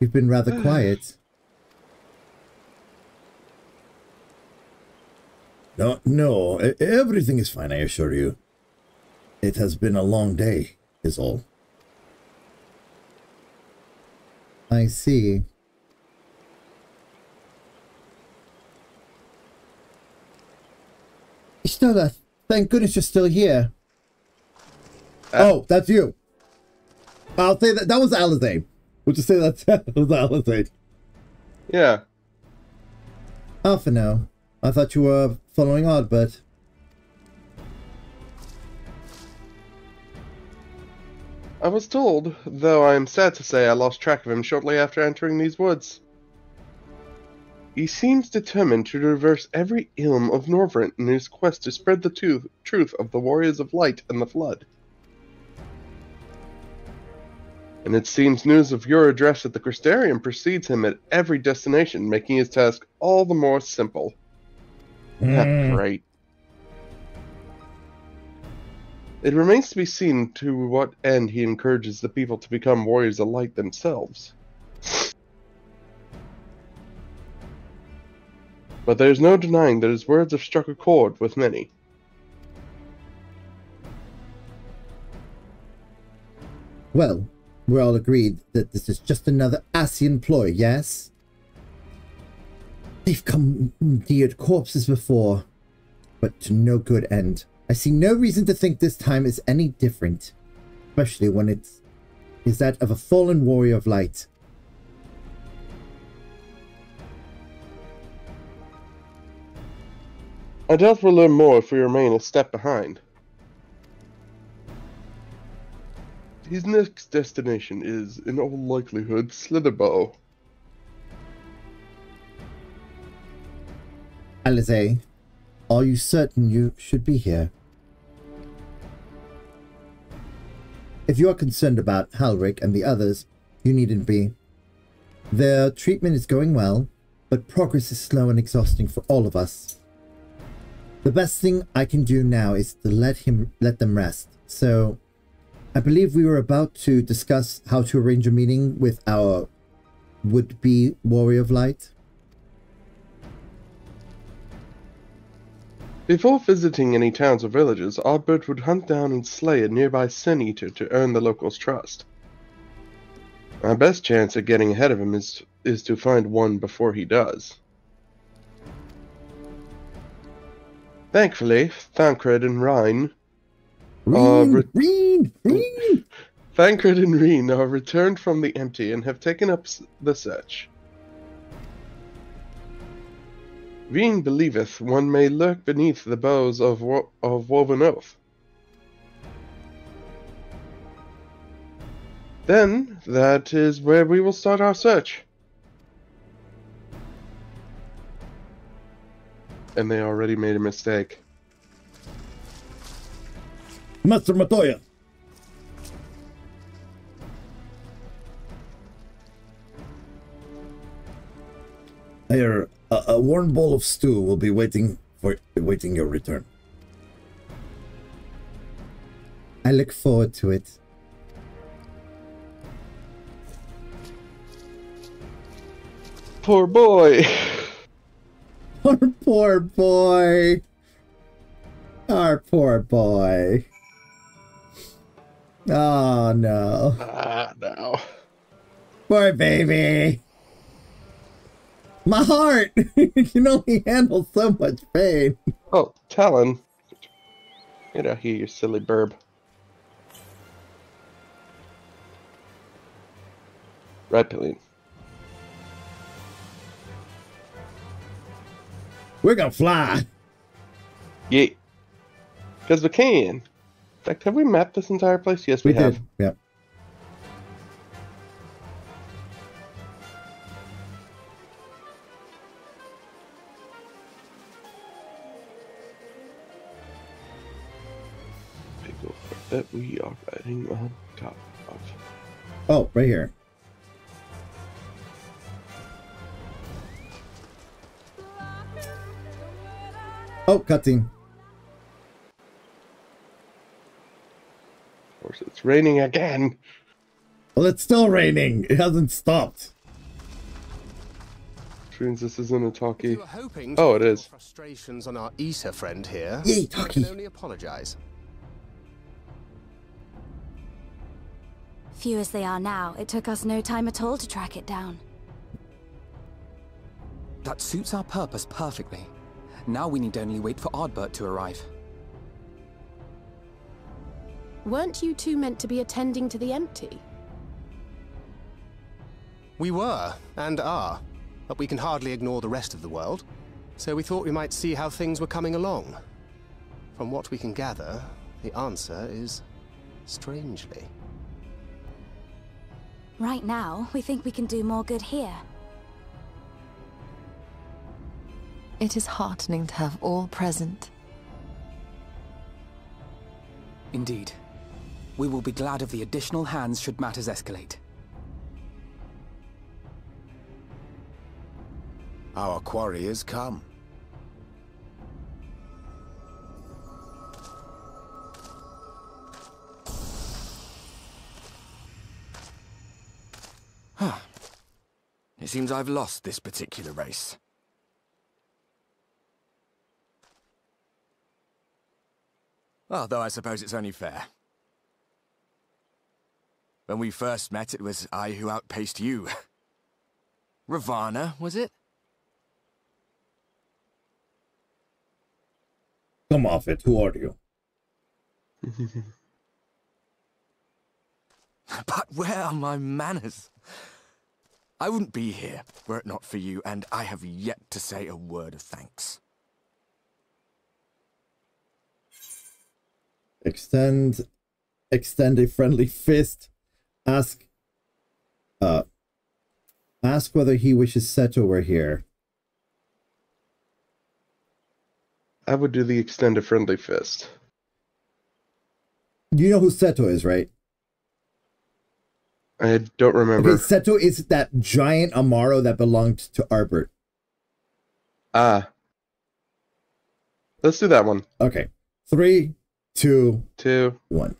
Speaker 1: You've been rather quiet.
Speaker 20: No, everything is fine, I assure you. It has been a long day, is all.
Speaker 1: I see. Stola, thank goodness you're still here. Oh, that's you. I'll say that was Alizane. We'll just say that was Alizane.
Speaker 2: Yeah.
Speaker 1: Oh, for now. I thought you were following Ardbert.
Speaker 2: I was told, though I am sad to say I lost track of him shortly after entering these woods. He seems determined to reverse every ilm of Norvrent in his quest to spread the truth of the Warriors of Light and the Flood. And it seems news of your address at the Crystarium precedes him at every destination, making his task all the more simple. Great. It remains to be seen to what end he encourages the people to become Warriors of Light themselves. But there is no denying that his words have struck a chord with many.
Speaker 1: Well, we're all agreed that this is just another Ascian ploy, yes? They've commandeered corpses before, but to no good end. I see no reason to think this time is any different, especially when it is that of a fallen warrior of light.
Speaker 2: I doubt we'll learn more if we remain a step behind. His next destination is, in all likelihood, Slitherbow.
Speaker 1: Alize, are you certain you should be here? If you are concerned about Halric and the others, you needn't be. Their treatment is going well, but progress is slow and exhausting for all of us. The best thing I can do now is to let them rest. So, I believe we were about to discuss how to arrange a meeting with our would-be Warrior of Light.
Speaker 2: Before visiting any towns or villages, Ardbert would hunt down and slay a nearby Sin Eater to earn the locals' trust. Our best chance at getting ahead of him is to find one before he does. Thankfully, Thancred and Rhine Thancred and Reen are returned from the empty and have taken up the search. Reen believeth one may lurk beneath the boughs of Woven Oath. Then, that is where we will start our search. And they already made a mistake.
Speaker 20: Master Matoya! Here, a warm bowl of stew will be waiting your return.
Speaker 1: I look forward to it.
Speaker 2: Poor boy.
Speaker 1: Our poor boy. Our poor boy. Oh no.
Speaker 2: No.
Speaker 1: Poor baby. My heart! You can only handle so much pain.
Speaker 2: Oh, Talon. Get out here, you silly burb. Right, Pillion.
Speaker 20: We're gonna fly.
Speaker 2: Yeah. Because we can. In fact, have we mapped this entire place? Yes, we have.
Speaker 1: Did. Yep.
Speaker 2: That we are riding on top of.
Speaker 1: Oh, right here. Oh, cutscene.
Speaker 2: Of course, it's raining again.
Speaker 1: Well, it's still raining. It hasn't stopped.
Speaker 2: Which means this isn't a talkie. Oh, it is.
Speaker 21: Frustrations on our Issa friend here.
Speaker 1: Yay, talkie.
Speaker 21: I can only apologize.
Speaker 22: Few as they are now, it took us no time at all to track it down.
Speaker 13: That suits our purpose perfectly. Now we need only wait for Ardbert to arrive.
Speaker 23: Weren't you two meant to be attending to the empty?
Speaker 21: We were, and are, but we can hardly ignore the rest of the world. So we thought we might see how things were coming along. From what we can gather, the answer is strangely.
Speaker 22: Right now, we think we can do more good here.
Speaker 9: It is heartening to have all present.
Speaker 13: Indeed. We will be glad of the additional hands should matters escalate.
Speaker 10: Our quarry has come.
Speaker 14: It seems I've lost this particular race. Although I suppose it's only fair. When we first met, it was I who outpaced you. Ravana, was it?
Speaker 20: Come off it, who are you?
Speaker 14: But where are my manners? I wouldn't be here were it not for you, and I have yet to say a word of thanks.
Speaker 20: Extend a friendly fist. Ask whether he wishes Seto were here.
Speaker 2: I would do the extend a friendly fist.
Speaker 20: You know who Seto is, right?
Speaker 2: I don't remember.
Speaker 20: Okay, Seto is that giant Amaro that belonged to Arbert.
Speaker 2: Ah. Let's do that one.
Speaker 20: Okay. 3, 2, 1.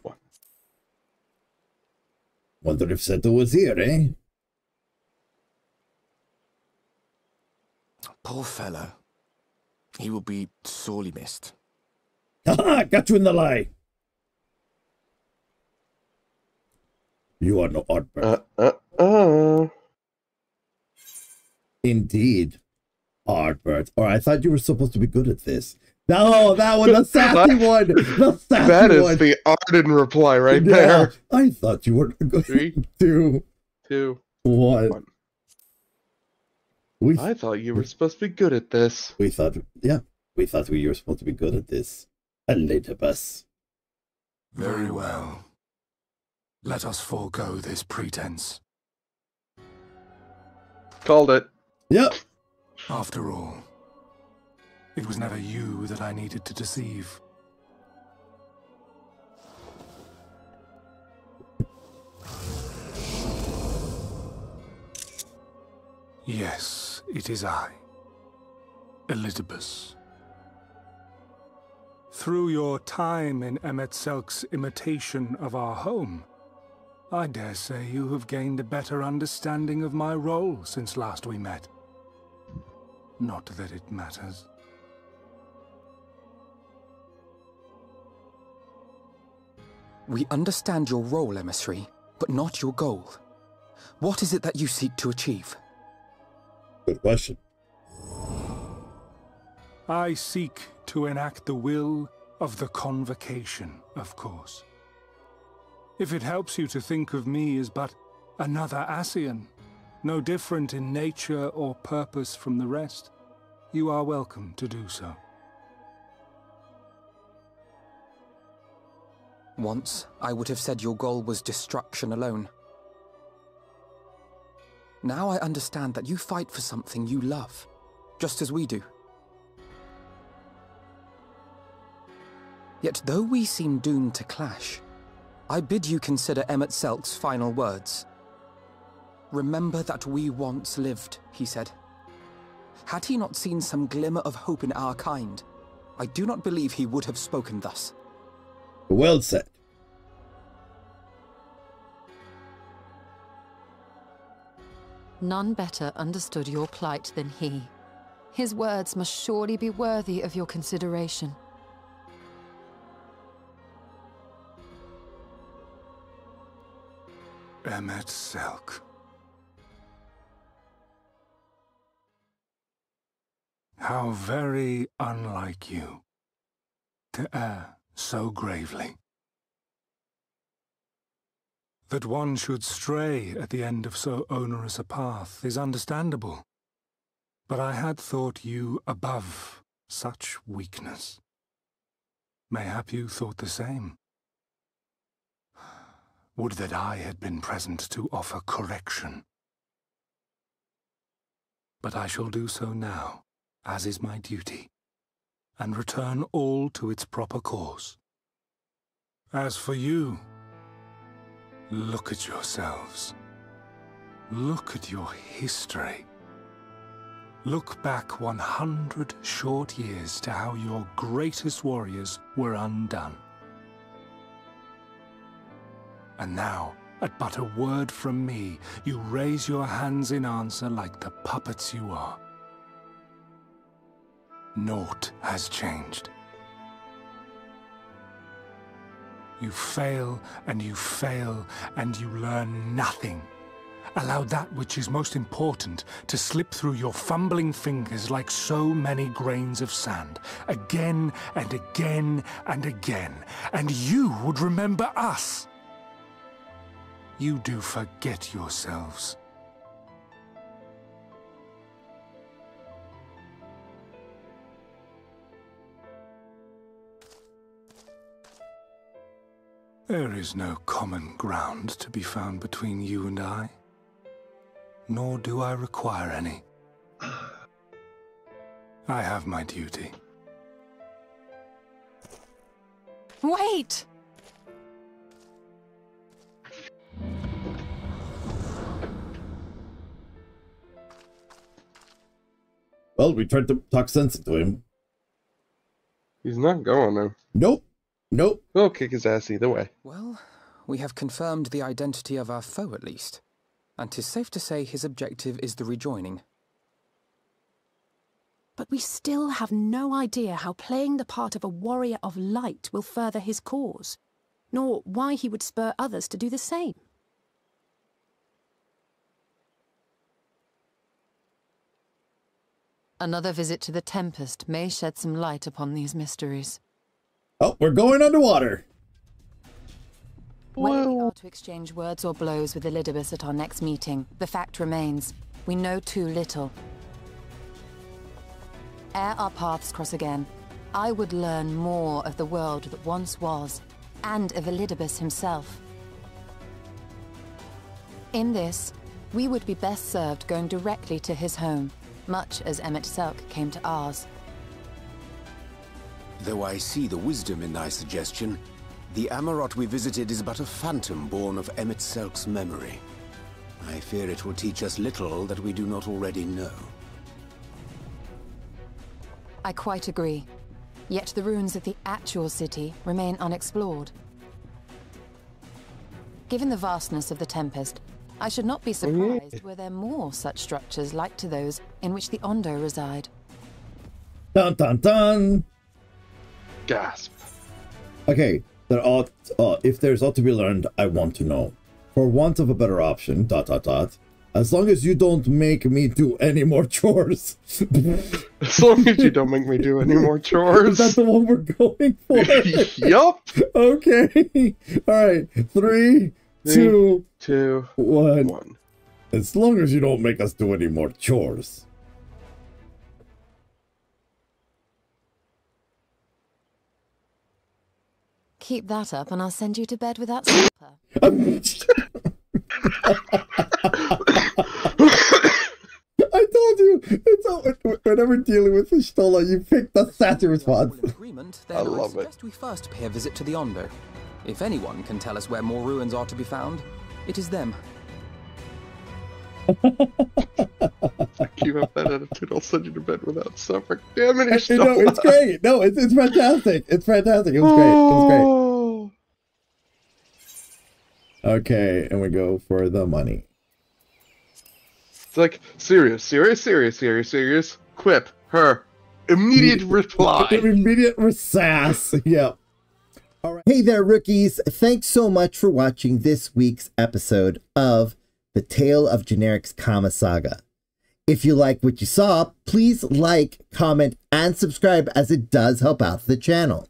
Speaker 20: Wonder if Seto was here, eh?
Speaker 14: Poor fellow. He will be sorely missed.
Speaker 20: Haha, got you in the lie. You are no Ardbert. Indeed, Ardbert. Or I thought you were supposed to be good at this. No, that one, the sassy one. The sassy
Speaker 2: that is
Speaker 20: one.
Speaker 2: the Arden reply right there.
Speaker 20: I thought you were good.
Speaker 2: 3,
Speaker 20: 2, 1.
Speaker 2: I thought you were supposed to be good at this.
Speaker 20: We thought we were supposed to be good at this. A later bus.
Speaker 5: Very well. Let us forego this pretense.
Speaker 2: Called it.
Speaker 20: Yep.
Speaker 5: After all, it was never you that I needed to deceive. Yes, it is I, Elizabeth. Through your time in Emet-Selk's imitation of our home, I dare say you have gained a better understanding of my role since last we met. Not that it matters.
Speaker 13: We understand your role, emissary, but not your goal. What is it that you seek to achieve?
Speaker 20: Good question.
Speaker 5: I seek to enact the will of the Convocation, of course. If it helps you to think of me as but another Ascian, no different in nature or purpose from the rest, you are welcome to do so.
Speaker 13: Once, I would have said your goal was destruction alone. Now I understand that you fight for something you love, just as we do. Yet though we seem doomed to clash, I bid you consider Emet-Selk's final words. Remember that we once lived, he said. Had he not seen some glimmer of hope in our kind, I do not believe he would have spoken thus.
Speaker 20: Well said.
Speaker 9: None better understood your plight than he. His words must surely be worthy of your consideration.
Speaker 5: Emet-Selk. How very unlike you to err so gravely. That one should stray at the end of so onerous a path is understandable, but I had thought you above such weakness. Mayhap you thought the same. Would that I had been present to offer correction. But I shall do so now, as is my duty, and return all to its proper course. As for you, look at yourselves. Look at your history. Look back 100 short years to how your greatest warriors were undone. And now, at but a word from me, you raise your hands in answer like the puppets you are. Naught has changed. You fail, and you fail, and you learn nothing. Allow that which is most important to slip through your fumbling fingers like so many grains of sand, again and again and again, and you would remember us. You do forget yourselves. There is no common ground to be found between you and I, nor do I require any. I have my duty.
Speaker 18: Wait!
Speaker 20: Well, we tried to talk sense into him.
Speaker 2: He's not going now.
Speaker 20: Nope. Nope.
Speaker 2: We'll kick his ass either way.
Speaker 13: Well, we have confirmed the identity of our foe at least. And 'tis safe to say his objective is the rejoining.
Speaker 23: But we still have no idea how playing the part of a warrior of light will further his cause, nor why he would spur others to do the same.
Speaker 9: Another visit to the Tempest may shed some light upon these mysteries.
Speaker 20: Oh, we're going underwater.
Speaker 9: Whether we are to exchange words or blows with Elidibus at our next meeting, the fact remains, we know too little. Ere our paths cross again, I would learn more of the world that once was, and of Elidibus himself. In this, we would be best served going directly to his home, much as Emmett Selk came to ours.
Speaker 10: Though I see the wisdom in thy suggestion, the Amarot we visited is but a phantom born of Emmett Selk's memory. I fear it will teach us little that we do not already know.
Speaker 9: I quite agree. Yet the ruins of the actual city remain unexplored. Given the vastness of the Tempest, I should not be surprised were there more such structures like to those in which the Ondo reside.
Speaker 20: Dun dun dun!
Speaker 2: Gasp.
Speaker 20: Okay, there ought, if there's ought to be learned, I want to know. For want of a better option, ... As long as you don't make me do any more chores.
Speaker 2: As long as you don't make me do any more chores.
Speaker 20: Is that the one we're going for?
Speaker 2: Yup.
Speaker 20: Okay. Alright. 3, 2, 1. As long as you don't make us do any more chores.
Speaker 9: Keep that up and I'll send you to bed without supper.
Speaker 20: I told you, it's all, whenever dealing with Y'shtola, you pick the sassy response.
Speaker 13: I love it. Suggest we first pay a visit to the Ondo. If anyone can tell us where more ruins are to be found, it is them.
Speaker 2: Keep up that attitude, I'll send you to bed without supper. Damn it, Y'shtola.
Speaker 20: No, it's great. No, it's fantastic. It's fantastic. It was great. It was great. Okay, and we go for the money.
Speaker 2: It's like, serious, quip, her, immediate reply.
Speaker 20: Immediate sass, yep. All right. Hey there, rookies. Thanks so much for watching this week's episode of The Tale of Generic's Kama Saga. If you like what you saw, please like, comment, and subscribe as it does help out the channel.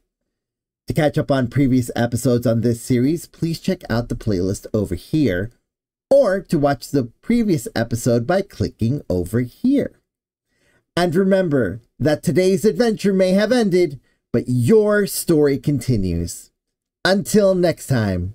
Speaker 20: To catch up on previous episodes on this series, please check out the playlist over here, or to watch the previous episode by clicking over here. And remember that today's adventure may have ended, but your story continues. Until next time.